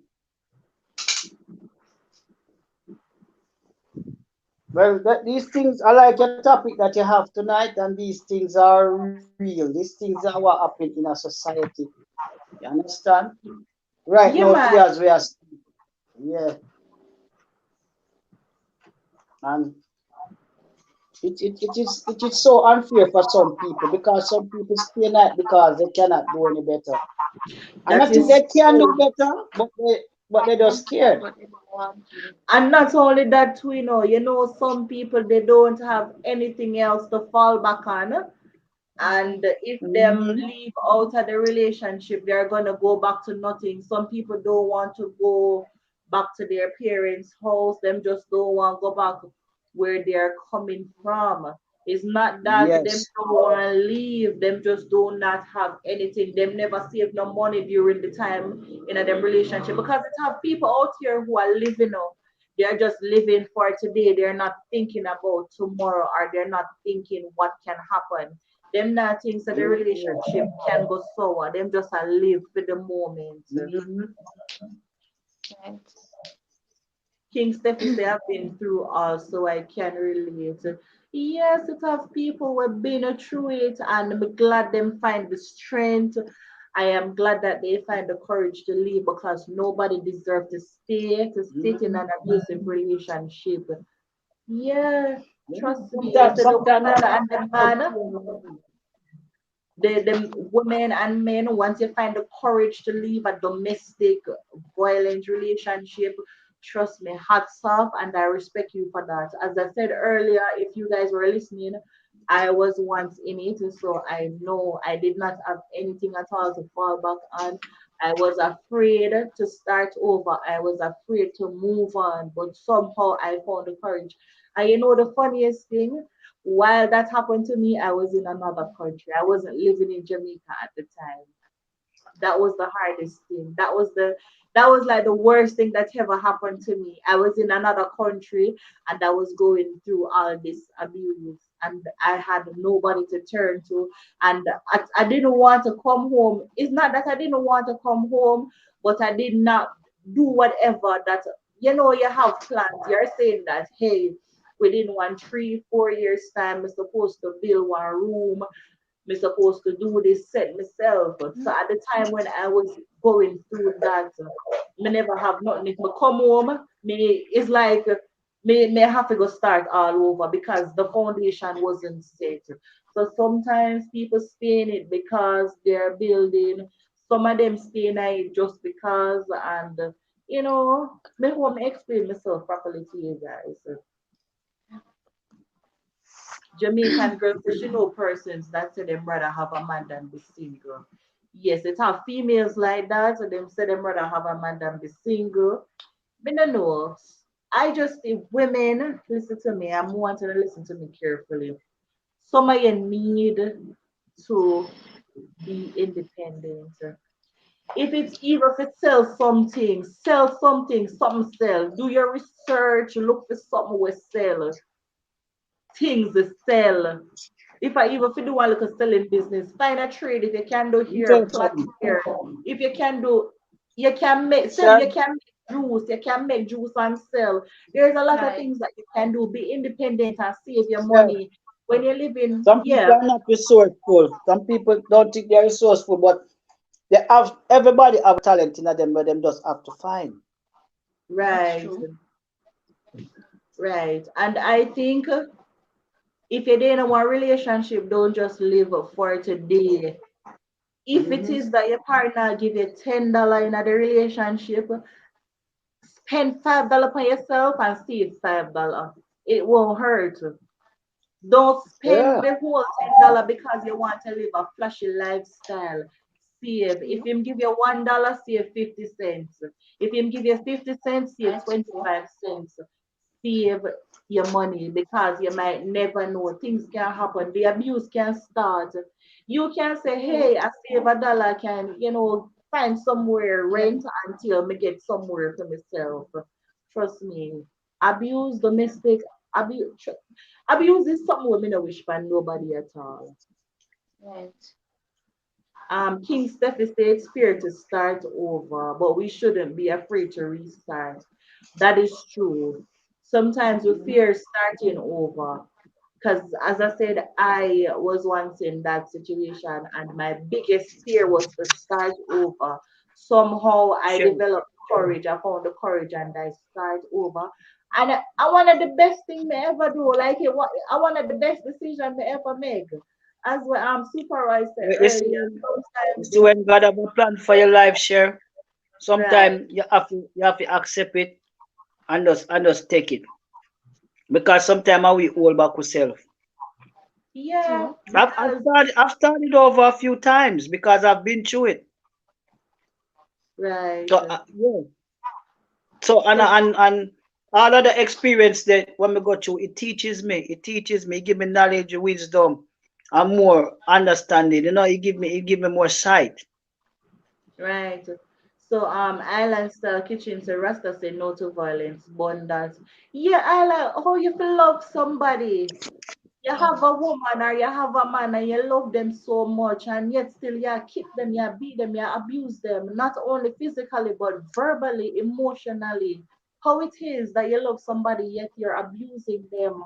Speaker 4: Well, these things, I like your topic that you have tonight, and these things are real. These things are what happen in a society. You understand? Right now,
Speaker 1: Yeah,
Speaker 4: today,
Speaker 1: man.
Speaker 4: as we are, yeah, and it is so unfair for some people because some people stay night because they cannot do any better. And I
Speaker 1: That
Speaker 4: think
Speaker 1: is
Speaker 4: they can do
Speaker 1: true.
Speaker 4: better, but they just scared.
Speaker 3: But they don't want to.
Speaker 1: And not only that, too, some people they don't have anything else to fall back on. And if them
Speaker 4: Hmm.
Speaker 1: leave out of the relationship, they're gonna go back to nothing. Some people don't want to go back to their parents' house. Them just don't want to go back where they're coming from. It's not that them
Speaker 4: Yes.
Speaker 1: don't want to leave. Them just do not have anything. Them never save no money during the time in a them relationship because it have people out here who are living up. They're just living for today. They're not thinking about tomorrow, or they're not thinking what can happen. Them not things that the relationship can go sour. Them just a live for the moment.
Speaker 4: Mm-hmm.
Speaker 3: Right.
Speaker 1: King Steffi say I've been through all, so I can relate. Yes, it have people who have been through it, and I'm glad them find the strength. I am glad that they find the courage to leave because nobody deserves to sit in
Speaker 4: Mm-hmm.
Speaker 1: an abusive relationship. Yeah, trust me. It's
Speaker 4: Sometimes,
Speaker 1: the
Speaker 4: sometimes
Speaker 1: woman
Speaker 4: I
Speaker 1: and the man. The women and men, once you find the courage to leave a domestic violent relationship, trust me, hats off, and I respect you for that. As I said earlier, if you guys were listening, I was once in it, so I know I did not have anything at all to fall back on. I was afraid to start over. I was afraid to move on, but somehow I found the courage. And the funniest thing, while that happened to me, I was in another country. I wasn't living in Jamaica at the time. That was the hardest thing. That was like the worst thing that ever happened to me. I was in another country and I was going through all this abuse, and I had nobody to turn to, and I didn't want to come home. It's not that I didn't want to come home, but I did not do whatever that you have plans. You're saying that hey, within 1 3 4 years time, I'm supposed to build one room, me supposed to do this set myself. So at the time when I was going through that, me never have nothing. If me come home, me it's like me have to go start all over because the foundation wasn't set. So sometimes people stay in it because they're building. Some of them stay in it just because, and me want me explain myself properly to you guys. Jamaican girls, so she know persons that say them rather have a man than be single. Yes, it have females like that, so them say them rather have a man than be single. But no, no. I just if women listen to me, I'm wanting to listen to me carefully. Some of you need to be independent. If it's even if it sell something, something sell. Do your research, look for something with sell. things sell. If I even if you do one little selling business, find a trade. If you can do
Speaker 4: Let me
Speaker 1: here,
Speaker 4: tell you
Speaker 1: plant
Speaker 4: something.
Speaker 1: here. If you can do, you can make sell.
Speaker 4: Sir,
Speaker 1: You can make juice. You can make juice and sell. There's a lot of
Speaker 3: Right.
Speaker 1: things that you can do. Be independent and save your
Speaker 4: sir,
Speaker 1: money when you're living.
Speaker 4: some people
Speaker 1: Yeah,
Speaker 4: are not resourceful. Some people don't think they're resourceful, but they have everybody have talent in them, but them just have to find.
Speaker 3: That's
Speaker 1: right,
Speaker 3: true.
Speaker 1: right. And I think if you're in a one relationship, don't just live for today. If it
Speaker 4: Hmm.
Speaker 1: is that your partner give you $10 in the relationship, spend $5 on yourself and save $5. It won't hurt. Don't spend
Speaker 4: Yeah.
Speaker 1: the whole $10 because you want to live a flashy lifestyle. Save. If
Speaker 3: True.
Speaker 1: him give you $1, save 50 cents. If him give you 50 cents, save
Speaker 3: That's true.
Speaker 1: 25 cents. Save your money because you might never know. Things can happen. The abuse can start. You can say,
Speaker 3: True.
Speaker 1: hey, I save $1, can, find somewhere
Speaker 3: Yeah.
Speaker 1: rent until me get somewhere for myself. Trust me. Abuse, domestic abuse is something we no wish for nobody at all.
Speaker 3: Right.
Speaker 1: King Steffi said it's fair to start over, but we shouldn't be afraid to restart. That is true. Sometimes we
Speaker 4: Hmm.
Speaker 1: fear starting over. Because as I said, I was once in that situation, and my biggest fear was to start over. Somehow I
Speaker 4: Sure.
Speaker 1: developed courage. I found the courage and I start over. And I wanted the best thing I ever do. Like I wanted the best decision I ever make. As what supervisor said
Speaker 4: You see,
Speaker 1: earlier,
Speaker 4: you
Speaker 1: sometimes
Speaker 4: see when God have a plan for your life, share.
Speaker 1: right.
Speaker 4: Sometimes you have to accept it and just take it. Because sometimes we hold back ourselves.
Speaker 1: Yeah,
Speaker 3: True.
Speaker 4: I've
Speaker 1: because
Speaker 4: started I've started over a few times because I've been through it.
Speaker 1: right.
Speaker 4: So yeah. So and
Speaker 1: So
Speaker 4: and and all of the experience that when we go through, it teaches me. It teaches me. It give me knowledge, wisdom, and more understanding. It give me more sight.
Speaker 1: right. So Island Style Kitchen so Rasta say no to violence, Bondas. Yeah, Island, how you feel love somebody? You have a woman or you have a man and you love them so much and yet still you kick them, you beat them, you abuse them, not only physically but verbally, emotionally. How it is that you love somebody yet you're abusing them.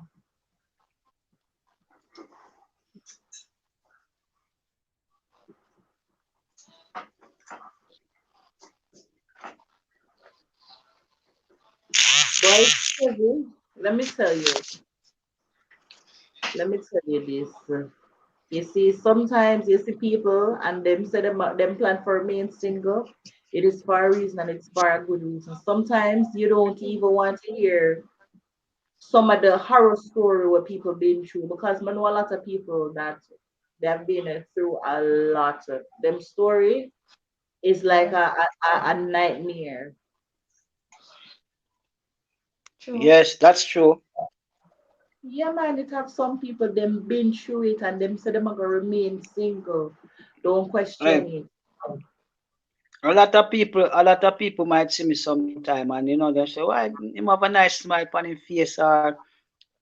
Speaker 1: Boy, Kevin, let me tell you this. You see, sometimes you see people and them say them plan for remain single. It is for a reason and it's for a good reason. Sometimes you don't even want to hear some of the horror story what people been through because I know a lot of people that they have been through a lot. Them story is like
Speaker 3: Yeah.
Speaker 1: a nightmare.
Speaker 3: True.
Speaker 4: Yes, that's true.
Speaker 1: Yeah, man, it have some people them been through it and them say them are gonna remain single. Don't question
Speaker 4: Hey,
Speaker 1: it.
Speaker 4: a lot of people might see me sometime and they say, why him have a nice smile on his face or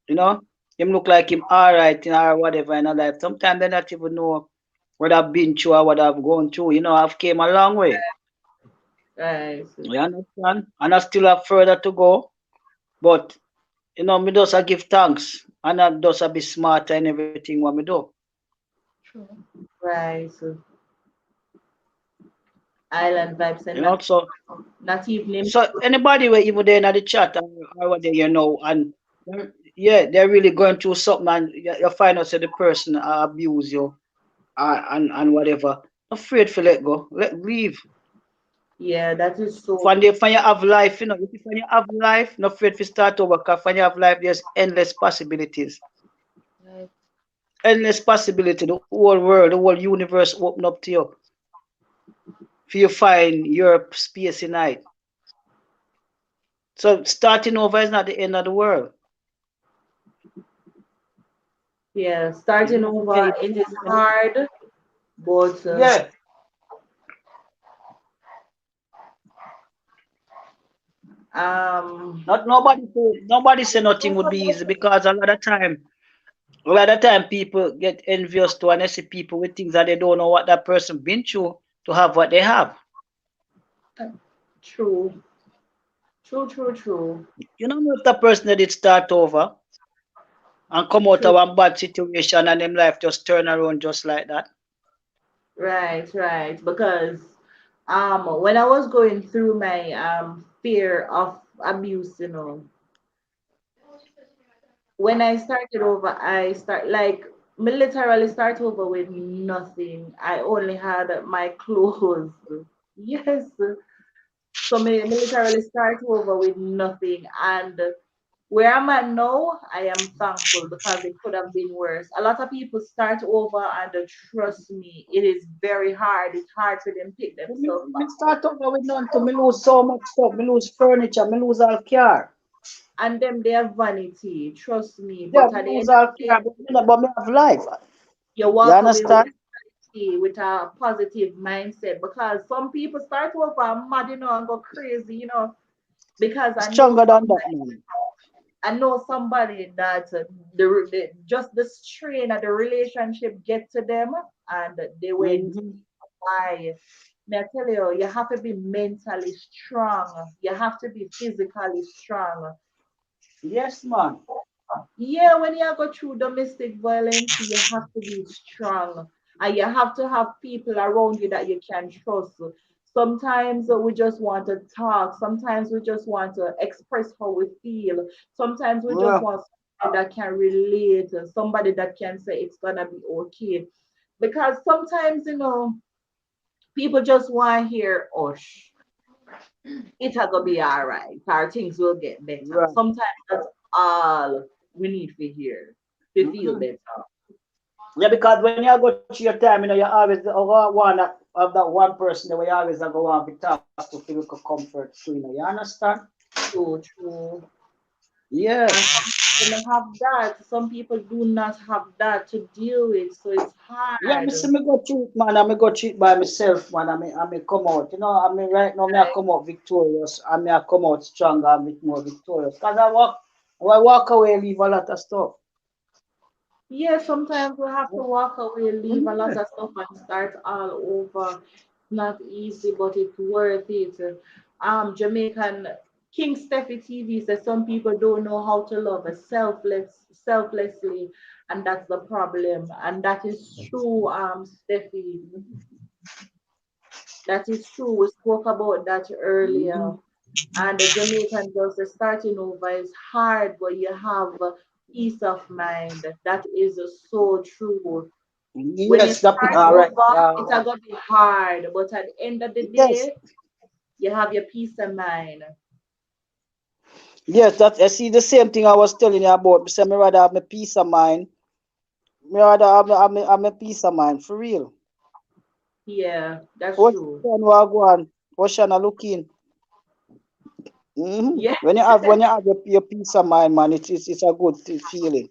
Speaker 4: you know, him look like him alright, or whatever in a life. Sometimes they not even know what I've been through or what I've gone through. I've came a long way.
Speaker 1: Right.
Speaker 4: You understand? And I still have further to go. But me just I give thanks and I just I be smarter in everything what me do.
Speaker 3: True.
Speaker 1: Right. So island vibes and
Speaker 4: You know, so
Speaker 1: not even
Speaker 4: so anybody where even there in the chat or what they and yeah, they're really going through something and you find out that the person abuse you and whatever. Not afraid to let go. Let leave.
Speaker 1: yeah, that is so
Speaker 4: When you have life, if when you have life, not afraid to start over, because when you have life, there's endless possibilities.
Speaker 3: Right.
Speaker 4: Endless possibility. The whole world, the whole universe open up to you. For you find your space in it. So starting over is not the end of the world.
Speaker 1: yeah, starting over it is hard, but
Speaker 4: Yeah.
Speaker 1: um
Speaker 4: Not nobody say nothing would be easy because a lot of time. A lot of time people get envious to and they see people with things that they don't know what that person been through to have what they have.
Speaker 1: True, true, true, true,
Speaker 4: You know, if the person that did start over and come out of
Speaker 1: true.
Speaker 4: one bad situation and them life just turn around just like that.
Speaker 1: Right, right. Because when I was going through my fear of abuse, when I started over, I start like me literally start over with nothing. I only had my clothes. Yes. So me literally start over with nothing. And where I'm at now, I am thankful because it could have been worse. A lot of people start over and trust me, it is very hard. It's hard for them to pick themselves
Speaker 4: Me
Speaker 1: back up.
Speaker 4: start over with nothing. Me lose so much stuff. Me lose furniture. Me lose all car.
Speaker 1: And them they have vanity, trust me.
Speaker 4: Yeah,
Speaker 1: But
Speaker 4: me
Speaker 1: at the
Speaker 4: lose
Speaker 1: end of
Speaker 4: all
Speaker 1: the day,
Speaker 4: car, but me have life.
Speaker 1: you
Speaker 4: You
Speaker 1: walk away with
Speaker 4: understand?
Speaker 1: a with a positive mindset because some people start over and mad, and go crazy, because
Speaker 4: Stronger than that, man.
Speaker 1: I know somebody that the just the strain of the relationship get to them and they went
Speaker 4: Hmm.
Speaker 1: by. May I tell you, you have to be mentally strong. You have to be physically strong.
Speaker 4: Yes, man.
Speaker 1: Yeah, when you go through domestic violence, you have to be strong and you have to have people around you that you can trust. Sometimes we just want to talk, sometimes we just want to express how we feel, sometimes we just
Speaker 4: Yeah.
Speaker 1: want somebody that can relate, somebody that can say it's gonna be okay. Because sometimes, people just want to hear, oh, it's gonna be all right, our things will get better.
Speaker 4: Right.
Speaker 1: Sometimes that's all we need to hear to feel
Speaker 4: Hmm.
Speaker 1: better.
Speaker 4: Yeah, because when you go through your time, you always want to have that one person that we always go on to talk to feel like comfort to, you understand?
Speaker 1: True, true. And
Speaker 4: Yes.
Speaker 1: some people don't have that. Some people do not have that to deal with, so it's
Speaker 4: Yeah, me see
Speaker 1: hard.
Speaker 4: me go through it, man. I me go through it by myself, man. I me come out. I mean right now me I come out victorious. I me I come out stronger and bit more victorious. Cause I walk away, leave a lot of stuff.
Speaker 1: Yeah, sometimes we have to walk away, leave a lot
Speaker 4: Yeah.
Speaker 1: of stuff, and start all over. It's not easy, but it's worth it. Jamaican King Steffi TV says some people don't know how to love a selflessly, and that's the problem. And that is true, Steffi. That is true. We spoke about that earlier.
Speaker 4: Mhm.
Speaker 1: And the Jamaican girls are starting over is hard, but you have peace of mind. That is so true. When you
Speaker 4: Yes,
Speaker 1: start
Speaker 4: all right.
Speaker 1: over, it's gonna be hard, but at the end of the
Speaker 4: Yes,
Speaker 1: day, you have your peace of mind.
Speaker 4: yes. That I see the same thing I was telling you about. Say me rather have my peace of mind. Me rather have my peace of mind for real.
Speaker 1: Yeah, that's true.
Speaker 4: Ocean Wagwan, Ocean are looking.
Speaker 1: Yeah,
Speaker 4: When you have your peace of mind, man, it's a good feeling.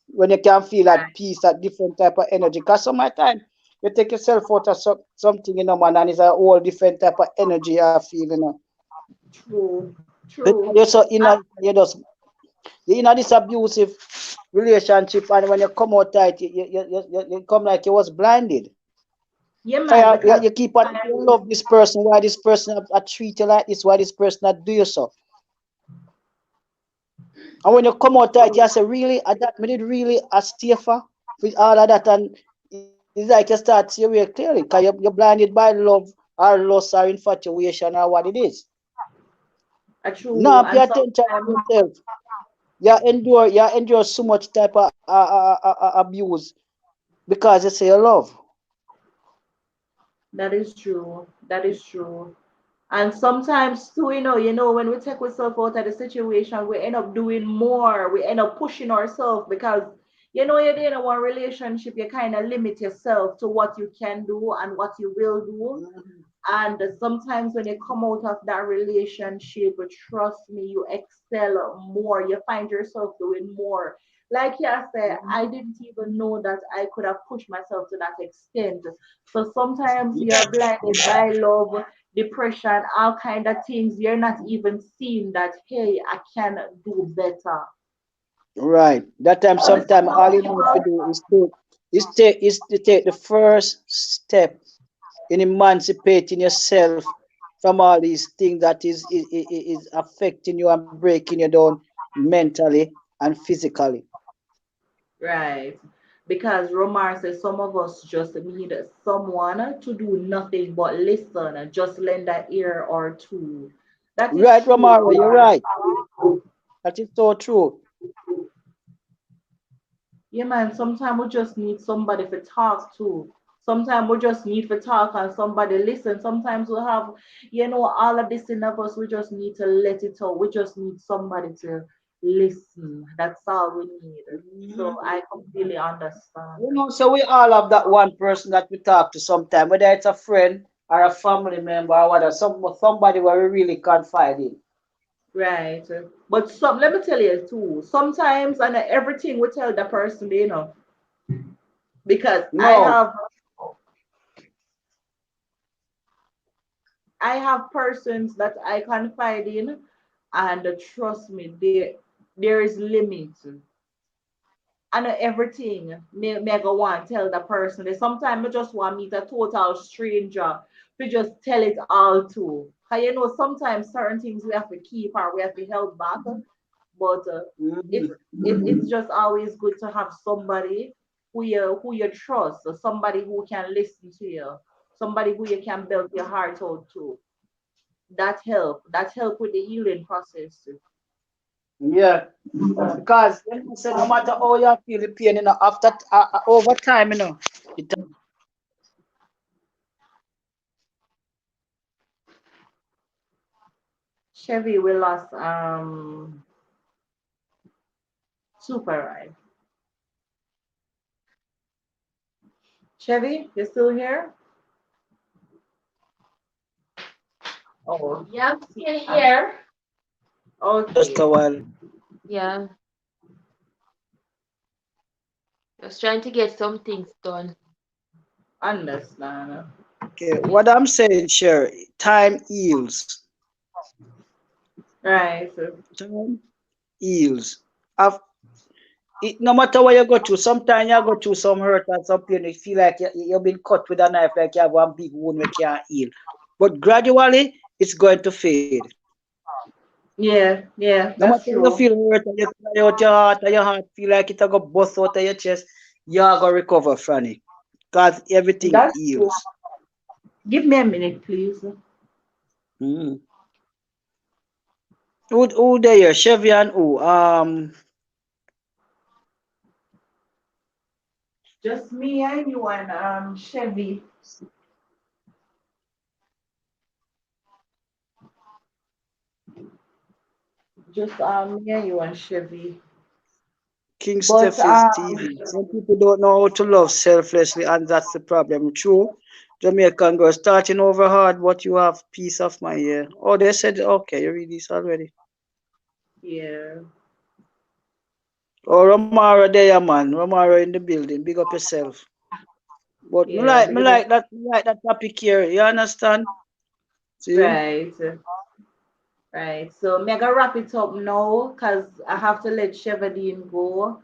Speaker 4: When you can feel that peace, that different type of energy. Cause some of the time you take yourself out of something, man, and it's a whole different type of energy you feel,
Speaker 1: true,
Speaker 4: Because
Speaker 1: true.
Speaker 4: you're so you're in this abusive relationship, and when you come out tight, you come like you was blinded.
Speaker 1: Yeah,
Speaker 4: So
Speaker 1: man, because
Speaker 4: you keep on you love this person, why this person a treat you like this, why this person a do you so. And when you come out tight,
Speaker 1: true.
Speaker 4: you say, really, that me did really a stay for all of that, and it's like you start to see very clearly, because you're blinded by love or lust or infatuation or what it is.
Speaker 1: True.
Speaker 4: Now pay
Speaker 1: And
Speaker 4: attention to
Speaker 1: sometimes,
Speaker 4: yourself. You endure so much type of abuse because you say you love.
Speaker 1: that is true. That is true. And sometimes too, when we take ourselves out of the situation, we end up doing more. We end up pushing ourselves because you're in one relationship, you kind of limit yourself to what you can do and what you will do.
Speaker 4: Mhm.
Speaker 1: And sometimes when you come out of that relationship, trust me, you excel more. You find yourself doing more. Like you said, I
Speaker 4: Mhm.
Speaker 1: didn't even know that I could have pushed myself to that extent. So sometimes
Speaker 4: Yeah.
Speaker 1: you're blinded by love, depression, all kind of things. You're not even seeing that, hey, I can do better.
Speaker 4: Right. That time,
Speaker 1: All the
Speaker 4: sometime all you need to
Speaker 1: people,
Speaker 4: do is to take the first step in emancipating yourself from all these things that is affecting you and breaking you down mentally and physically.
Speaker 1: right? Because Romar says some of us just need someone to do nothing but listen, just lend an ear or two. That is
Speaker 4: Right,
Speaker 1: true,
Speaker 4: Romaro, you're
Speaker 1: Romar.
Speaker 4: right. That is so true.
Speaker 1: Yeah, man, sometimes we just need somebody to talk to. Sometimes we just need to talk and somebody listen. Sometimes we have, all of this in of us, we just need to let it out. We just need somebody to listen. That's all we need. So
Speaker 4: Mhm.
Speaker 1: I completely understand.
Speaker 4: So we all have that one person that we talk to sometime, whether it's a friend or a family member or whether somebody where we really confide in.
Speaker 1: Right. But let me tell you too, sometimes and everything we tell the person, because
Speaker 4: No.
Speaker 1: I have persons that I confide in, and trust me, there is limit. And everything me go want tell the person. Sometimes I just want meet a total stranger to just tell it all to. Cause sometimes certain things we have to keep or we have to hold back. But it's
Speaker 4: Mhm.
Speaker 1: it's just always good to have somebody who you trust, somebody who can listen to you, somebody who you can build your heart out to. That help with the healing process.
Speaker 4: Yeah. Because say no matter how you feel the pain, after over time, it
Speaker 1: Chevy, we lost super right. Chevy, you still here? Oh,
Speaker 3: Yeah, I'm still
Speaker 1: uh,
Speaker 3: here.
Speaker 4: just
Speaker 1: okay.
Speaker 4: a while.
Speaker 3: Yeah, just trying to get some things done.
Speaker 1: Understand.
Speaker 4: Okay. What I'm saying, sure, time heals.
Speaker 1: Right.
Speaker 4: Time heals. Af- no matter what you go through, sometimes you go through some hurt and some pain, you feel like you've been cut with a knife, like you have one big wound which can't heal. But gradually, it's going to fade.
Speaker 1: Yeah,
Speaker 4: No
Speaker 1: yeah,
Speaker 4: matter you
Speaker 1: that's
Speaker 4: feel
Speaker 1: true.
Speaker 4: hurt and you cry out your heart and your heart feel like it's going to bust out of your chest, you're going to recover from it. Because everything
Speaker 1: That's true.
Speaker 4: heals.
Speaker 1: Give me a minute, please.
Speaker 4: Mm. Who there? Chevy and who?
Speaker 1: Just me and you and Chevy. Just me and you and Chevy.
Speaker 4: King
Speaker 1: But
Speaker 4: Steph is TV. Some people don't know how to love selflessly, and that's the problem. True, Jamaican girl starting over hard, but you have peace of mind. Yeah. Oh, they said okay. You read this already.
Speaker 1: yeah,
Speaker 4: Oh, Romara there, man. Romara in the building. Big up yourself. But me
Speaker 1: yeah,
Speaker 4: like, me
Speaker 1: because
Speaker 4: like that, me like that topic here. You understand? See?
Speaker 1: right, right. So me gonna wrap it up now, cause I have to let Chevadine go.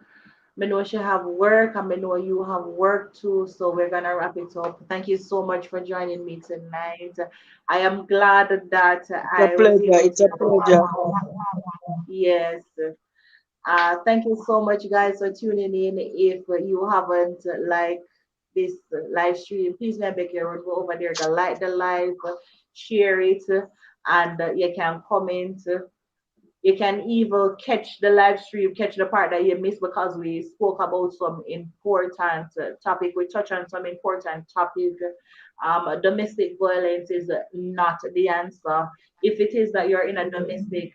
Speaker 1: I know she have work, and I know you have work too. So we're gonna wrap it up. Thank you so much for joining me tonight. I am glad that
Speaker 4: It's a
Speaker 1: I was
Speaker 4: pleasure.
Speaker 1: able
Speaker 4: It's a pleasure.
Speaker 1: to. Yes. Thank you so much, guys, for tuning in. If you haven't liked this live stream, please remember you go over there, go like the live, share it, and you can comment. You can even catch the live stream, catch the part that you missed because we spoke about some important topic. We touched on some important topic. Domestic violence is not the answer. If it is that you're in a domestic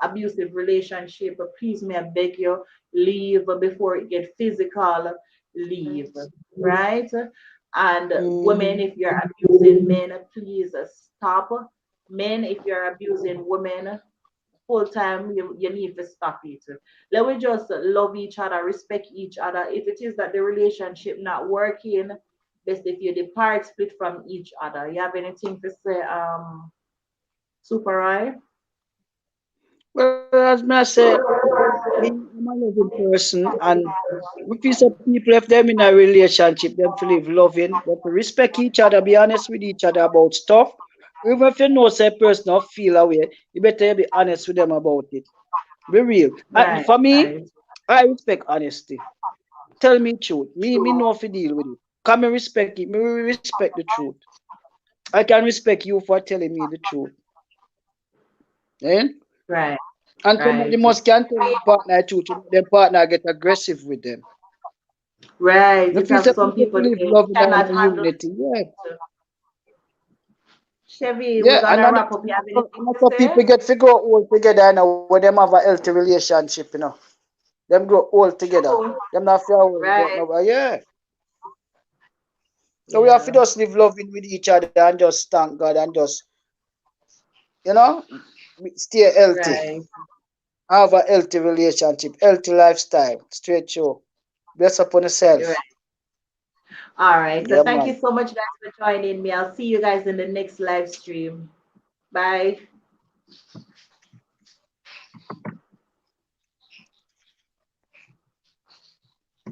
Speaker 1: abusive relationship, please may I beg you, leave before it get physical, leave, right? And women,
Speaker 4: Mm-hmm.
Speaker 1: if you're abusing men, please stop. Men, if you're abusing women full time, you need to stop it. Let we just love each other, respect each other. If it is that the relationship not working, best if you depart, split from each other. You have anything to say, Super Eye?
Speaker 4: Well, as me I say, me, I'm a loving person, and we feel some people, if them in a relationship, them feel live loving, they have to respect each other, be honest with each other about stuff. Even if you know say person don't feel away, you better be honest with them about it. Be real. And
Speaker 1: Right,
Speaker 4: for me,
Speaker 1: right,
Speaker 4: I respect honesty. Tell me truth. Me know if you deal with it. Come and respect it. Me respect the truth. I can respect you for telling me the truth. Eh?
Speaker 1: right,
Speaker 4: And somebody
Speaker 1: right.
Speaker 4: must can tell their partner the truth. Their partner get aggressive with them.
Speaker 1: Right.
Speaker 4: The
Speaker 1: It
Speaker 4: piece
Speaker 1: have
Speaker 4: of
Speaker 1: some
Speaker 4: people
Speaker 1: people
Speaker 4: live
Speaker 1: they
Speaker 4: love
Speaker 1: cannot
Speaker 4: and
Speaker 1: handle
Speaker 4: unity. Yeah.
Speaker 1: it. Chevy, we're
Speaker 4: Yeah. And
Speaker 1: gonna
Speaker 4: then
Speaker 1: wrap up. You have anything
Speaker 4: that's
Speaker 1: to
Speaker 4: how
Speaker 1: say?
Speaker 4: people get to grow old together and when them have a healthy relationship. Them grow old together.
Speaker 1: True.
Speaker 4: Them not fear worry about
Speaker 1: Right.
Speaker 4: nobody. Yeah. So we have to
Speaker 1: Yeah.
Speaker 4: just live loving with each other and just thank God and just, you know, stay healthy.
Speaker 1: Right.
Speaker 4: Have a healthy relationship, healthy lifestyle, straight show. Best upon yourself.
Speaker 1: Right. All right. So
Speaker 4: Yeah,
Speaker 1: thank you
Speaker 4: man.
Speaker 1: so much, guys, for joining me. I'll see you guys in the next live stream. Bye.